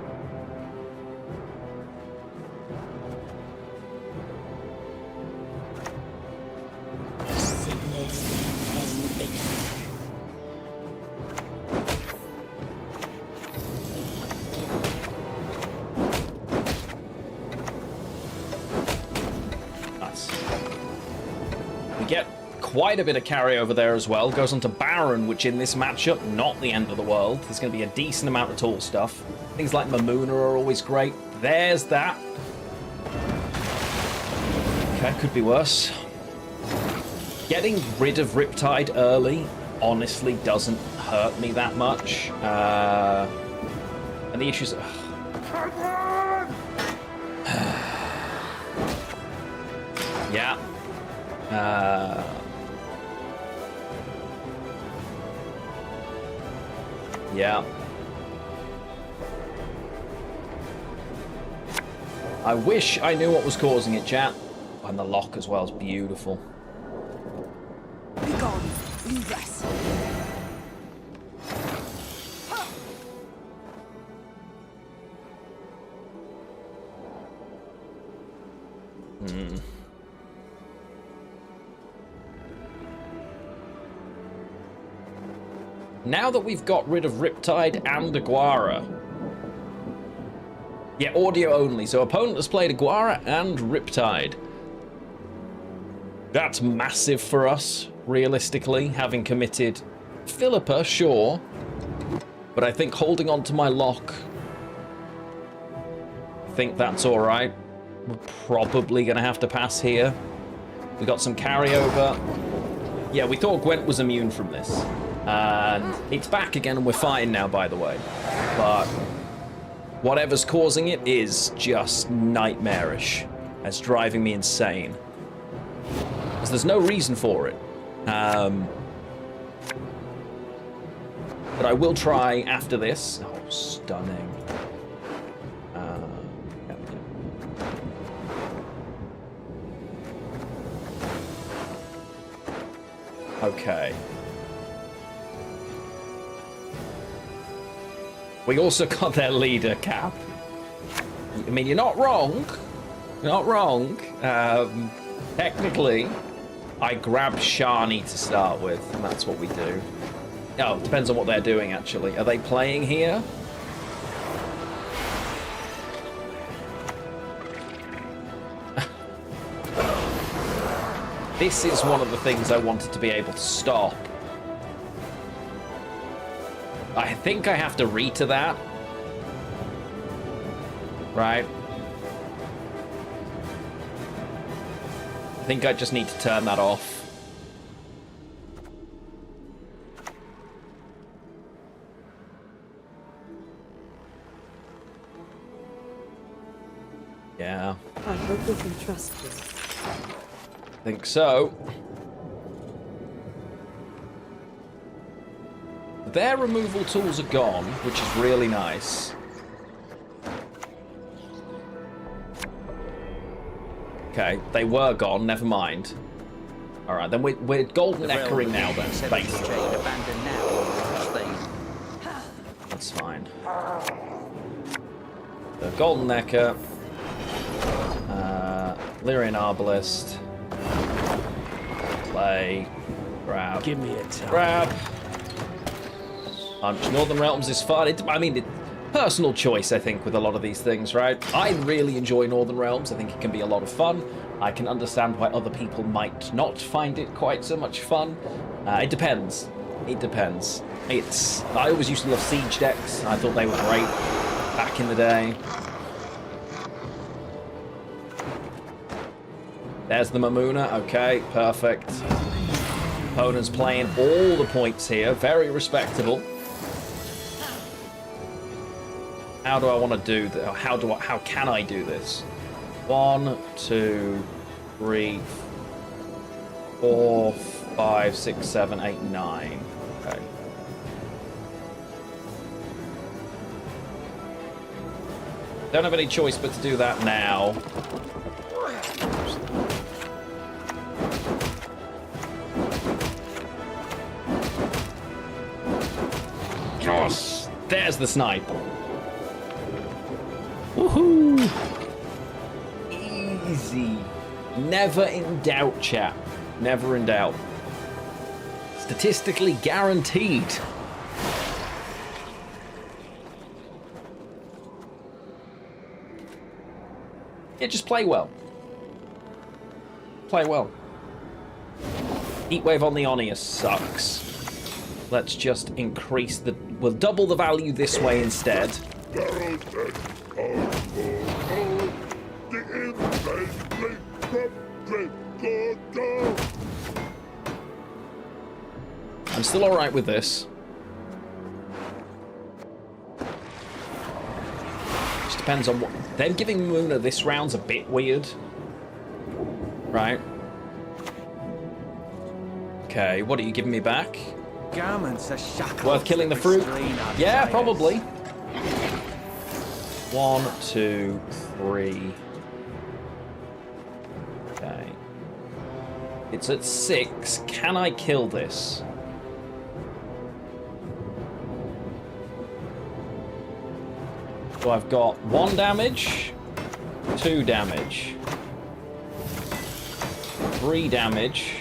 we get quite a bit of carryover there as well. Goes on to Baron, which in this matchup, not the end of the world. There's going to be a decent amount of tall stuff. Things like Mamuna are always great. There's that. Okay, could be worse. Getting rid of Riptide early honestly doesn't hurt me that much. And the issues... yeah. Yeah. I wish I knew what was causing it, chat. And the lock as well is beautiful. Be gone. Leave us. Now that we've got rid of Riptide and Aguara. Yeah, audio only. So opponent has played Aguara and Riptide. That's massive for us, realistically, having committed Philippa, sure. But I think holding on to my lock, I think that's all right. We're probably going to have to pass here. We got some carryover. Yeah, we thought Gwent was immune from this. And it's back again and we're fine now, by the way. But whatever's causing it is just nightmarish. It's driving me insane. Because there's no reason for it. But I will try after this. Oh, stunning. Okay. We also got their leader, Cap. I mean, you're not wrong. You're not wrong. Technically, I grabbed Shani to start with, and that's what we do. Oh, it depends on what they're doing, actually. Are they playing here? This is one of the things I wanted to be able to stop. I think I have to reta that. Right. I think I just need to turn that off. Yeah. I hope we can trust you. I think so. Their removal tools are gone, which is really nice. Okay, they were gone, never mind. Alright, then we're golden echoing now then, basically. That's fine. The golden echo. Lyrian Arbalist. Play. Grab. Give me a time. Grab. Northern Realms is fun. I mean, personal choice, I think, with a lot of these things, right? I really enjoy Northern Realms. I think it can be a lot of fun. I can understand why other people might not find it quite so much fun. It depends. It depends. I always used to love Siege decks. I thought they were great back in the day. There's the Mamuna. Okay, perfect. Opponent's playing all the points here. Very respectable. How do I want to do that? How can I do this? 1, 2, 3, 4, 5, 6, 7, 8, 9. Okay. Don't have any choice but to do that now. There's the snipe. Woohoo! Easy. Never in doubt, chat. Never in doubt. Statistically guaranteed. Yeah, just play well. Play well. Heatwave on the Onius sucks. Let's just increase the... We'll double the value this way instead. I'm still alright with this. Just depends on what... Them giving Muna this round's a bit weird. Right. Okay, what are you giving me back? Garments are shackled. Worth killing the fruit? Yeah, probably. 1, 2, 3. Okay. It's at 6. Can I kill this? So I've got 1 damage, 2 damage, 3 damage,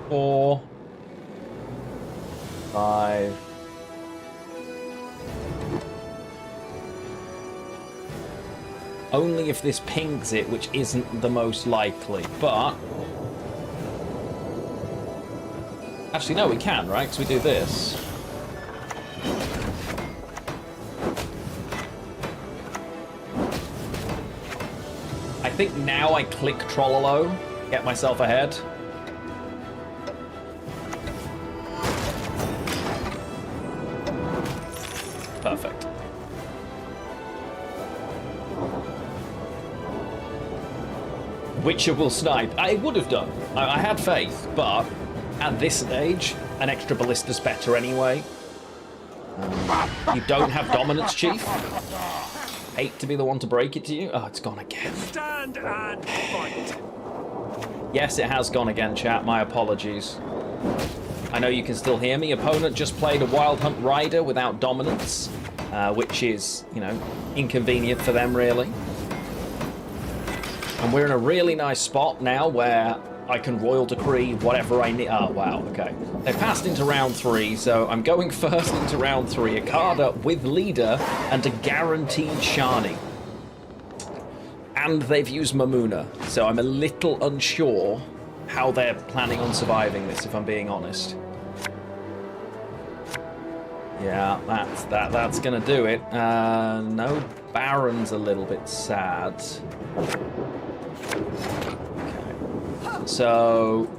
4, 5. Only if this pings it, which isn't the most likely, but... Actually, no, we can, right? Because we do this. I think now I click Trollolo, get myself ahead. Perfect. Witcher will snipe. I would have done. I had faith, but at this stage, an extra ballista's better anyway. You don't have dominance, Chief. Hate to be the one to break it to you. Oh, it's gone again. Stand and fight. Yes, it has gone again, chat. My apologies. I know you can still hear me. Opponent just played a Wild Hunt Rider without dominance, which is, you know, inconvenient for them, really. And we're in a really nice spot now where I can Royal Decree whatever I need. Oh, wow, okay. They passed into round 3, so I'm going first into round 3. A card up with Leader and a guaranteed Shani. And they've used Mamuna, so I'm a little unsure how they're planning on surviving this, if I'm being honest. Yeah, that's gonna do it. No Baron's a little bit sad. So,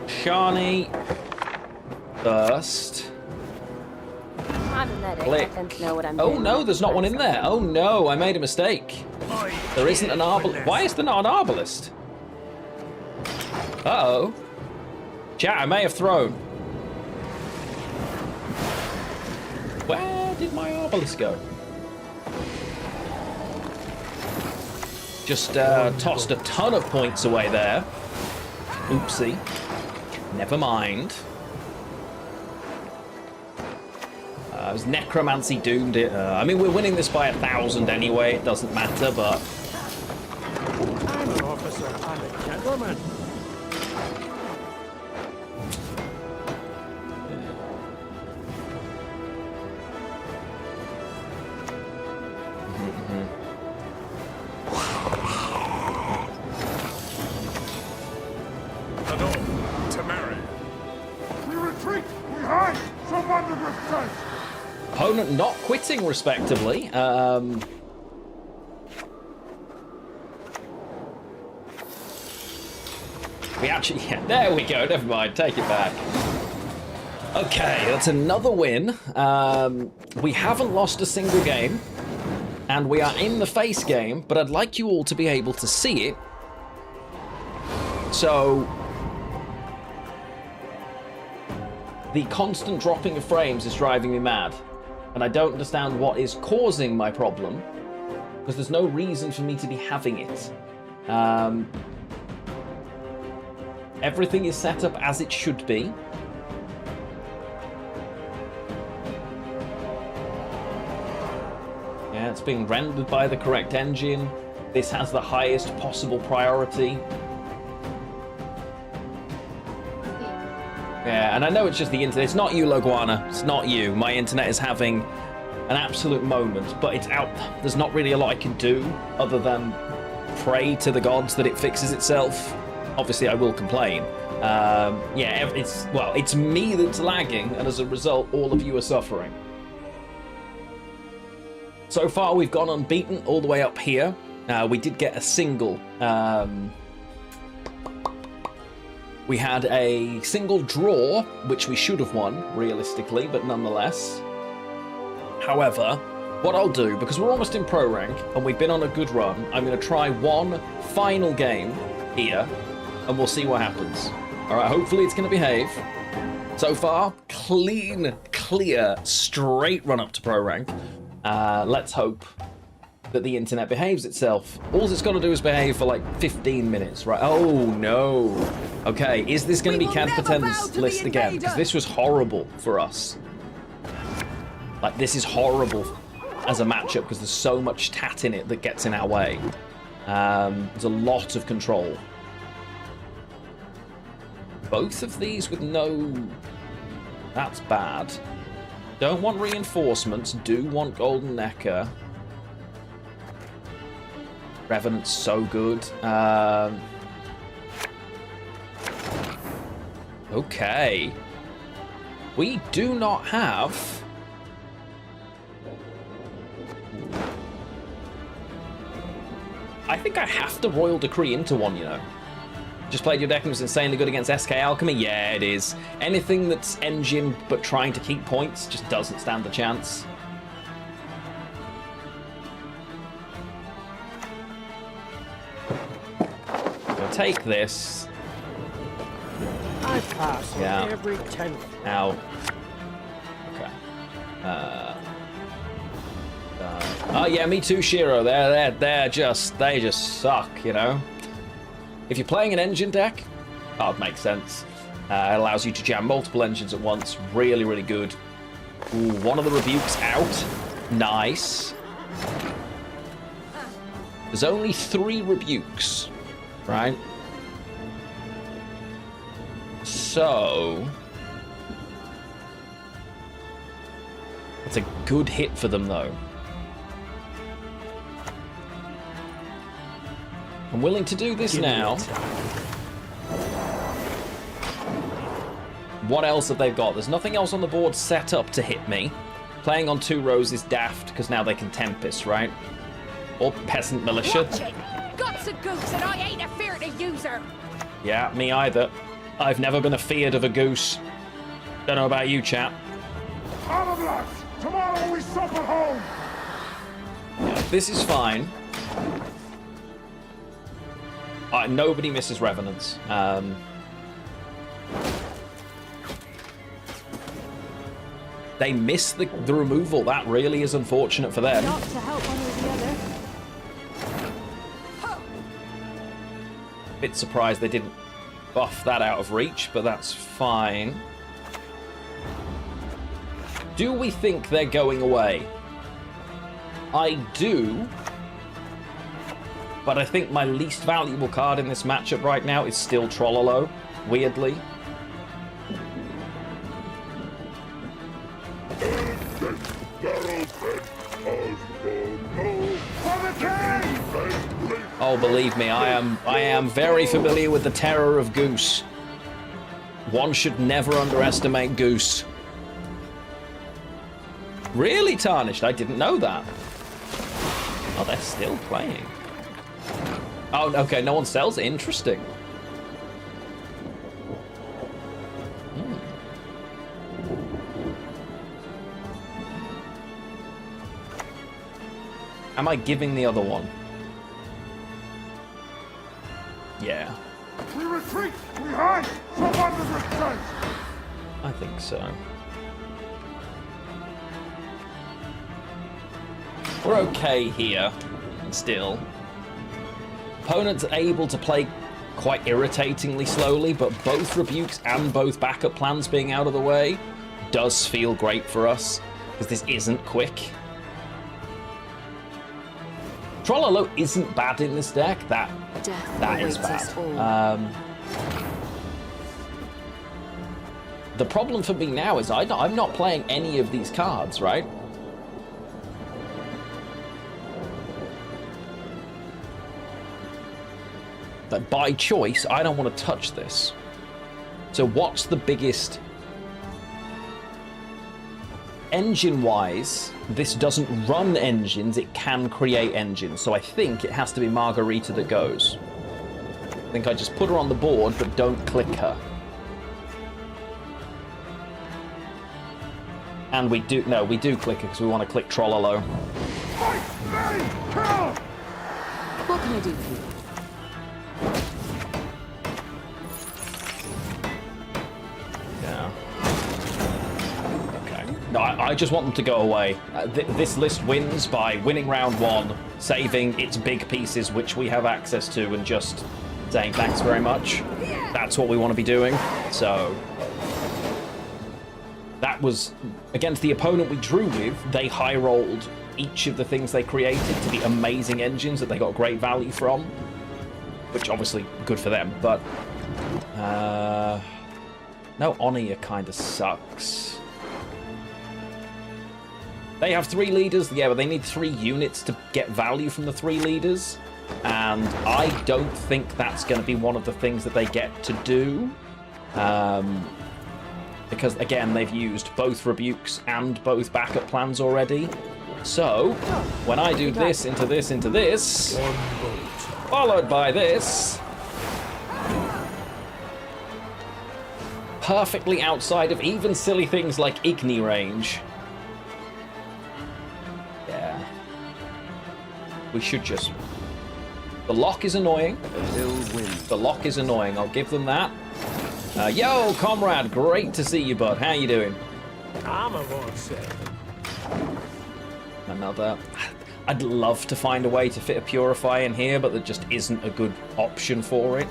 Shani first. I'm a medic. Click. I tend to know what I'm Oh doing. no, there's not one in there. Oh no, I made a mistake. There isn't an arbalist. Why is there not an arbalist? Uh-oh. Chat, I may have thrown. Where did my arbalist go? Just tossed a ton of points away there. Oopsie. Never mind. It was Necromancy doomed it. I mean, we're winning this by 1,000 anyway. It doesn't matter, but... I'm an officer and a gentleman. Opponent not quitting, respectively. We actually... Yeah, there we go. Never mind. Take it back. Okay, that's another win. We haven't lost a single game. And we are in the face game, but I'd like you all to be able to see it. So... the constant dropping of frames is driving me mad. And I don't understand what is causing my problem, because there's no reason for me to be having it. Everything is set up as it should be. It's being rendered by the correct engine. This has the highest possible priority. Yeah, and I know it's just the internet. It's not you, Loguana. It's not you. My internet is having an absolute moment, but it's out. There's not really a lot I can do other than pray to the gods that it fixes itself. Obviously, I will complain. Yeah, it's me that's lagging, and as a result, all of you are suffering. So far, we've gone unbeaten all the way up here. We did get a single. We had a single draw, which we should have won, realistically, but nonetheless. However, what I'll do, because we're almost in pro rank, and we've been on a good run, I'm going to try one final game here, and we'll see what happens. Alright, hopefully it's going to behave. So far, clear, straight run up to pro rank. Let's hope that the internet behaves itself. All it's got to do is behave for like 15 minutes, right? Oh no. Okay, is this going to be Cadpaten's list again? Because this was horrible for us. Like, this is horrible as a matchup because there's so much tat in it that gets in our way. There's a lot of control. Both of these with no... That's bad. Don't want reinforcements. Do want Golden Necker. Revenant's so good. Okay. We do not have... I think I have to Royal Decree into one, you know. Just played your deck and was insanely good against SK Alchemy? Yeah, it is. Anything that's engine but trying to keep points just doesn't stand a chance. So take this. I pass on every 10th. Ow. Okay. Oh yeah, me too, Shiro. They just suck, you know. If you're playing an engine deck, that makes sense. It allows you to jam multiple engines at once. Really, really good. Ooh, one of the rebukes out. Nice. There's only 3 rebukes, right? So... it's a good hit for them, though. I'm willing to do this now. What else have they got? There's nothing else on the board set up to hit me. Playing on 2 rows is daft, because now they can Tempest, right? Or Peasant Militia. Got's a goose, and I ain't afeard of user. Yeah, me either. I've never been afeard of a goose. Don't know about you, chap. Armor tomorrow we suffer home. Yeah, this is fine. Nobody misses Revenants. They miss the removal. That really is unfortunate for them. Not to help one or the other. Bit surprised they didn't buff that out of reach, but that's fine. Do we think they're going away? I do. But I think my least valuable card in this matchup right now is still Trollolo, weirdly. Oh, believe me, I am very familiar with the terror of Goose. One should never underestimate Goose. Really, Tarnished? I didn't know that. Oh, they're still playing. Oh, okay, no one sells it. Interesting. Am I giving the other one? Yeah. We retreat! We hide! Someone return! I think so. We're okay here, still. Opponents are able to play quite irritatingly slowly, but both rebukes and both backup plans being out of the way does feel great for us, because this isn't quick. Trollolo isn't bad in this deck. That is bad. The problem for me now is I'm not playing any of these cards, right? That by choice, I don't want to touch this. So what's the biggest... Engine-wise, this doesn't run engines, it can create engines. So I think it has to be Margarita that goes. I think I just put her on the board, but don't click her. And we do click her because we want to click Trollolo. What can I do for you? Yeah. Okay. No, I just want them to go away. This list wins by winning round 1, saving its big pieces, which we have access to, and just saying thanks very much. That's what we want to be doing. So... that was, against the opponent we drew with, they high-rolled each of the things they created to be amazing engines that they got great value from. Which, obviously, good for them, but... no, Onia kind of sucks. They have 3 leaders, yeah, but they need 3 units to get value from the 3 leaders. And I don't think that's going to be one of the things that they get to do. Because, again, they've used both rebukes and both backup plans already. So, when I do this into this into this, followed by this, perfectly outside of even silly things like Igni range. Yeah. We should just... The lock is annoying. The lock is annoying, I'll give them that. Yo, comrade, great to see you, bud. How you doing? I'm a one set. Another. I'd love to find a way to fit a Purify in here, but there just isn't a good option for it.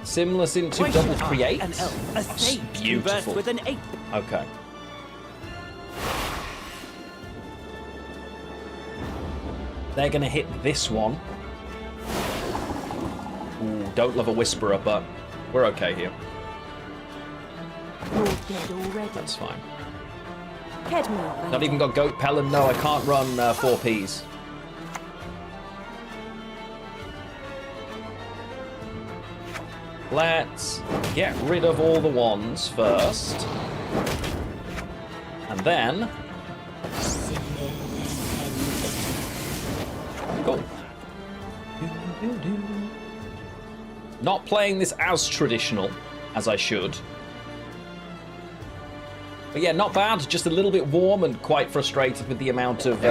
Simless into double create. That's beautiful. With an 8. Okay. They're gonna hit this one. Ooh, don't love a Whisperer, but we're okay here. You're dead already. That's fine. Kedmil, Not even got Goat Pelin. No, I can't run 4 Ps. Let's get rid of all the wands first. And then... Cool. Not playing this as traditional as I should. But yeah, not bad. Just a little bit warm and quite frustrated with the amount of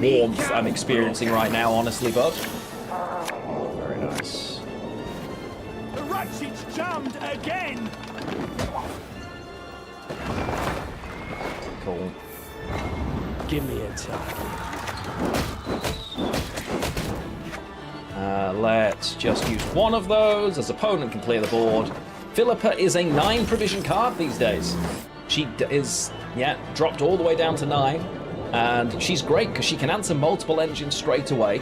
warmth I'm experiencing right now, honestly, bud. Very nice. The ratchet's jammed again. Cool. Give me a target. Let's just use one of those as opponent can clear the board. Philippa is a 9 provision card these days. She is, yeah, dropped all the way down to 9. And she's great because she can answer multiple engines straight away,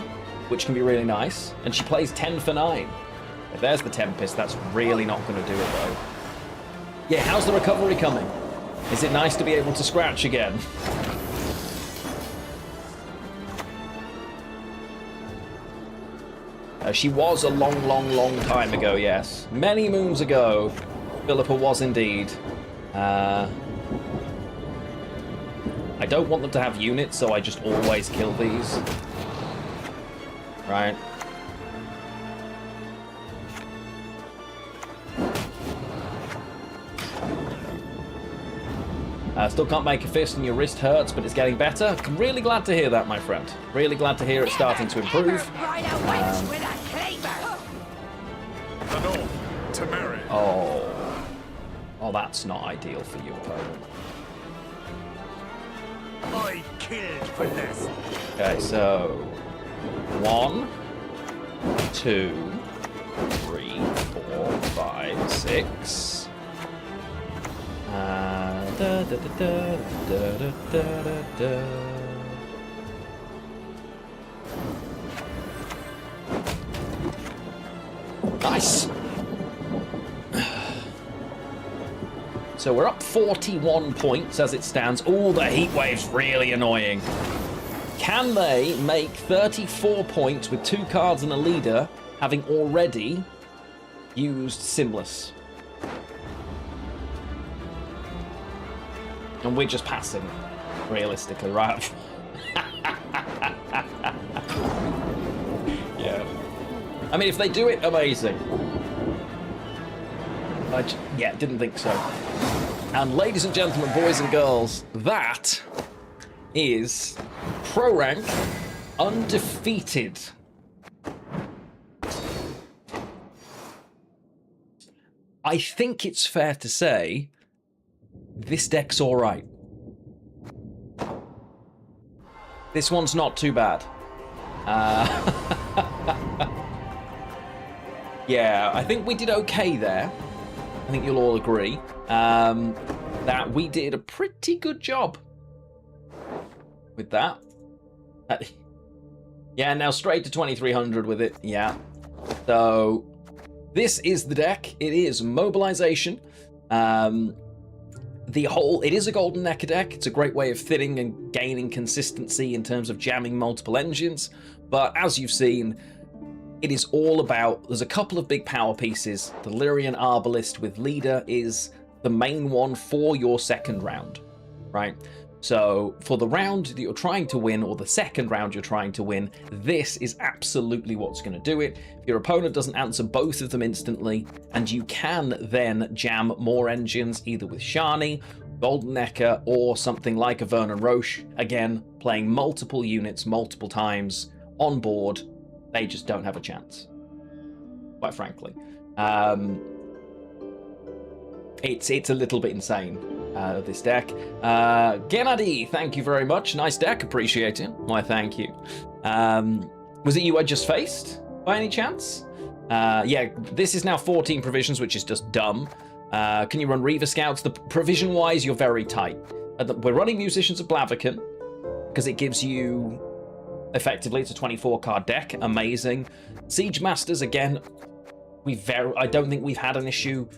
which can be really nice. And she plays 10 for 9. If there's the Tempest, that's really not going to do it though. Yeah, how's the recovery coming? Is it nice to be able to scratch again? She was a long, long, long time ago, yes. Many moons ago, Philippa was indeed. I don't want them to have units, so I just always kill these. Right. Still can't make a fist and your wrist hurts, but it's getting better. Really glad to hear that, my friend. Really glad to hear it's starting to improve. Oh, that's not ideal for you, opponent. I killed for this. Okay, so 1, 2, 3, 4, 5, 6. Da, da, da, da, da, da, da, da. Nice. So we're up 41 points as it stands. Oh, the heat wave's really annoying. Can they make 34 points with 2 cards and a leader, having already used Simless? And we're just passing, realistically, right? Yeah. I mean, if they do it, amazing. Yeah, didn't think so. And ladies and gentlemen, boys and girls, that is Pro Rank Undefeated. I think it's fair to say this deck's all right. This one's not too bad. Yeah, I think we did okay there. I think you'll all agree that we did a pretty good job with that. Yeah, now straight to 2300 with it. Yeah. So this is the deck. It is Mobilization. It is a Golden Necker deck. It's a great way of thinning and gaining consistency in terms of jamming multiple engines. But as you've seen, it is all about, there's a couple of big power pieces. The Lyrian Arbalist with Leader is the main one for your second round, right? So for the round that you're trying to win, or the second round you're trying to win, this is absolutely what's going to do it. If your opponent doesn't answer both of them instantly, and you can then jam more engines, either with Shani, Golden Necker, or something like a Vernon Roche, again, playing multiple units multiple times on board, they just don't have a chance, quite frankly. It's a little bit insane, this deck. Gennady, thank you very much. Nice deck, appreciate it. Why, thank you. Was it you I just faced, by any chance? Yeah, this is now 14 provisions, which is just dumb. Can you run Reaver Scouts? The provision-wise, you're very tight. We're running Musicians of Blaviken, because it gives you... Effectively, it's a 24-card deck. Amazing. Siege Masters, again, I don't think we've had an issue.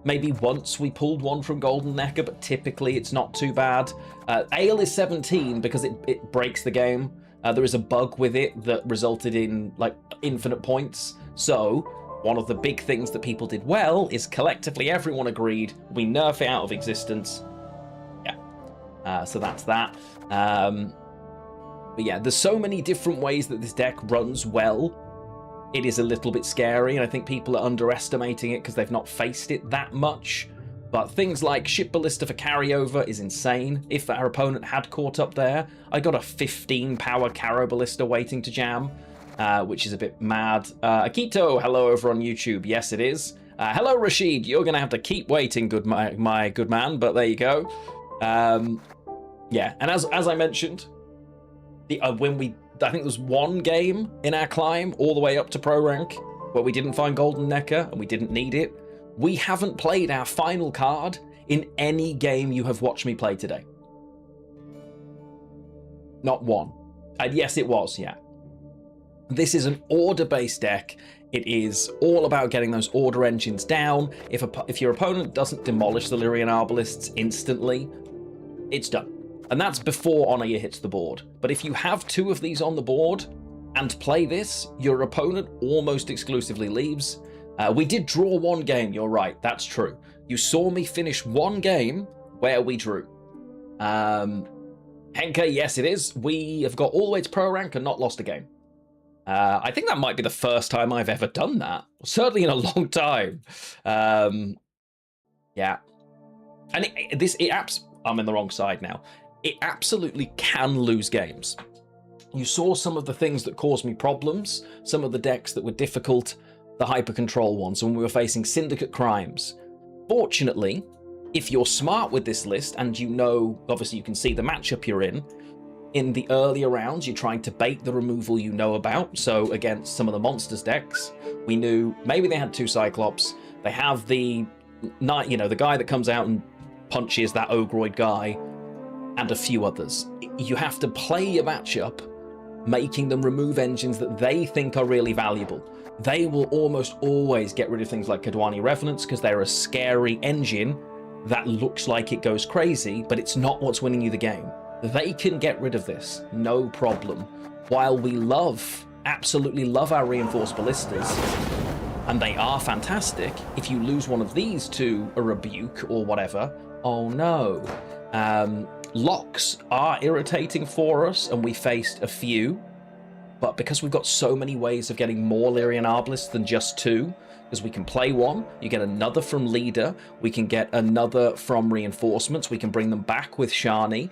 Maybe once we pulled one from Golden Necker, but typically it's not too bad. Ale is 17 because it breaks the game. There is a bug with it that resulted in, like, infinite points. So, one of the big things that people did well is collectively everyone agreed we nerf it out of existence. Yeah. So that's that. But yeah, there's so many different ways that this deck runs well. It is a little bit scary, and I think people are underestimating it because they've not faced it that much. But things like Ship Ballista for carryover is insane. If our opponent had caught up there, I got a 15 power Caro Ballista waiting to jam, which is a bit mad. Akito, hello over on YouTube. Yes, it is. Hello, Rashid. You're going to have to keep waiting, my good man, but there you go. Yeah, and as I mentioned, I think there was one game in our climb all the way up to Pro Rank where we didn't find Golden Necker and we didn't need it. We haven't played our final card in any game you have watched me play today. Not one. And yes, it was, yeah. This is an order-based deck. It is all about getting those order engines down. If your opponent doesn't demolish the Lyrian Arbalists instantly, it's done. And that's before Honor Year hits the board. But if you have 2 of these on the board and play this, your opponent almost exclusively leaves. We did draw one game, you're right, that's true. You saw me finish one game where we drew. Henke, yes it is. We have got all the way to Pro Rank and not lost a game. I think that might be the first time I've ever done that. Certainly in a long time. Yeah. And I'm in the wrong side now. It absolutely can lose games. You saw some of the things that caused me problems, some of the decks that were difficult, the hyper control ones, when we were facing syndicate crimes. Fortunately, if you're smart with this list and you know, obviously you can see the matchup you're in the earlier rounds, you're trying to bait the removal you know about. So against some of the monsters decks, we knew maybe they had 2 Cyclops, they have the guy that comes out and punches that Ogroid guy, and a few others. You have to play your matchup, making them remove engines that they think are really valuable. they will almost always get rid of things like Kadwani Revenants because they're a scary engine that looks like it goes crazy, but it's not what's winning you the game. They can get rid of this, no problem. While we absolutely love our reinforced ballistas, and they are fantastic, if you lose one of these to a rebuke or whatever, oh no. Locks are irritating for us, and we faced a few, but because we've got so many ways of getting more Lyrian Arbalists than just 2, because we can play one, you get another from Leader, we can get another from Reinforcements, we can bring them back with Shani,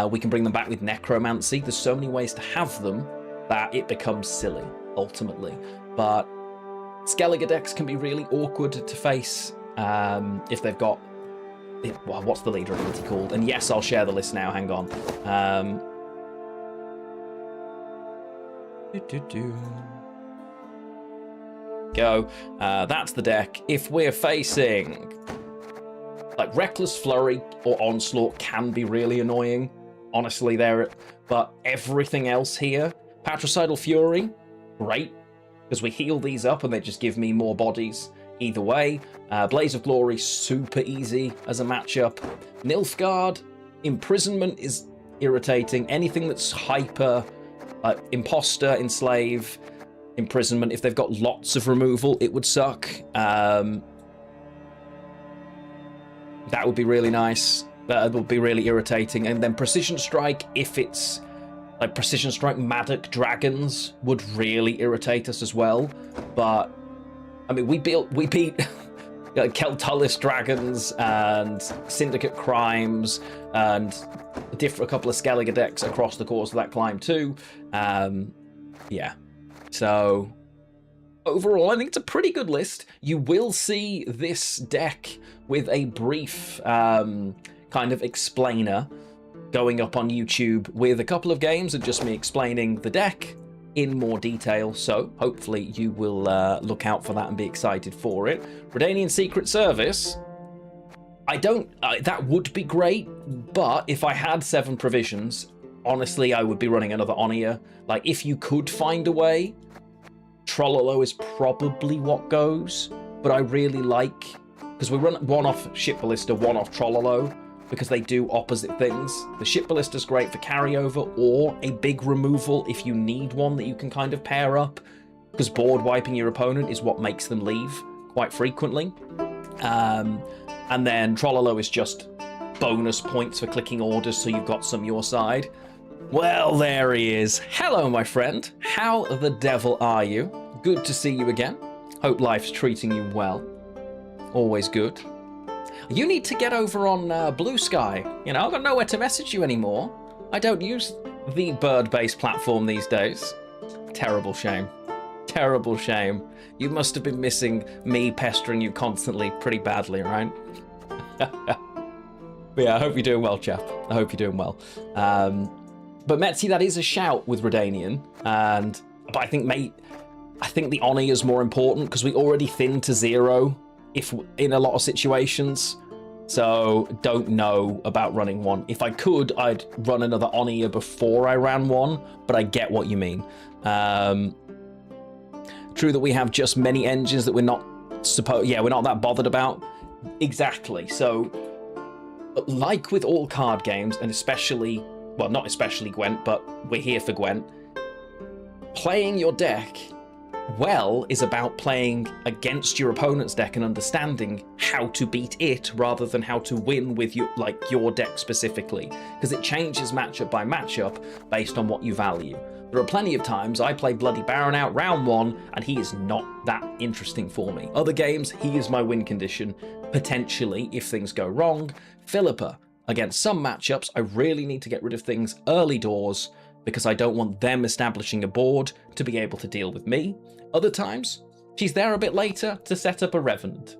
we can bring them back with Necromancy. There's so many ways to have them that it becomes silly, ultimately. But Skellige decks can be really awkward to face if they've got... Well, what's the Leader ability called? And yes, I'll share the list now, hang on. Go. That's the deck. If we're facing like Reckless Flurry or Onslaught can be really annoying, honestly, but everything else here, Patricidal Fury, great, because we heal these up and they just give me more bodies either way. Blaze of Glory, super easy as a matchup. Nilfgaard, Imprisonment is irritating. Anything that's hyper, Imposter, Enslave, Imprisonment, if they've got lots of removal, it would suck. That would be really nice. That would be really irritating. And then Precision Strike, if it's like Precision Strike Maddock Dragons, would really irritate us as well. But I mean, we beat Keltullus Dragons and Syndicate Crimes and a couple of Skellige decks across the course of that climb too. Yeah. So overall, I think it's a pretty good list. You will see this deck with a brief kind of explainer going up on YouTube with a couple of games and just me explaining the deck in more detail. So hopefully you will look out for that and be excited for it. Redanian Secret Service. That would be great, but if I had 7 provisions, honestly, I would be running another Onia. Like, if you could find a way, Trollolo is probably what goes, but I really like, because we run one off Ship Ballista, one off Trollolo, because they do opposite things. The Ship Ballista's great for carryover or a big removal if you need one that you can kind of pair up, because board wiping your opponent is what makes them leave quite frequently. And then Trollolo is just bonus points for clicking orders, so you've got some your side. Well, there he is. Hello, my friend. How the devil are you? Good to see you again. Hope life's treating you well. Always good. You need to get over on Blue Sky. You know, I've got nowhere to message you anymore. I don't use the bird-based platform these days. Terrible shame. Terrible shame. You must have been missing me pestering you constantly pretty badly, right? But yeah, I hope you're doing well, chap. I hope you're doing well. But Metzi, that is a shout with Redanian, but I think the Oni is more important because we already thin to 0 if in a lot of situations. So don't know about running one. If I could, I'd run another Onia before I ran one, but I get what you mean. True that we have just many engines that we're not that bothered about. Exactly. So, like with all card games, and especially, well, not especially Gwent, but we're here for Gwent, playing your deck well is about playing against your opponent's deck and understanding how to beat it rather than how to win with your deck specifically, because it changes matchup by matchup based on what you value. There are plenty of times I play Bloody Baron out round 1 and he is not that interesting for me. Other games, he is my win condition, potentially, if things go wrong. Philippa, against some matchups, I really need to get rid of things early doors because I don't want them establishing a board to be able to deal with me. Other times, she's there a bit later to set up a Revenant.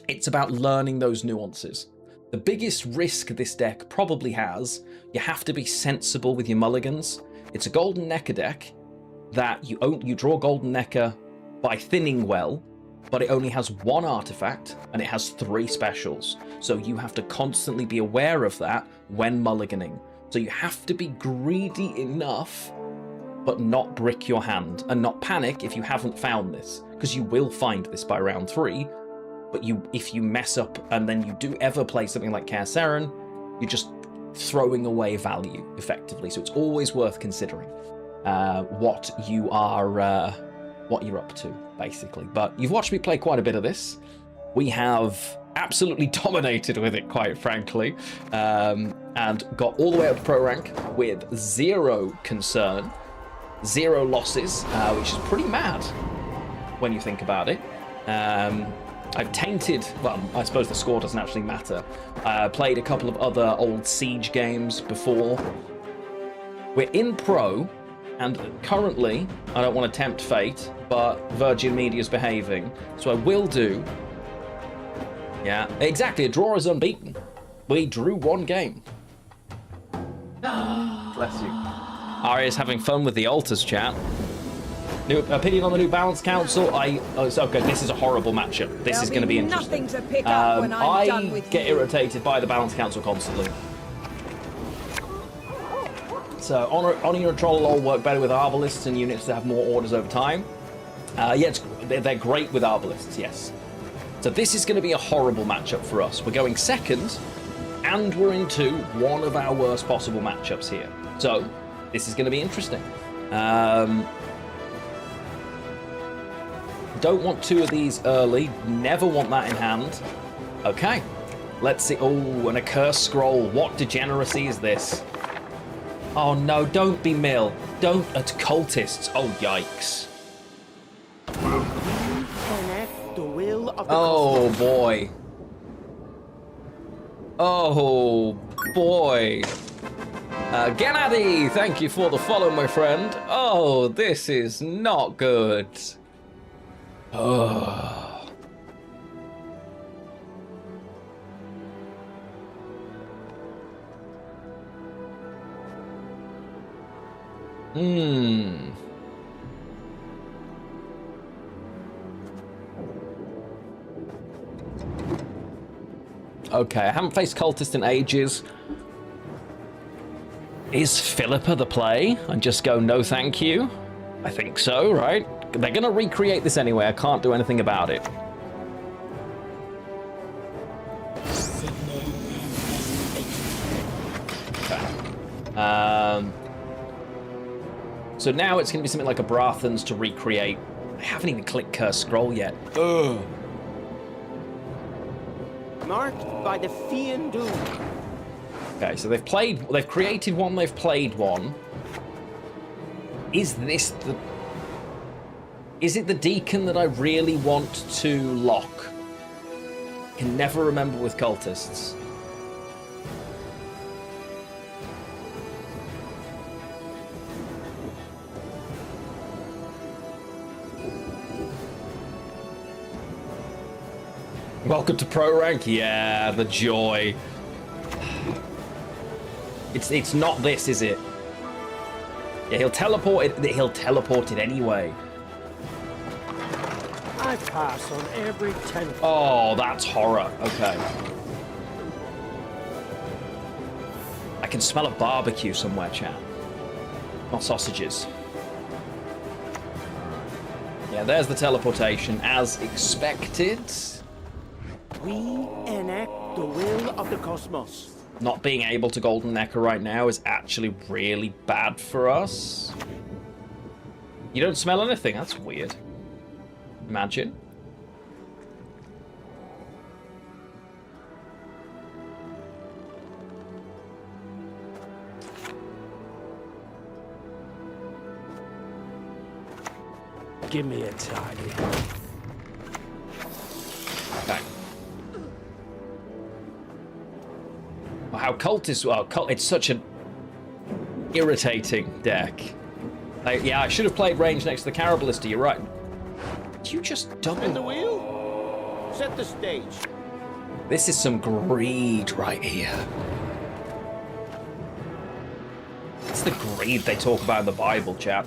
It's about learning those nuances. The biggest risk this deck probably has, you have to be sensible with your mulligans. It's a Golden Necker deck that you draw Golden Necker by thinning well, but it only has 1 artifact and it has 3 specials. So you have to constantly be aware of that when mulliganing. So you have to be greedy enough but not brick your hand, and not panic if you haven't found this, because you will find this by round 3. But if you mess up and then you do ever play something like Kaer Seren, you're just throwing away value effectively. So it's always worth considering what you're up to, basically. But you've watched me play quite a bit of this. We have absolutely dominated with it, quite frankly, and got all the way up to pro rank with 0 concern, 0 losses, which is pretty mad when you think about it. I've tainted, well, I suppose the score doesn't actually matter. Played a couple of other old Siege games before. We're in pro, and currently, I don't want to tempt fate, but Virgin Media's behaving, so I will do. Yeah, exactly, a draw is unbeaten. We drew 1 game. Bless you. Arya's having fun with the altars, chat. New opinion on the new balance council. Okay, this is a horrible matchup. This is going to be interesting. Nothing to pick up when I'm done with get you. irritated by the balance council constantly. So honor your troll will work better with arbalists and units that have more orders over time. Yeah, they're great with arbalists. Yes. So this is going to be a horrible matchup for us. We're going second, and we're into one of our worst possible matchups here. So this is going to be interesting. Don't want 2 of these early. Never want that in hand. Okay. Let's see. Oh, and a curse scroll. What degeneracy is this? Oh no, don't be Mill. Don't. It's cultists. Oh, yikes. Enact the will of the Oh boy. Oh boy. Gennady, thank you for the follow, my friend. Oh, this is not good. Oh. Okay, I haven't faced cultists in ages. Is Philippa the play? And just go, no thank you? I think so, right? They're gonna recreate this anyway, I can't do anything about it. Okay. So now it's gonna be something like a Brathan's to recreate. I haven't even clicked Curse Scroll yet. Ugh. marked by the Fiend Doom. Okay, so they've created one, they've played one. Is it the Deacon that I really want to lock? I can never remember with cultists. Welcome to Pro Rank. Yeah, the joy. It's not this, is it? Yeah, he'll teleport it anyway. I pass on every 10. Oh, that's horror. Okay. I can smell a barbecue somewhere, chat. Not sausages. Yeah, there's the teleportation, as expected. We enact the will of the cosmos. Not being able to Golden Necker right now is actually really bad for us. You don't smell anything? That's weird. Imagine. Give me a target. Okay. Well, how cultists... Well, it's such an irritating deck. Yeah, I should have played range next to the Carabalista, you're right. Did you just double... Spin the wheel. Set the stage. This is some greed right here. It's the greed they talk about in the Bible, chap.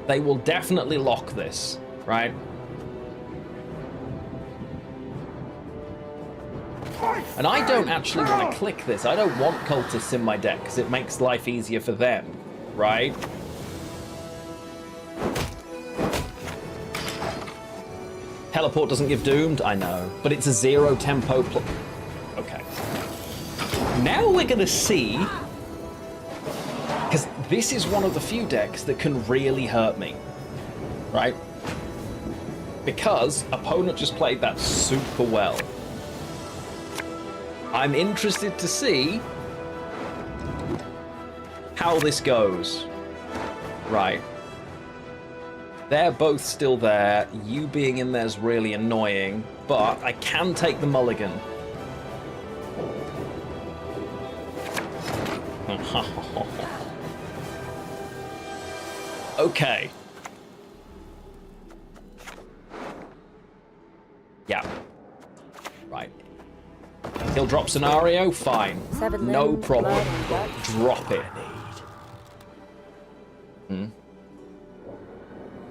They will definitely lock this, right? And I don't actually want to click this. I don't want cultists in my deck because it makes life easier for them, right? Teleport doesn't give doomed, I know, but it's a 0 tempo okay. Now we're gonna see, because this is one of the few decks that can really hurt me, right? Because opponent just played that super well. I'm interested to see how this goes. Right. They're both still there. You being in there is really annoying, but I can take the mulligan. Okay. Yeah. Right. He'll drop scenario? Fine. No problem. Drop it.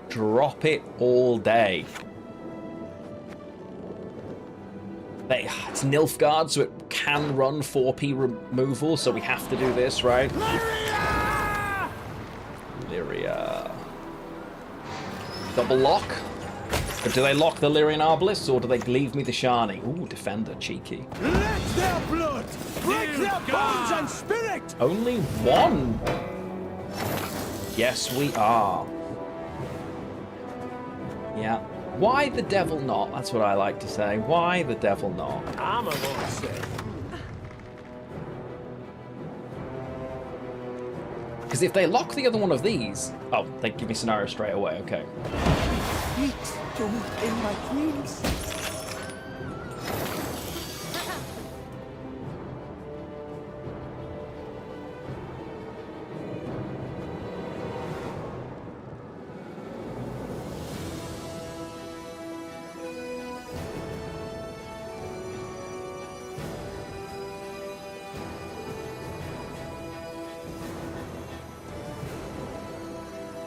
Drop it all day. It's Nilfgaard, so it can run 4p removal, so we have to do this, right? Lyria. Double lock? But do they lock the Lyrian Arbalest, or do they leave me the Shani? Ooh, Defender, cheeky. Let their blood break their bones and spirit! Only one? Yes, we are. Yeah. Why the devil not? That's what I like to say. Why the devil not? I'm a monster. Because if they lock the other one of these... Oh, they give me scenario straight away, okay. Sweet don't in my dreams.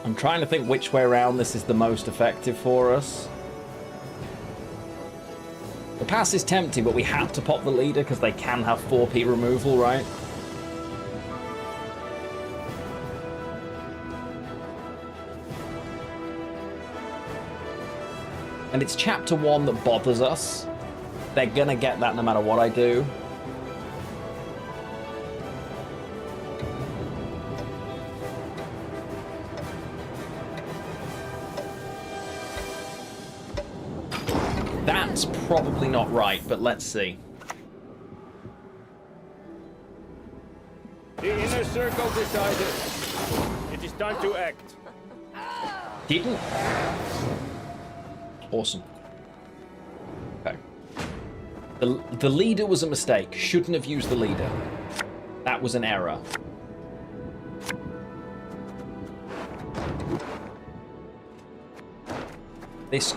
I'm trying to think which way around this is the most effective for us. The pass is tempting, but we have to pop the leader because they can have 4p removal, right? And it's chapter 1 that bothers us. They're gonna get that no matter what I do. That's probably not right, but let's see. The inner circle decided. It is time to act. Didn't? Awesome. Okay. The leader was a mistake. Shouldn't have used the leader. That was an error. This...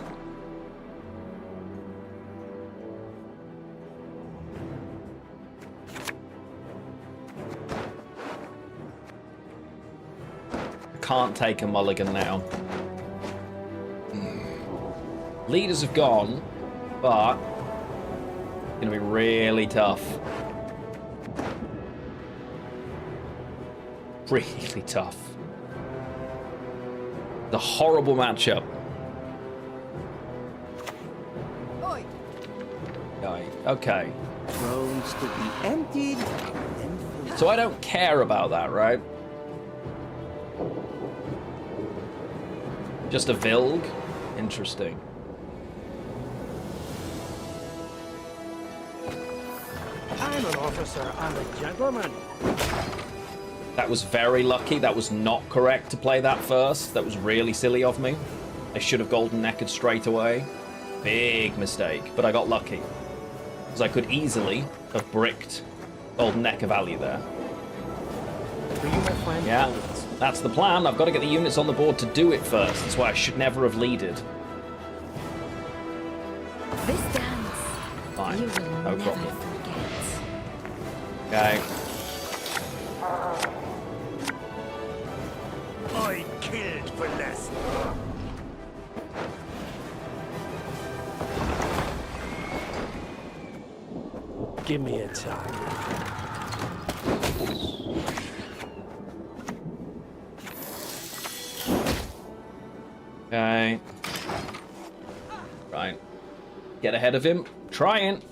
Can't take a mulligan now. Leaders have gone, but it's gonna be really tough. Really tough. The horrible matchup. Oi. Okay. Thrones to be emptied. So I don't care about that, right? Just a Vilg? Interesting. I'm an officer, I'm a gentleman. That was very lucky. That was not correct to play that first. That was really silly of me. I should have golden necked straight away. Big mistake, but I got lucky. Because I could easily have bricked golden necker value there. Yeah, that's the plan. I've got to get the units on the board to do it first. That's why I should never have leaded. This dance, Fine, you will no never problem. forget. Okay. I killed for less. Give me a target. Okay. Right. Get ahead of him. Trying.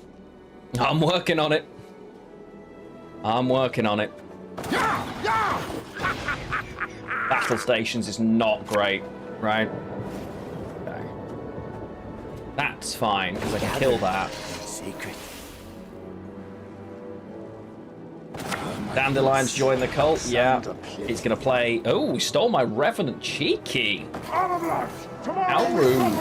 I'm working on it. I'm working on it. Battle stations is not great, right? Okay. That's fine, because I can kill that. Secret. Dandelion's joined the cult. Yeah. He's going to play... Oh, he stole my Revenant. Cheeky. How rude.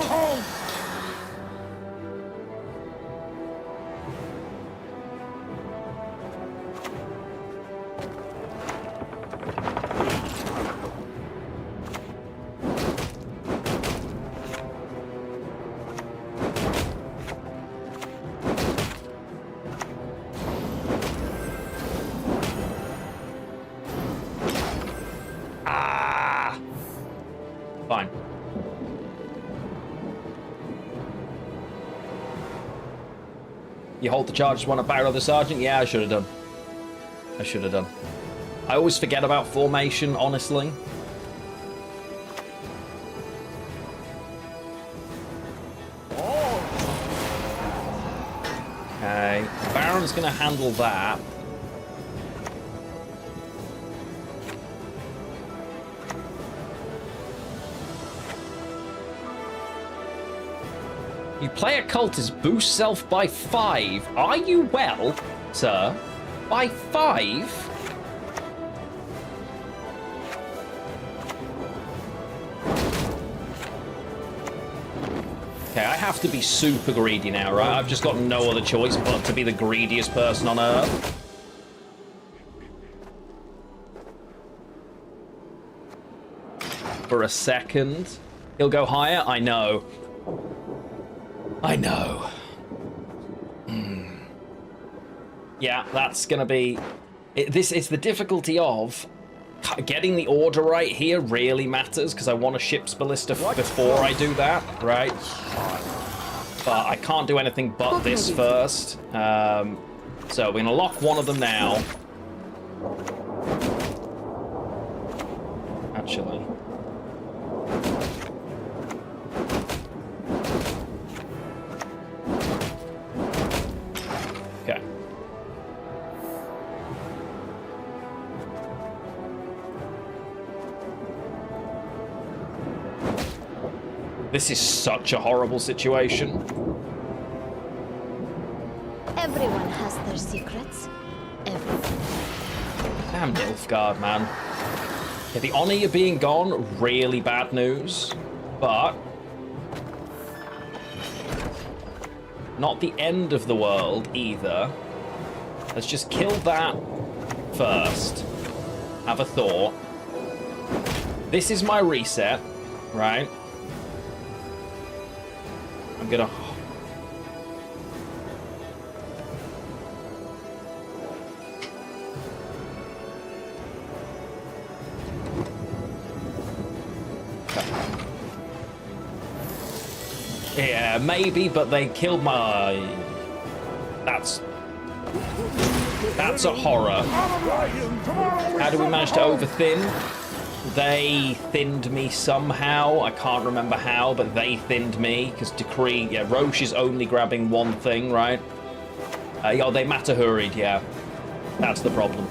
Fine. You hold the charge, want to barrel the sergeant? Yeah, I should have done. I should have done. I always forget about formation, honestly. Okay. Baron's going to handle that. You play a cultist, boost self by 5. Are you well, sir? By 5? Okay, I have to be super greedy now, right? I've just got no other choice but to be the greediest person on Earth. For a second. He'll go higher? I know. I know. Yeah, that's gonna be... It's the difficulty of... Getting the order right here really matters, because I want a ship's ballista before I do that, right? But I can't do anything but this first. So we're gonna lock one of them now. Actually... Okay. This is such a horrible situation. Everyone has their secrets. Everyone. Damn Nilfgaard, man. Yeah, the honor of being gone, really bad news. But... not the end of the world, either. Let's just kill that first. Have a thought. This is my reset, right? I'm gonna... Yeah, maybe, but they killed my... That's a horror. How do we manage to overthin? They thinned me somehow. I can't remember how, but they thinned me. Because Decree... Yeah, Roche is only grabbing one thing, right? Oh, they Matahuri'd, yeah. That's the problem.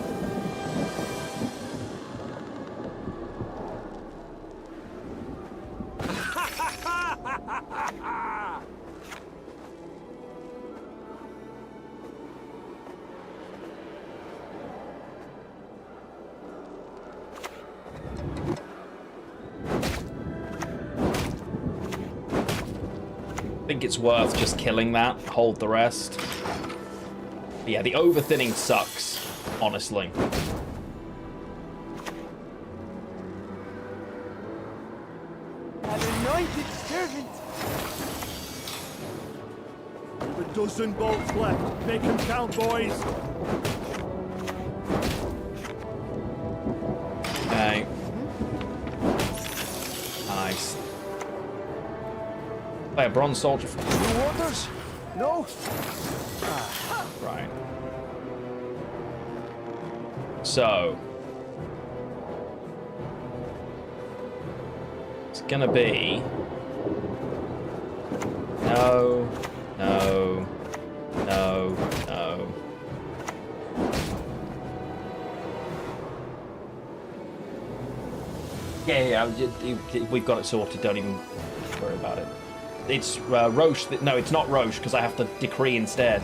I think it's worth just killing that. Hold the rest. But yeah, the overthinning sucks, honestly. An anointed servant. We've a dozen bolts left. Make them count, boys. Okay. Nice. Play a bronze soldier. New orders? No? Right. So it's gonna be no. Yeah, we've got it sorted. Don't even worry about it. It's Roche. No, it's not Roche because I have to decree instead.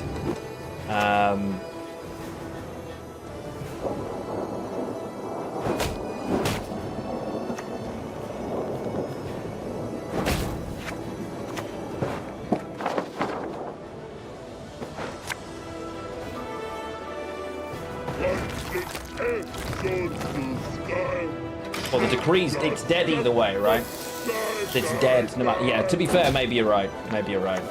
Well, the decree's, it's dead either way, right? It's dead no matter. Yeah, to be fair, maybe you're right. Maybe you're right.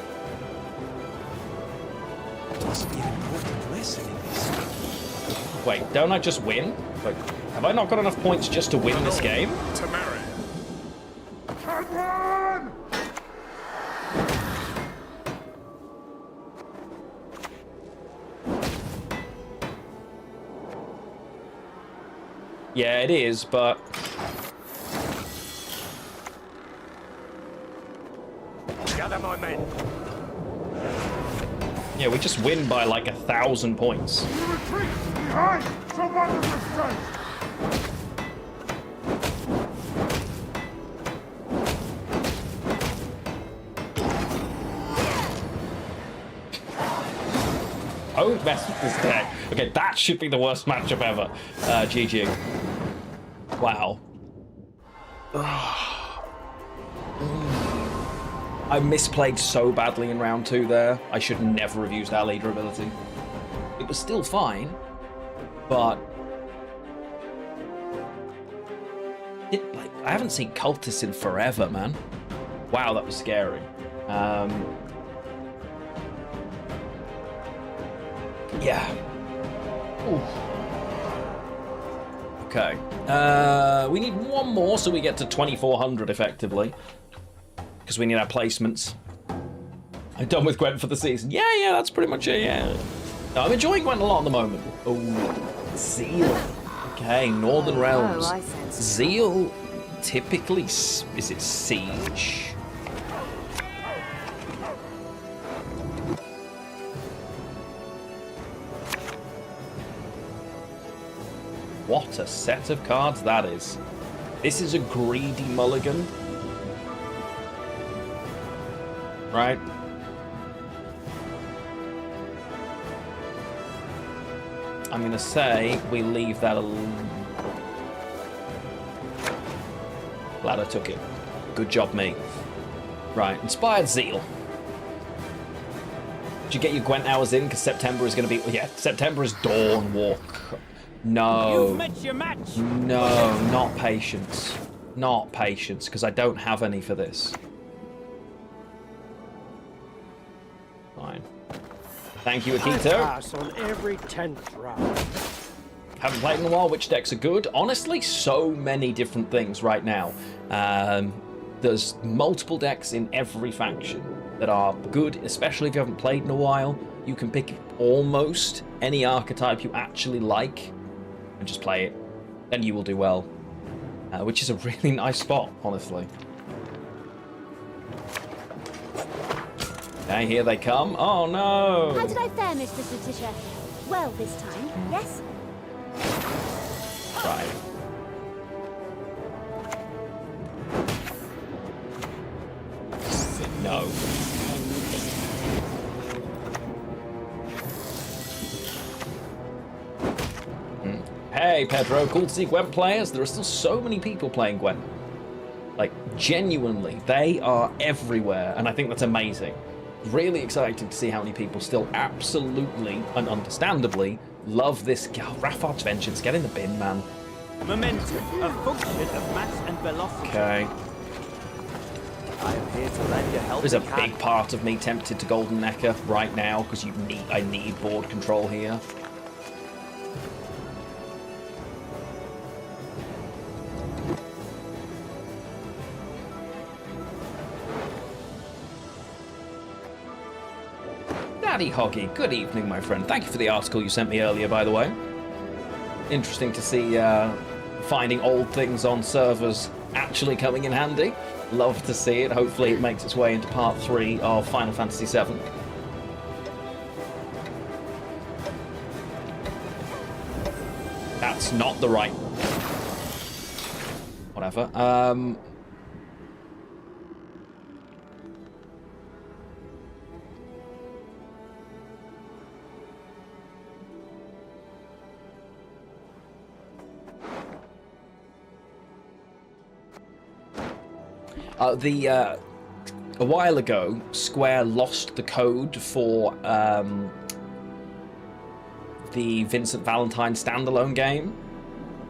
Wait, don't I just win? Like, have I not got enough points just to win this game? Yeah, it is, but Gather my men. yeah, we just win by like 1,000 points. Retreat behind. Someone restraint. Don't mess with this deck. Okay, that should be the worst matchup ever. GG. Wow. I misplayed so badly in round 2 there. I should never have used our leader ability. It was still fine, but I haven't seen cultists in forever, man. Wow, that was scary. Yeah. Ooh. Okay. We need one more so we get to 2,400 effectively. Because we need our placements. I'm done with Gwent for the season. Yeah, that's pretty much it, yeah. No, I'm enjoying Gwent a lot at the moment. Oh, Zeal. Okay, Northern Realms. Zeal typically, is it Siege? What a set of cards that is. This is a greedy mulligan. Right? I'm gonna say we leave that alone. Glad I took it. Good job, me. Right, Inspired Zeal. Did you get your Gwent hours in? Because September is gonna be... Yeah, September is Dawn Walk. No. You've met your match. No, not patience. Not patience, because I don't have any for this. Fine. Thank you, Akito. Pass on every 10th round. Haven't played in a while. Which decks are good? Honestly, so many different things right now. There's multiple decks in every faction that are good, especially if you haven't played in a while. You can pick almost any archetype you actually like and just play it, and you will do well. Which is a really nice spot, honestly. Okay, here they come. Oh no! How did I fare, Mistress Letitia? Well this time, yes? Right. No. Hey Pedro, cool to see Gwent players. There are still so many people playing Gwent. Like, genuinely, they are everywhere, and I think that's amazing. Really excited to see how many people still absolutely and understandably love this. Raffard's Vengeance, get in the bin, man. Momentum, a function of mass and velocity. Okay. I am here to lend a helping There's a hand. big part of me tempted to Golden Necker right now because I need board control here. Daddy Hoggy, good evening, my friend. Thank you for the article you sent me earlier, by the way. interesting to see finding old things on servers actually coming in handy. Love to see it. Hopefully it makes its way into part 3 of Final Fantasy VII. That's not the right... Whatever. A while ago, Square lost the code for the Vincent Valentine standalone game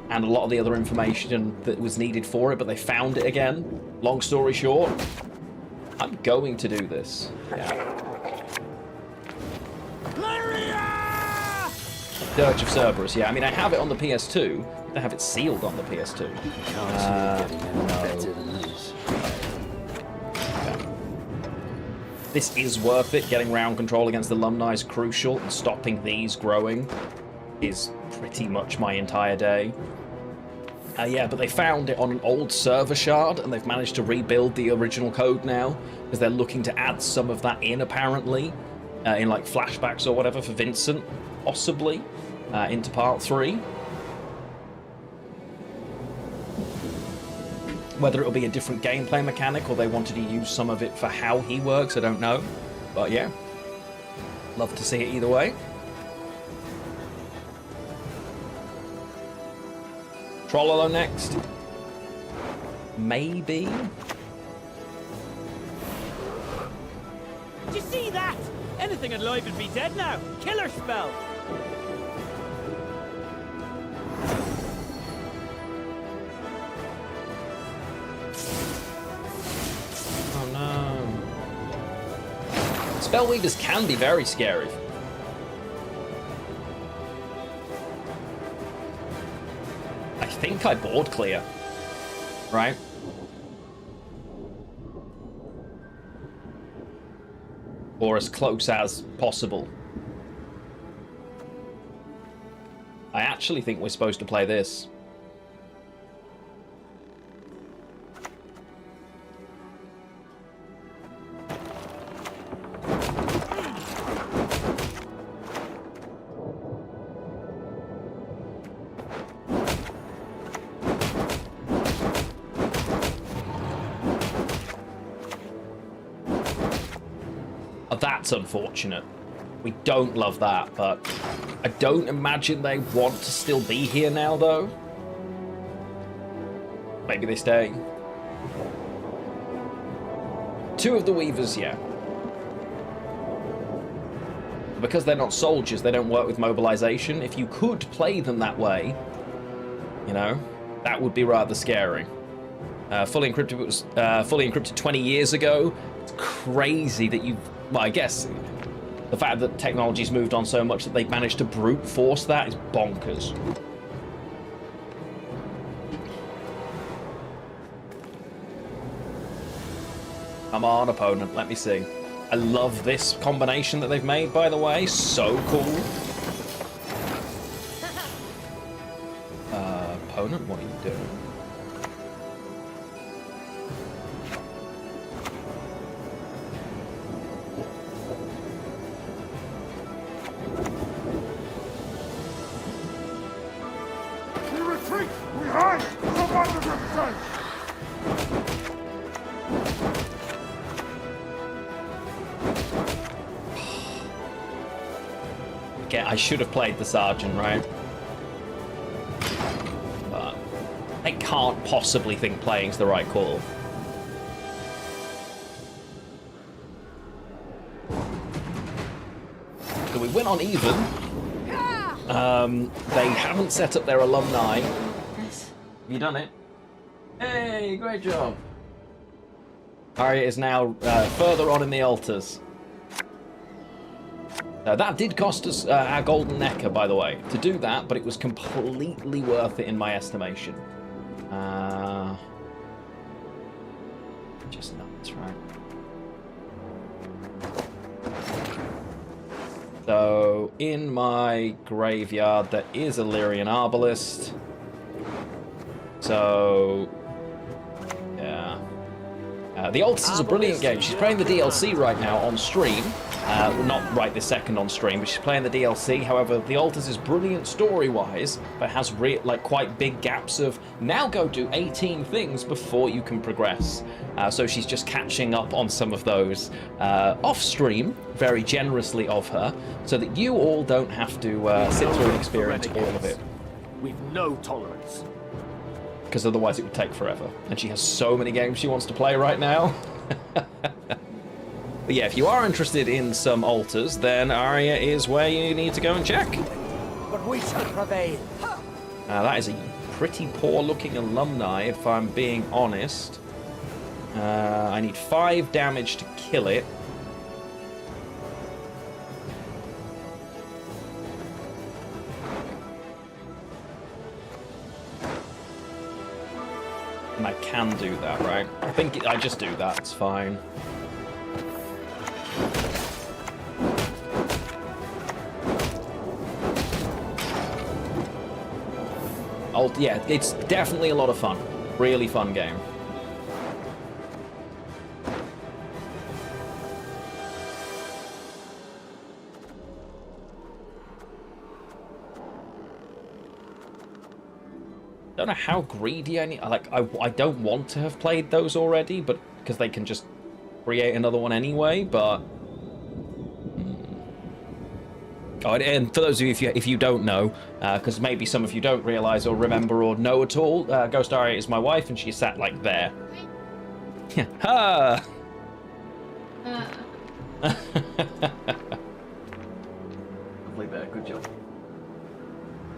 and a lot of the other information that was needed for it, but they found it again. Long story short, I'm going to do this. Yeah. Dirge of Cerberus, yeah. I mean, I have it on the PS2. I have it sealed on the PS2. This is worth it. Getting round control against alumni is crucial, and stopping these growing is pretty much my entire day. Yeah, but they found it on an old server shard, and they've managed to rebuild the original code now, because they're looking to add some of that in, apparently, in like flashbacks or whatever for Vincent, possibly, into part 3. Whether it'll be a different gameplay mechanic or they wanted to use some of it for how he works, I don't know. But yeah, love to see it either way. Trollolo next. Maybe. Did you see that? Anything alive would be dead now. Killer spell. Oh no. Spellweavers can be very scary. I think I board clear. Right? Or as close as possible. I actually think we're supposed to play this. That's unfortunate. We don't love that, but I don't imagine they want to still be here now, though. Maybe they stay. 2 of the Weavers, yeah. Because they're not soldiers, they don't work with mobilization. If you could play them that way, you know, that would be rather scary. Fully encrypted was fully encrypted 20 years ago. It's crazy that you've... Well, I guess the fact that technology's moved on so much that they've managed to brute force that is bonkers. Come on, opponent, let me see. I love this combination that they've made, by the way. So cool. Opponent, what are you doing? I should have played the Sergeant, right? But I can't possibly think playing's the right call. So we went on even. They haven't set up their alumni. Have you done it? Hey, great job. Arya is now further on in the altars. That did cost us our golden necker, by the way, to do that, but it was completely worth it in my estimation. Just nuts, right? So, in my graveyard, there is a Lyrian Arbalist. So, yeah. The Altus is a brilliant game. She's playing the DLC right now on stream. Not right this second on stream, but she's playing the DLC. However, the Altus is brilliant story-wise, but has like quite big gaps of now go do 18 things before you can progress. So she's just catching up on some of those off stream, very generously of her, so that you all don't have to sit through and experience all of it. We've no tolerance. Because otherwise it would take forever. And she has so many games she wants to play right now. But yeah, if you are interested in some altars, then Aria is where you need to go and check. But we shall prevail. That is a pretty poor-looking alumni, if I'm being honest. I need 5 damage to kill it. And I can do that, right? I think I just do that, it's fine. Yeah, it's definitely a lot of fun. Really fun game. Don't know how greedy I need. I don't want to have played those already, but because they can just create another one anyway. But oh, and for those of you, if you don't know, because maybe some of you don't realize or remember or know at all, Ghost Aria is my wife, and she sat like there. Yeah. Ha! Lovely bear. Good job.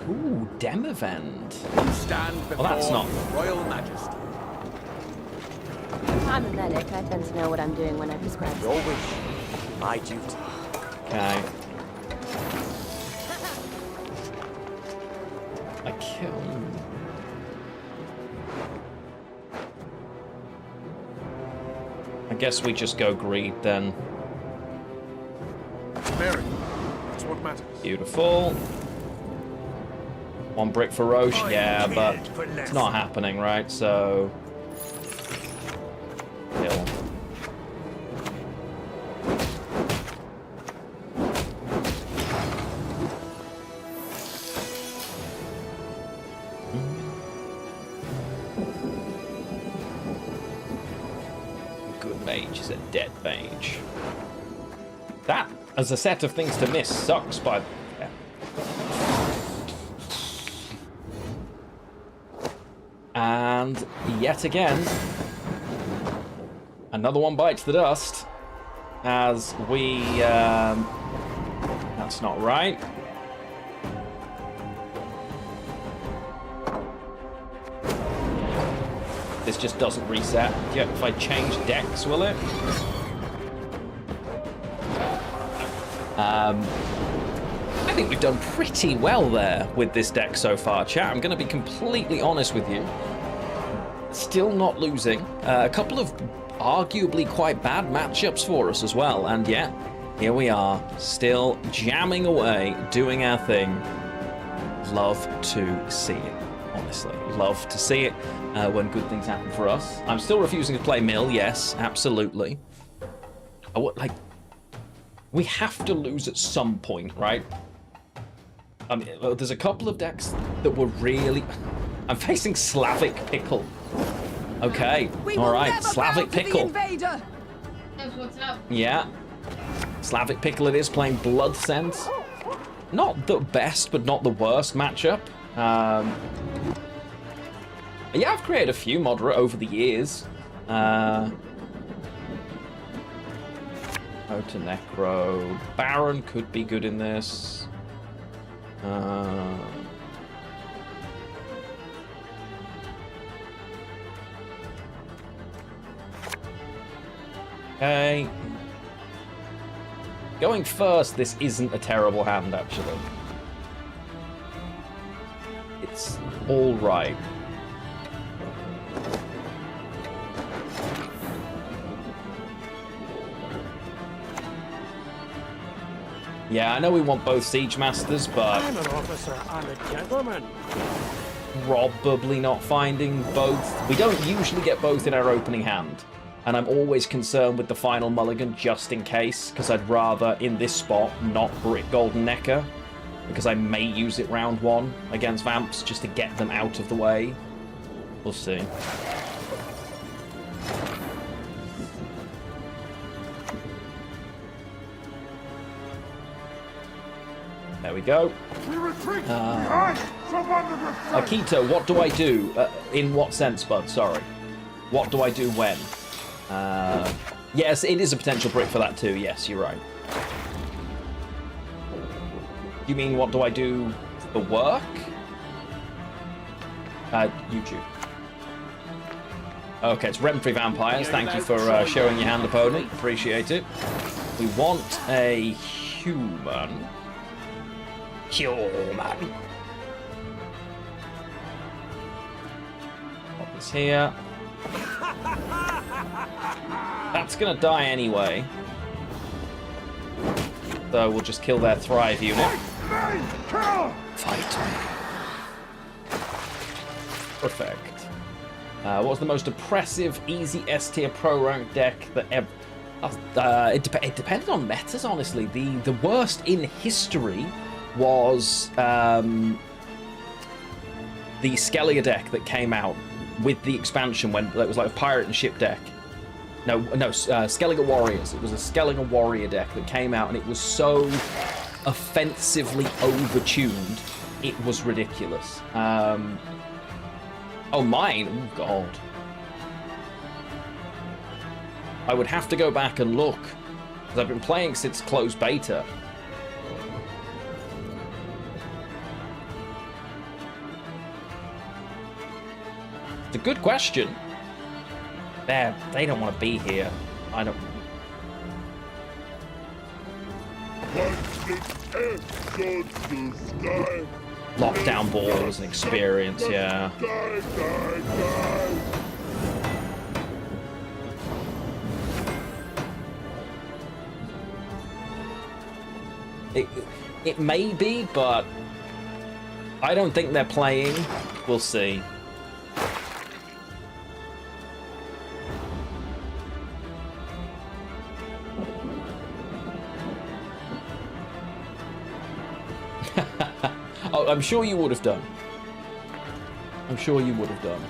Ooh, Demavend. Stand before Well, that's not Royal Majesty. I'm a medic. I tend to know what I'm doing when I prescribe. Your wish, my duty. okay. I kill. I guess we just go greed then. Mary, that's what matters. Beautiful. 1 brick for Roche, yeah, but it's not happening, right? So kill. Good mage is a dead mage. That, as a set of things to miss, sucks, but yeah. And yet again, another one bites the dust as we, that's not right. This just doesn't reset. Yeah, if I change decks, will it? I think we've done pretty well there with this deck so far, chat. I'm going to be completely honest with you. Still not losing. A couple of arguably quite bad matchups for us as well. And yeah, here we are, still jamming away, doing our thing. Love to see it, honestly. Love to see it when good things happen for us. I'm still refusing to play Mill, yes, absolutely. We have to lose at some point, right? I mean, there's a couple of decks that were really... I'm facing Slavic Pickle. Okay, all right, Slavic Pickle. What's up? Yeah, Slavic Pickle it is, playing Blood Sense. Not the best, but not the worst matchup. Yeah, I've created a few moderate over the years. Ota Necro. Baron could be good in this. Okay. Going first, this isn't a terrible hand, actually. It's all right. Yeah, I know we want both Siege Masters, but I'm an officer and a gentleman. probably not finding both. We don't usually get both in our opening hand. And I'm always concerned with the final mulligan just in case, because I'd rather, in this spot, not Brick Golden Necker, because I may use it round 1 against Vamps just to get them out of the way. We'll see. There we go. Akito, what do I do? In what sense, bud? Sorry. What do I do when? Yes, it is a potential brick for that too. Yes, you're right. You mean what do I do for work? YouTube. Okay, it's Rem-free Vampires. Thank you for showing your hand, opponent. Appreciate it. We want a human. Human. Pop this here. That's gonna die anyway. So we'll just kill their Thrive unit. Fight me. Perfect. What was the most oppressive, easy S-tier pro rank deck that ever... it depended on metas, honestly. The worst in history was the Skellige deck that came out with the expansion when it was like a pirate and ship deck. No, Skellige Warriors. It was a Skellige Warrior deck that came out, and it was so offensively overtuned, it was ridiculous. Oh, mine? Oh, God. I would have to go back and look, because I've been playing since closed beta. It's a good question. They don't want to be here. I don't... Lockdown balls and experience, yeah. It may be, but I don't think they're playing. We'll see. Oh, I'm sure you would have done. I'm sure you would have done.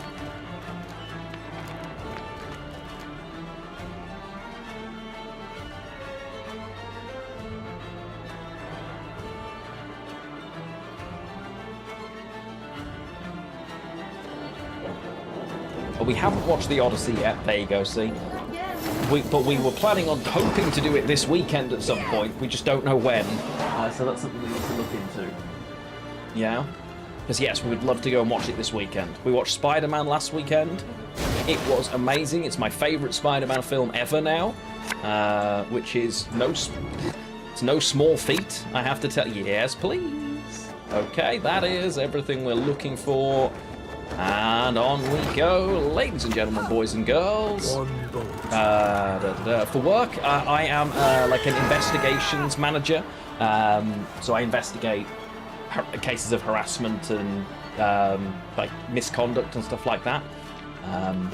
But we haven't watched the Odyssey yet. There you go, see? But we were planning on hoping to do it this weekend at some point. We just don't know when. So that's something we need to look into. Yeah? Because yes, we would love to go and watch it this weekend. We watched Spider-Man last weekend. It was amazing. It's my favourite Spider-Man film ever now. Which is it's no small feat, I have to tell you. Yes, please. Okay, that is everything we're looking for. And on we go, ladies and gentlemen, boys and girls. For work, I am like an investigations manager. So I investigate cases of harassment and like misconduct and stuff like that. An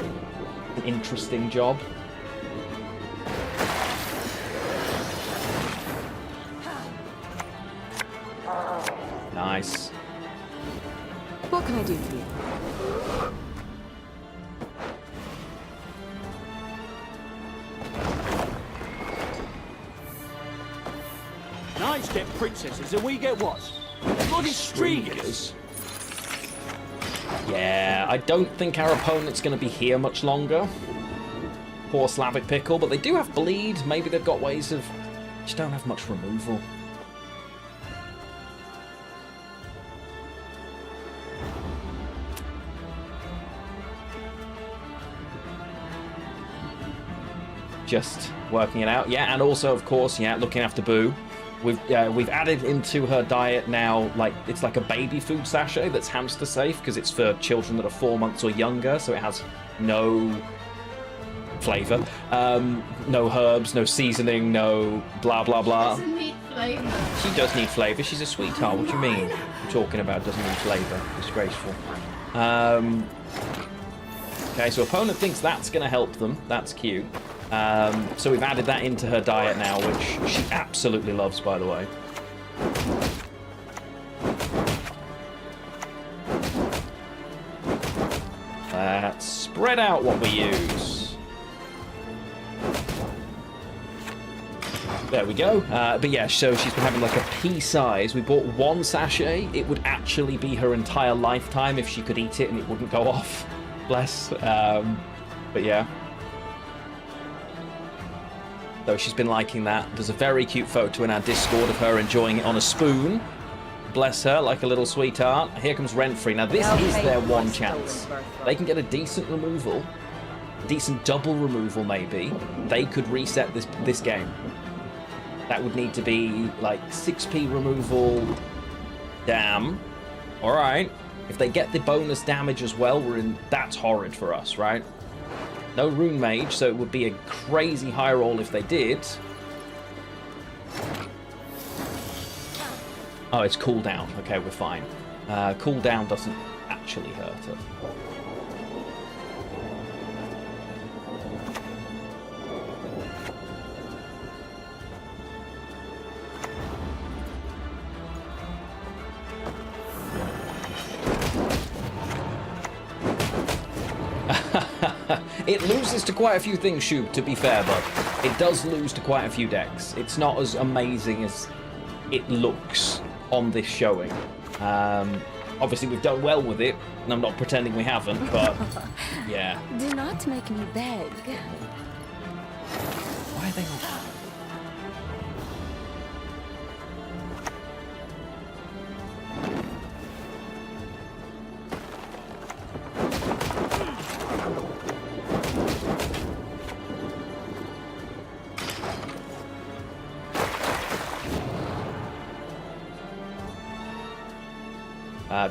interesting job. Nice. What can I do for you? Knights get princesses and we get what? Bloody streakers. Yeah, I don't think our opponent's going to be here much longer. Poor Slavic Pickle, but they do have bleed. Maybe they've got ways of... just don't have much removal. Just working it out. Yeah, and also, of course, yeah, looking after Boo. We've added into her diet now, like, it's like a baby food sachet that's hamster safe because it's for children that are 4 months or younger, so it has no flavor, no herbs, no seasoning, no blah blah blah. flavour. She does need flavour. She's a sweetheart. What do you mean? You're talking about doesn't need flavour. Disgraceful. Okay, so opponent thinks that's going to help them. That's cute. So we've added that into her diet now, which she absolutely loves, by the way. Let's spread out what we use. There we go. But yeah, so she's been having like a pea size. We bought 1 sachet. It would actually be her entire lifetime if she could eat it and it wouldn't go off. Bless. But yeah. So she's been liking that. There's a very cute photo in our Discord of her enjoying it on a spoon. Bless her, like a little sweetheart. Here comes Rent-Free. Now this is their one chance. They can get a decent removal, decent double removal maybe. They could reset this game. That would need to be like 6p removal. Damn. All right. If they get the bonus damage as well, that's horrid for us, right? No Rune Mage, so it would be a crazy high roll if they did. Oh, it's cooldown. Okay, we're fine. Cooldown doesn't actually hurt her. It loses to quite a few things, Shub, to be fair, but it does lose to quite a few decks. It's not as amazing as it looks on this showing. Obviously, we've done well with it, and I'm not pretending we haven't, but yeah. Do not make me beg. Why are they not?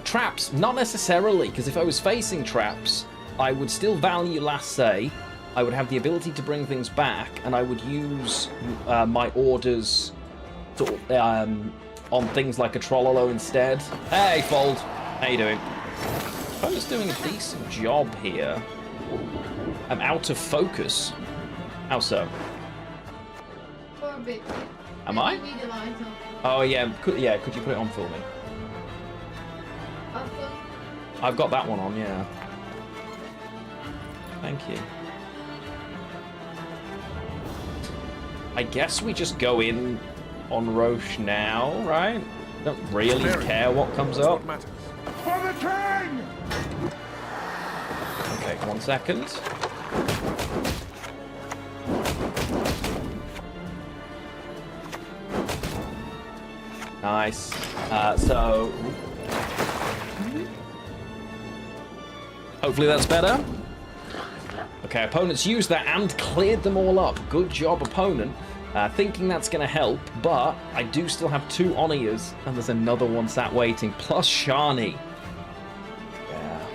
Traps, not necessarily, because if I was facing traps, I would still value Last Say. I would have the ability to bring things back, and I would use my orders on things like a Trollolo instead. Hey, Fold. How you doing? I'm just doing a decent job here. I'm out of focus. How so? For a bit. Am I? You need a light on. Oh, yeah. Could you put it on for me? I've got that one on, yeah. Thank you. I guess we just go in on Roche now, right? Don't really care what comes up. For the king! Okay, 1 second. Nice. So... hopefully that's better. Okay, opponents used that and cleared them all up. Good job, opponent. Thinking that's going to help, but I do still have 2 Onias, and there's another one sat waiting, plus Shani. Yeah.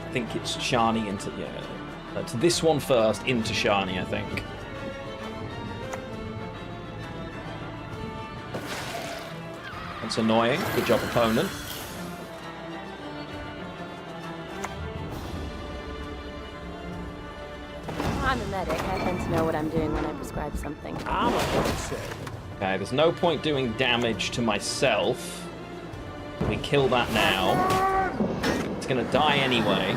I think it's Shani into... yeah. To this one first, into Shani, I think. That's annoying. Good job, opponent. I'm a medic. I tend to know what I'm doing when I prescribe something. I'm a say. Okay, there's no point doing damage to myself. We kill that now. It's gonna die anyway.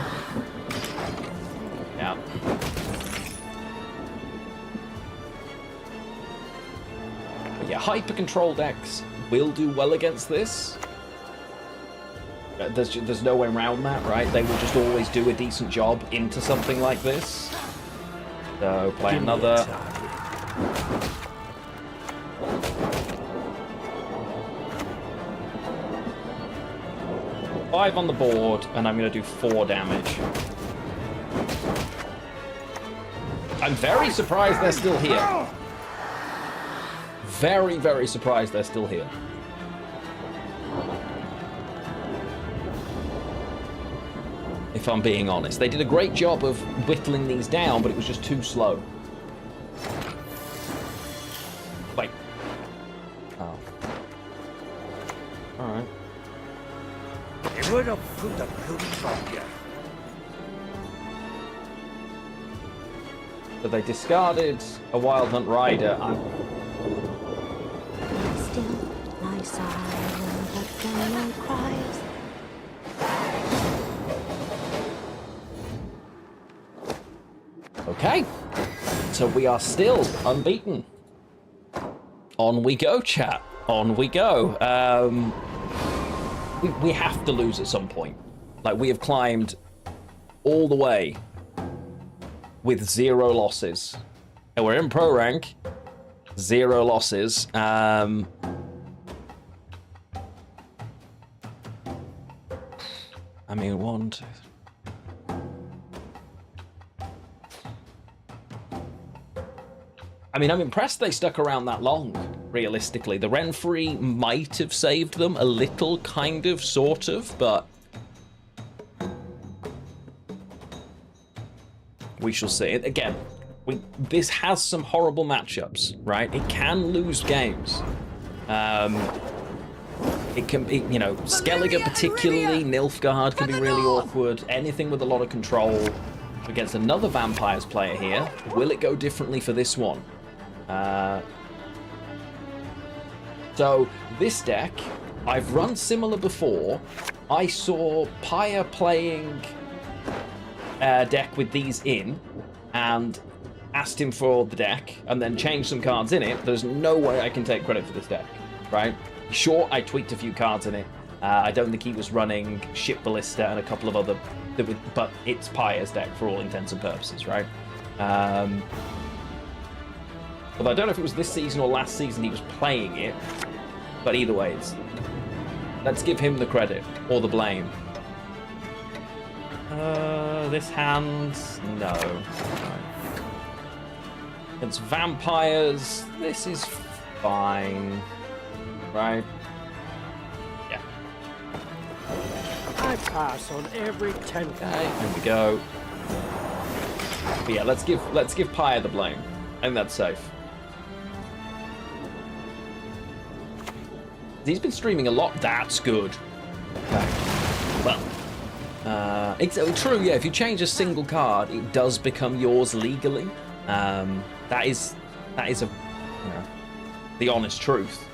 Yeah. But yeah, hyper control decks will do well against this. There's no way around that, right? They will just always do a decent job into something like this. So play another. 5 on the board, and I'm going to do 4 damage. I'm very surprised they're still here. Very, very surprised they're still here. If I'm being honest. They did a great job of whittling these down, but it was just too slow. Where the put the bloody truck here? So they discarded a Wild Hunt Rider. Still, lie silent, but then no cries. Okay, so we are still unbeaten. On we go, chat. On we go. We have to lose at some point. Like, we have climbed all the way with 0 losses. And we're in pro rank, 0 losses. I mean, 1, 2, 3. I mean, I'm impressed they stuck around that long, realistically. The Renfrey might have saved them a little, kind of, sort of, but we shall see. Again, this has some horrible matchups, right? It can lose games. It can, you know, Skellige particularly, Nilfgaard can be really awkward. Anything with a lot of control against another Vampires player here. Will it go differently for this one? So this deck, I've run similar before. I saw Pyre playing a deck with these in, and asked him for the deck, and then changed some cards in it. There's no way I can take credit for this deck, right? Sure, I tweaked a few cards in it. I don't think he was running Ship Ballista and a couple of other, but it's Pyre's deck for all intents and purposes, right? Although I don't know if it was this season or last season he was playing it, but either way, let's give him the credit or the blame. This hand, no. Right. It's vampires. This is fine, right? Yeah. I pass on every 10. Okay, here we go. But yeah, let's give Pyre the blame. I think that's safe. He's been streaming a lot. That's good. Okay. Well, it's true. Yeah, if you change a single card, it does become yours legally. That is a, you know, the honest truth.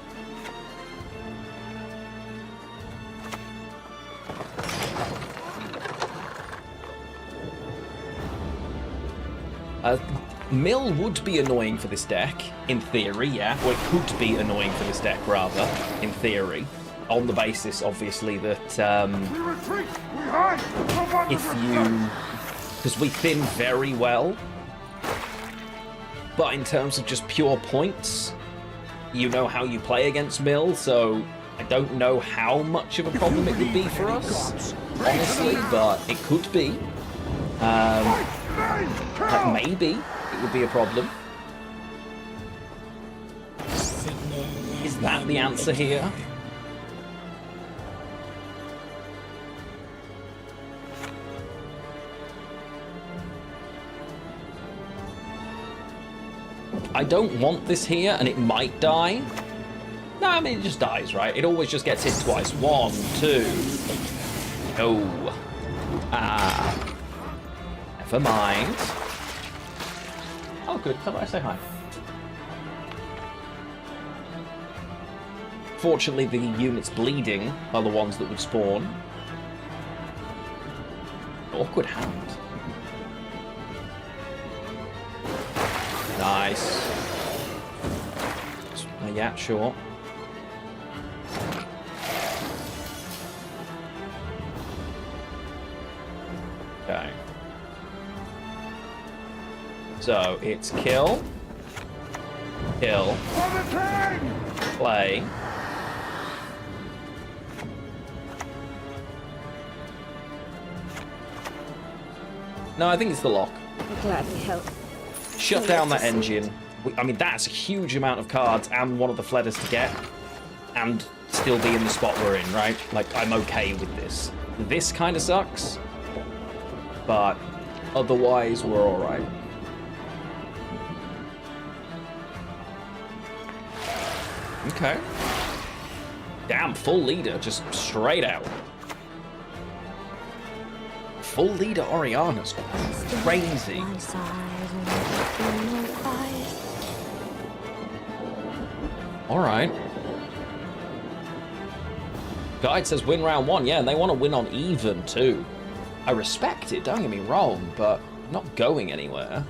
Mill would be annoying for this deck, in theory, yeah. Or it could be annoying for this deck, rather, in theory. On the basis, obviously, that if you... Because we thin very well. But in terms of just pure points, you know how you play against Mill, so I don't know how much of a problem it would be for us, honestly, but it could be. Like maybe it would be a problem. Is that the answer here? I don't want this here, and it might die. No, I mean, it just dies, right? It always just gets hit twice. 1, 2. Oh. Ah. Never mind. Oh, good. How about I say hi? Fortunately, the units bleeding are the ones that would spawn. Awkward hand. Nice. Yeah, sure. Okay. So it's kill, kill, play. No, I think it's the lock. I'll gladly help. Shut down that engine. I mean, that's a huge amount of cards and one of the Fledders to get, and still be in the spot we're in, right? Like, I'm okay with this. This kind of sucks, but otherwise we're all right. Okay. Damn, full leader, just straight out. Full leader Oriana's crazy. Alright. Guide says win round 1. Yeah, and they want to win on even too. I respect it, don't get me wrong, but I'm not going anywhere.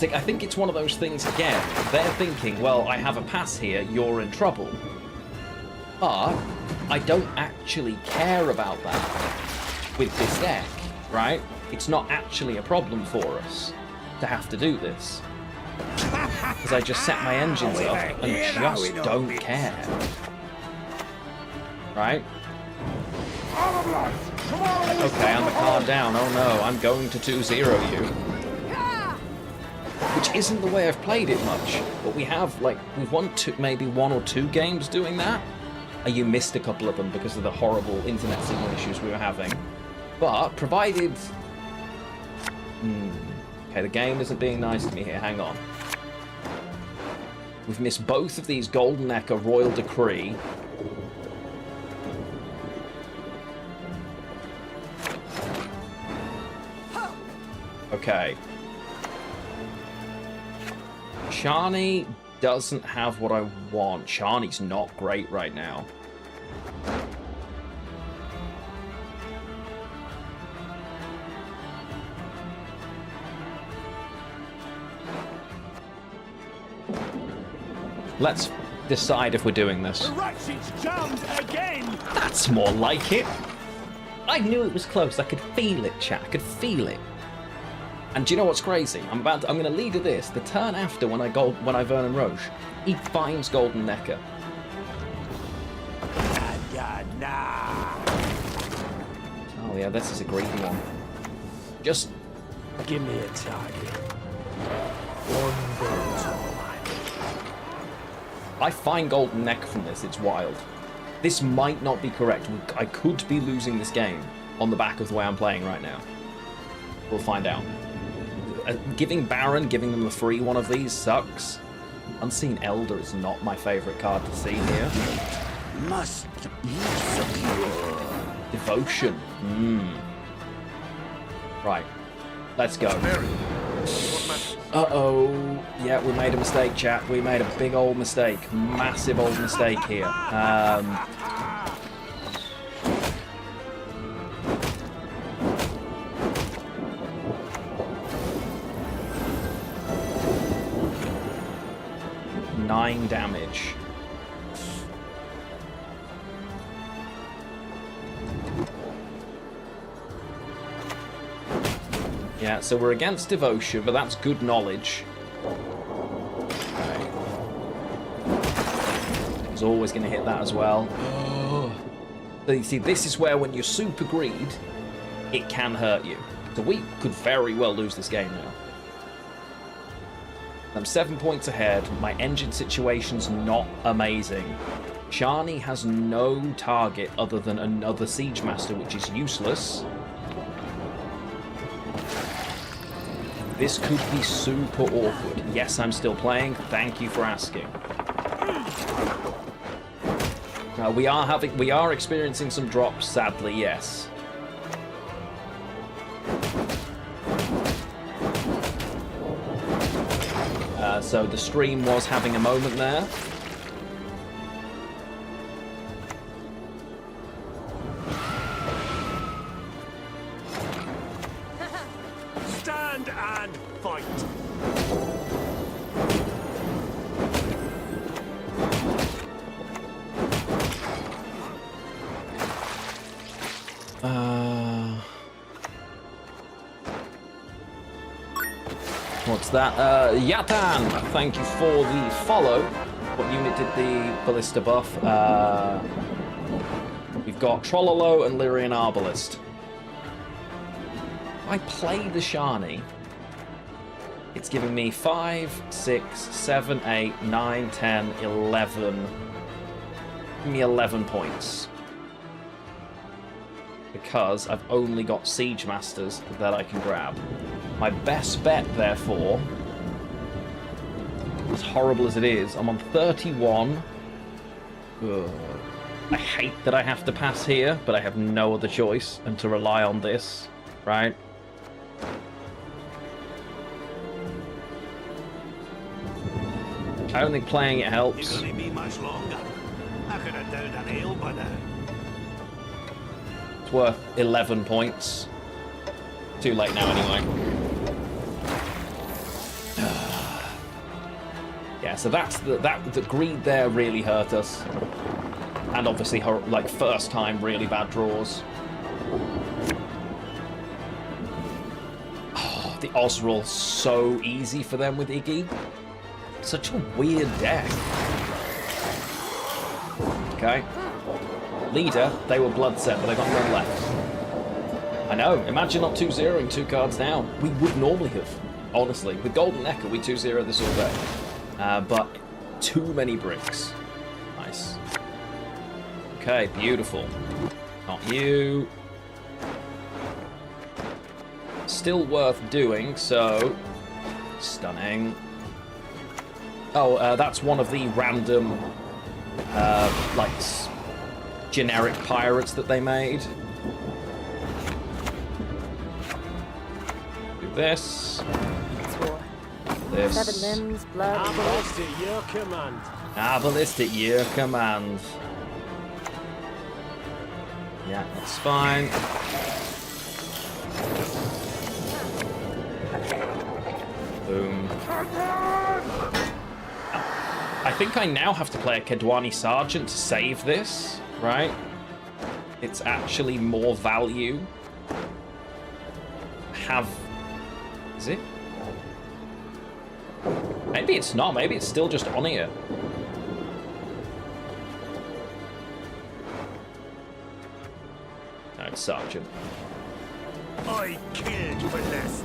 I think it's one of those things again. They're thinking, well, I have a pass here, you're in trouble. But I don't actually care about that with this deck, right? It's not actually a problem for us to have to do this. Because I just set my engines up and just don't care. Right? Okay, I'm a card down. Oh no, I'm going to 2-0 you. Which isn't the way I've played it much. But we have, like, we've won maybe 1 or 2 games doing that. And you missed a couple of them because of the horrible internet signal issues we were having. But, provided... Okay, the game isn't being nice to me here. Hang on. We've missed both of these Golden Echo Royal Decree. Okay. Shani doesn't have what I want. Shani's not great right now. Let's decide if we're doing this. The ratchet's jammed again. That's more like it. I knew it was close. I could feel it, chat. I could feel it. And do you know what's crazy? I'm going to lead to this. The turn after when I Vernon Roche, he finds Golden Necker. Oh yeah, this is a greedy one. Just give me a target. I find Golden Neck from this. It's wild. This might not be correct. I could be losing this game on the back of the way I'm playing right now. We'll find out. Giving Baron, giving them the free one of these sucks. Unseen Elder is not my favorite card to see here. Must be secure. Devotion. Right. Let's go. Uh-oh. Yeah, we made a mistake, chat. We made a big old mistake. Massive old mistake here. Nine damage. Yeah, so we're against Devotion, but that's good knowledge. Okay. I was always going to hit that as well. So you see, this is where when you're super greed, it can hurt you. So we could very well lose this game now. I'm 7 points ahead. My engine situation's not amazing. Shani has no target other than another Siege Master, which is useless. This could be super awkward. Yes, I'm still playing. Thank you for asking. We are experiencing some drops, sadly, yes. So the stream was having a moment there. Stand and fight. What's that? Yatan, thank you for the follow. What unit did the Ballista buff? We've got Trollolo and Lyrian Arbalist. I play the Shani. It's giving me 5, 6, 7, 8, 9, 10, 11. Give me 11 points. because I've only got Siege Masters that I can grab. My best bet, therefore, as horrible as it is, I'm on 31. Ugh. I hate that I have to pass here, but I have no other choice and to rely on this, right? I don't think playing it helps. It's gonna be much longer. I could have downed an ale by now. It's worth 11 points. Too late now, anyway. Yeah, so that's the greed there really hurt us, and obviously, like first time really bad draws. Oh, the Osrul so easy for them with Iggy. Such a weird deck. Okay. Leader, they were blood set, but they got none left. I know, imagine not 2-0ing 2 cards down. We would normally have, honestly. With Golden Necker, we 2-0 this all day. But too many bricks. Nice. Okay, beautiful. Not you. Still worth doing, so... Stunning. Oh, that's one of the random, like, generic pirates that they made. Do this. This. 7 limbs, blood. Arbalist at your command. Arbalist at your command. Yeah, that's fine. Boom. I think I now have to play a Kedwani Sergeant to save this, right? It's actually more value. Is it? Maybe it's not. Maybe it's still just on here. No, it's Sergeant. I killed for less.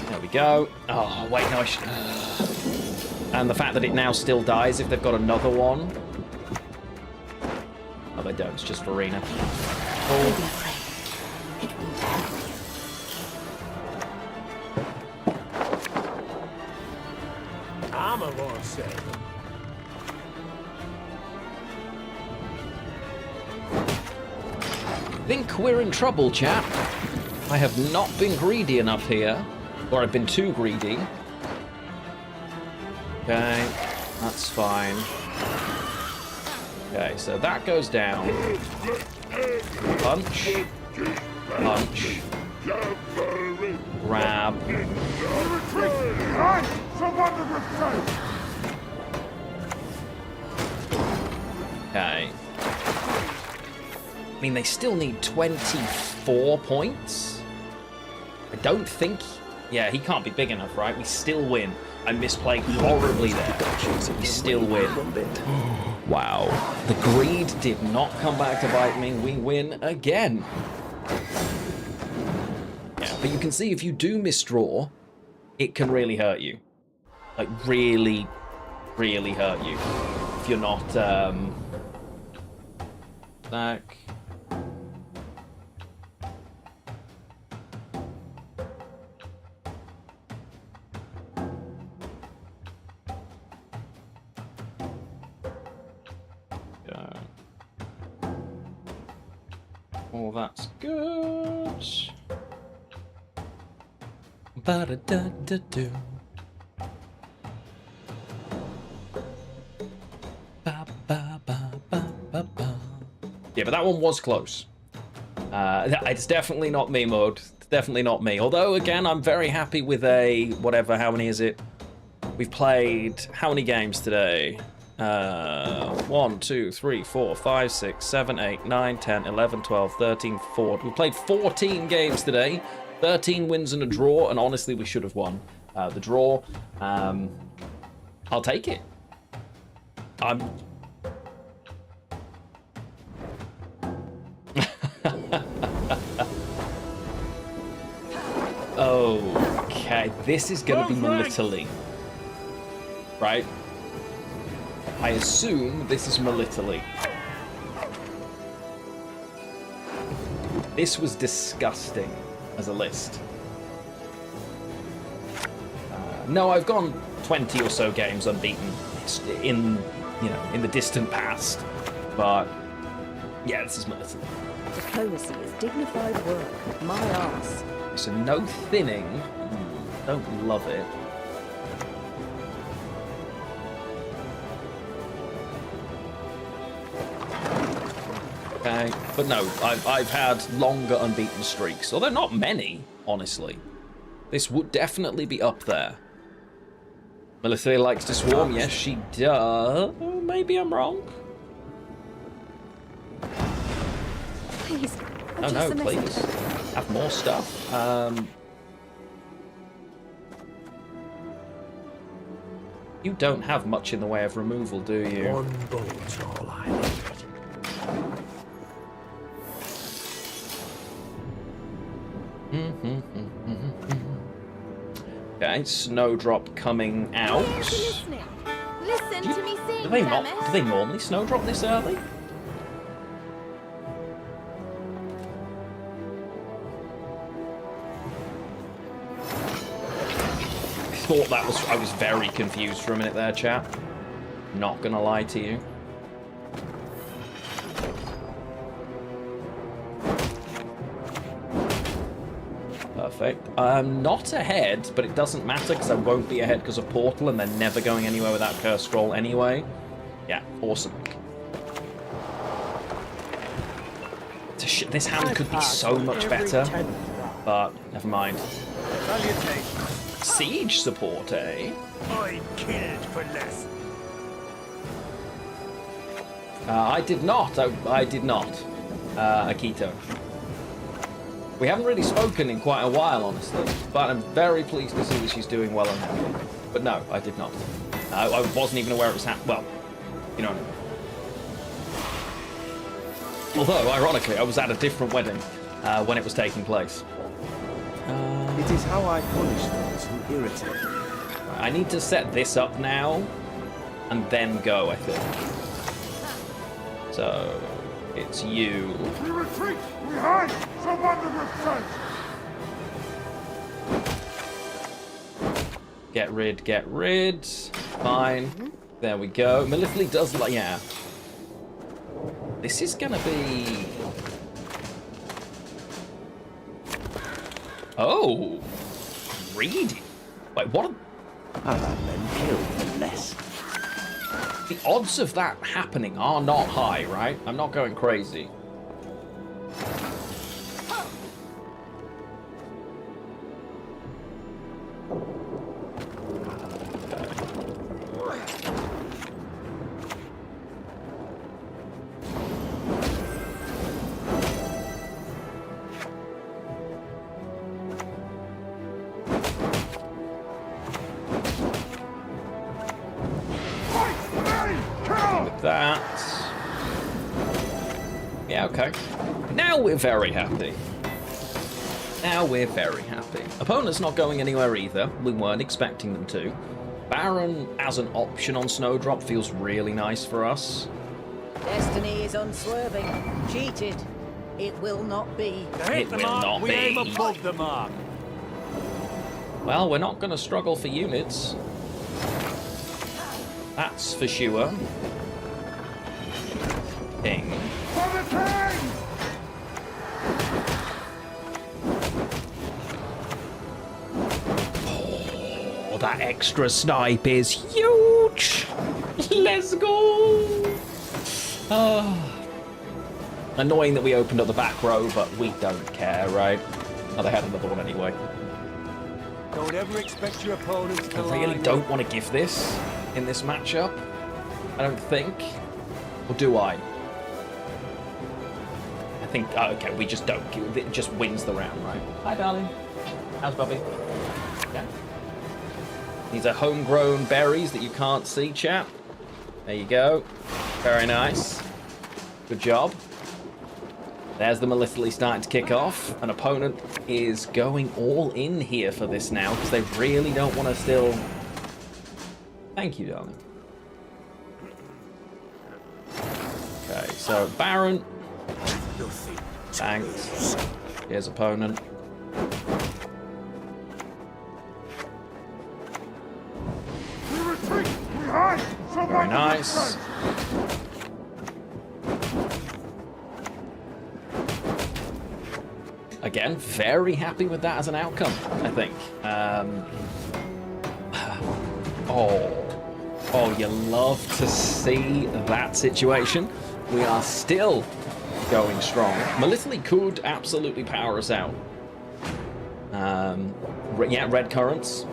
There we go. Oh, wait, no, I should... And the fact that it now still dies if they've got another one. Oh, they don't. It's just Verena. Oh. Armor won't save. I think we're in trouble, chap. I have not been greedy enough here. Or I've been too greedy. Okay, that's fine. Okay, so that goes down. Punch. Punch. Grab. Okay. I mean, they still need 24 points? I don't think... Yeah, he can't be big enough, right? We still win. I misplayed horribly there. We still win. Wow. The greed did not come back to bite me. We win again. Yeah, but you can see if you do misdraw, it can really hurt you. Like, really, really hurt you. If you're not, back. Oh, that's good. Ba-da-da-da-do. Ba-ba-ba-ba-ba-ba. Yeah, but that one was close. It's definitely not me mode. It's definitely not me. Although, again, I'm very happy with a... Whatever, how many is it? We've played... How many games today? 1, 2, 3, 4, 5, 6, 7, 8, 9, 10, 11, 12, 13, 14. We played 14 games today. 13 wins and a draw, and honestly, we should have won the draw. I'll take it. Okay, this is going to be my Italy. Right? I assume this is Melitele. This was disgusting as a list. No, I've gone 20 or so games unbeaten in, in the distant past. But yeah, this is Melitele. Diplomacy is dignified work. My arse. So no thinning. Don't love it. Okay, but no, I've had longer unbeaten streaks, although not many, honestly. This would definitely be up there. Melitele likes to swarm, yes she does. Maybe I'm wrong. Please. Oh no, please. Have more stuff. You don't have much in the way of removal, do you? One boat's all I need. Okay, snowdrop coming out. Listen to me sing, Do they normally snowdrop this early? I was very confused for a minute there, chat. Not gonna lie to you. Perfect. I'm not ahead, but it doesn't matter because I won't be ahead because of Portal, and they're never going anywhere without Curse Scroll anyway. Yeah, awesome. This hand could be so much better, but never mind. Siege support, eh? I killed for less. I did not. I did not. Akito. We haven't really spoken in quite a while, honestly, but I'm very pleased to see that she's doing well and happy. But no, I did not. I wasn't even aware it was happening. Well, you know what I mean. Although, ironically, I was at a different wedding when it was taking place. It is how I punish those who irritate me. I need to set this up now, and then go, I think. So, it's you. We retreat! We hide! Someone to restraint! Get rid. Fine. There we go. Melitele does like, yeah. This is gonna be... Oh! Greedy. Wait, what? I've had men killed for less. The odds of that happening are not high, right? I'm not going crazy. Okay. Now we're very happy. Opponent's not going anywhere either. We weren't expecting them to. Baron as an option on Snowdrop feels really nice for us. Destiny is unswerving. Cheated. It will not be. It will not we be. aim above the mark. Well, we're not going to struggle for units. That's for sure. King. Oh, that extra snipe is huge. Let's go. Annoying that we opened up the back row, but we don't care, right? Oh, they had another one anyway. Don't ever expect your opponents to I really don't want to give this in this matchup. I don't think. Or do I? I think, oh, okay, we just don't. It just wins the round, right? Hi, darling. How's Bobby? Okay. These are homegrown berries that you can't see, chap. There you go. Very nice. Good job. There's the Melitele starting to kick off. An opponent is going all in here for this now because they really don't want to still... Thank you, darling. So, Baron. Thanks. Here's opponent. Very nice. Again, very happy with that as an outcome, I think. Oh, you love to see that situation. We are still going strong. Melitele could absolutely power us out. Yeah, red currents.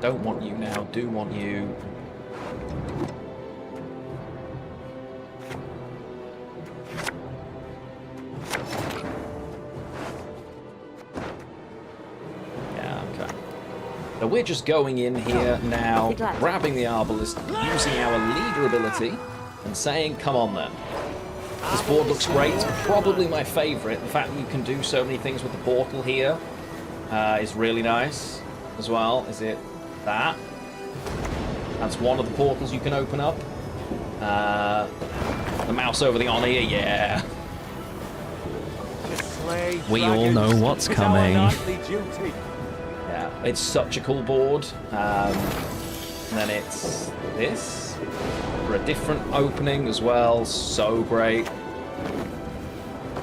Don't want you now, do want you. So we're just going in here now, grabbing the Arbalist, using our leader ability, and saying, come on then. This board looks great. Probably my favourite. The fact that you can do so many things with the portal here is really nice as well. Is it that? That's one of the portals you can open up. The mouse over the on here, yeah. We all know what's coming. Yeah, it's such a cool board. And then it's this for a different opening as well. So great.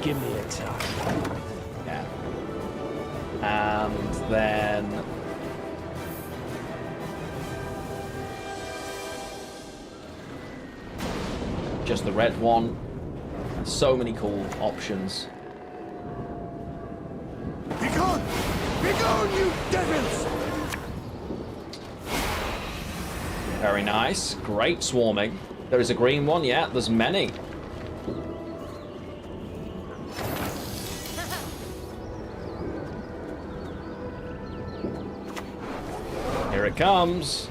Give me a time. Yeah. And then just the red one. So many cool options. Be gone! Be gone, you devils! Very nice. Great swarming. There is a green one, yeah, there's many. Here it comes.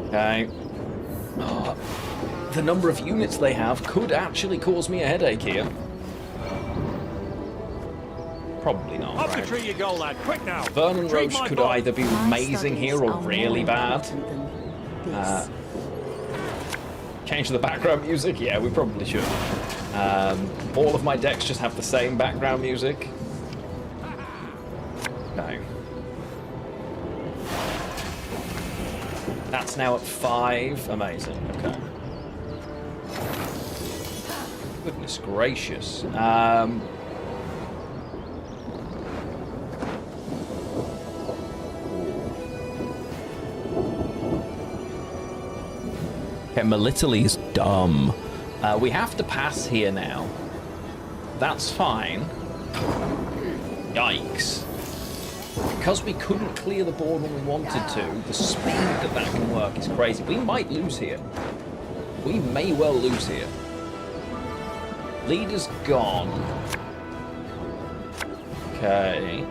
Okay. Oh, the number of units they have could actually cause me a headache here. Probably not. Up the Right? tree you go, lad. Quick now. Vernon Treat Roche my could boy. either be amazing here or really bad. Change the background music? Yeah, we probably should. All of my decks just have the same background music. No. That's now at 5. Amazing. Okay. Goodness gracious. Okay, Melitele is dumb. We have to pass here now. That's fine. Yikes. Because we couldn't clear the board when we wanted to, the speed that can work is crazy. We might lose here. We may well lose here. Leader's gone. Okay.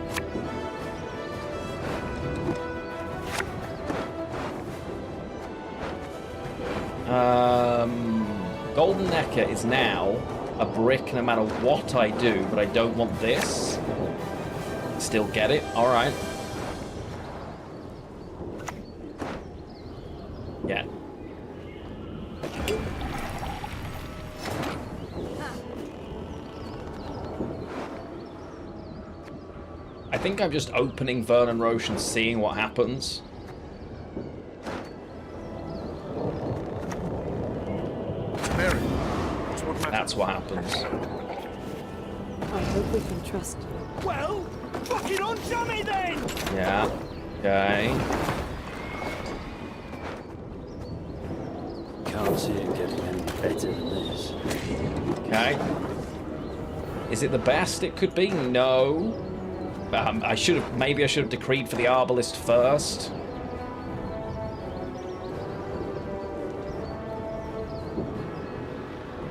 Golden Necker is now a brick no matter what I do, but I don't want this. Still get it? Alright. Yeah. I think I'm just opening Vernon Roche and seeing what happens. Mary, That's what happens. I hope we can trust you. Well, fucking on me then! Yeah. Okay. Can't see it getting any better than this. Okay. Is it the best it could be? No. Maybe I should have decreed for the Arbalist first.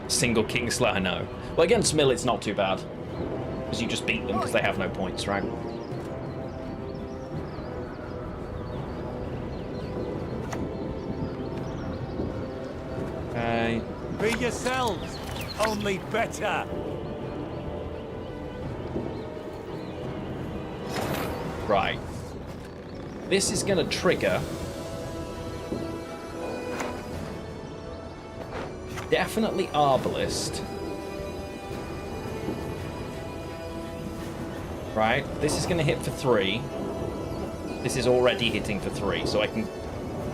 Single Kingslayer, no. Well, against Mill, it's not too bad. Because you just beat them because they have no points, right? Okay. Be yourselves, only better. Right. This is going to trigger. Definitely Arbalist. Right. This is going to hit for 3. This is already hitting for 3. So I can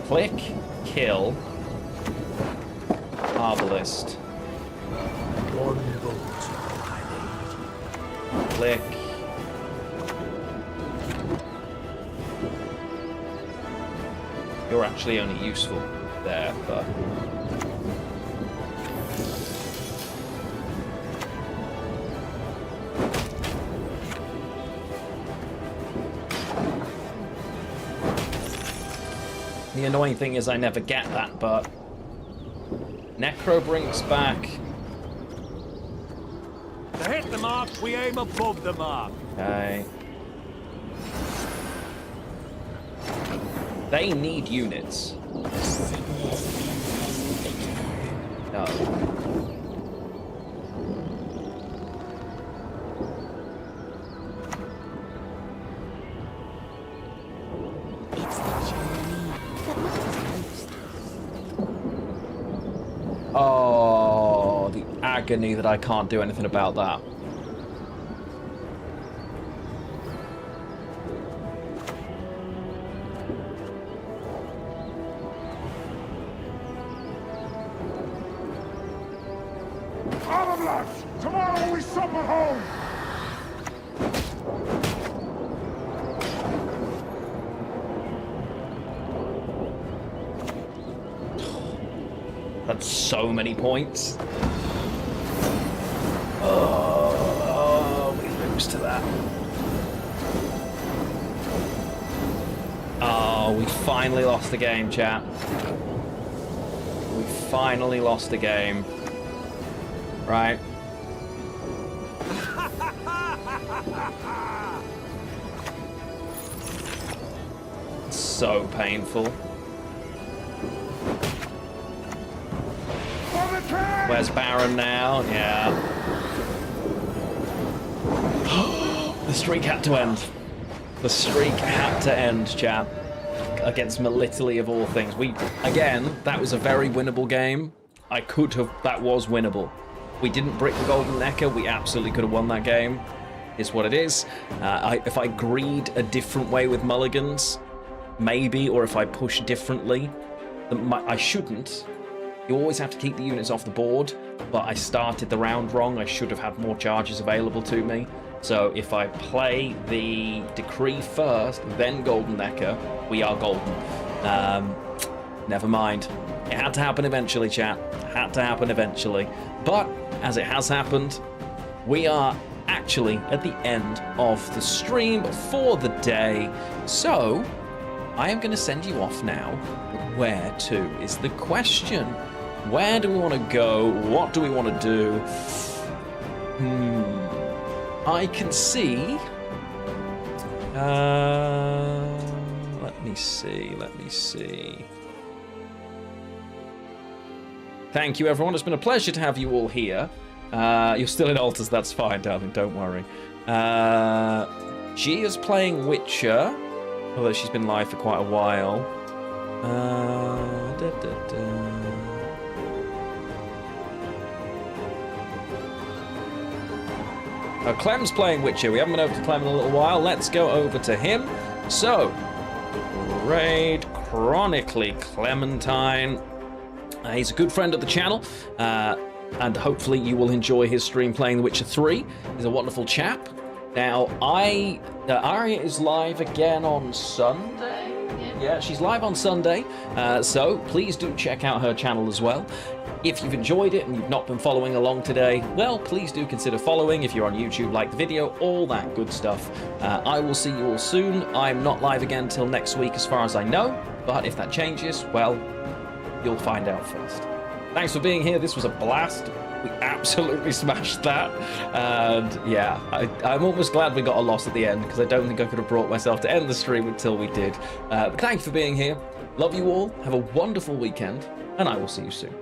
click, kill, Arbalist. One vote. Click. You're actually only useful there, but... The annoying thing is I never get that, but... Necro brings back... To hit the mark, we aim above the mark. Okay. They need units. No. Oh, the agony that I can't do anything about that. Tomorrow we sup at home! That's so many points. Oh, we lose to that. Oh, we finally lost the game, chat. We finally lost the game. Right. So painful. Where's Baron now? Yeah. The streak had to end. The streak had to end, chat. Against Melitali of all things. Again, that was a very winnable game. That was winnable. We didn't brick the Golden Necker. We absolutely could have won that game. It's what it is. If I greed a different way with mulligans, maybe, or if I push differently, I shouldn't. You always have to keep the units off the board, but I started the round wrong. I should have had more charges available to me. So if I play the Decree first, then Golden Necker, we are golden. Never mind. It had to happen eventually, chat. Had to happen eventually. But as it has happened, we are actually at the end of the stream for the day. So I am going to send you off now. Where to is the question. Where do we want to go? What do we want to do? I can see... let me see. Thank you, everyone. It's been a pleasure to have you all here. You're still in altars, that's fine, darling. Don't worry. Gia's playing Witcher, although she's been live for quite a while. Clem's playing Witcher. We haven't been over to Clem in a little while. Let's go over to him. So, Raid Chronically Clementine. He's a good friend of the channel, and hopefully you will enjoy his stream playing The Witcher 3. He's a wonderful chap. Now, Arya is live again on Sunday. Yeah, she's live on Sunday, so please do check out her channel as well. If you've enjoyed it and you've not been following along today, well, please do consider following. If you're on YouTube, like the video, all that good stuff. I will see you all soon. I'm not live again till next week as far as I know, but if that changes, well, you'll find out first. Thanks for being here. This was a blast. We absolutely smashed that. And yeah, I'm almost glad we got a loss at the end, because I don't think I could have brought myself to end the stream until we did. But thank you for being here. Love you all. Have a wonderful weekend, and I will see you soon.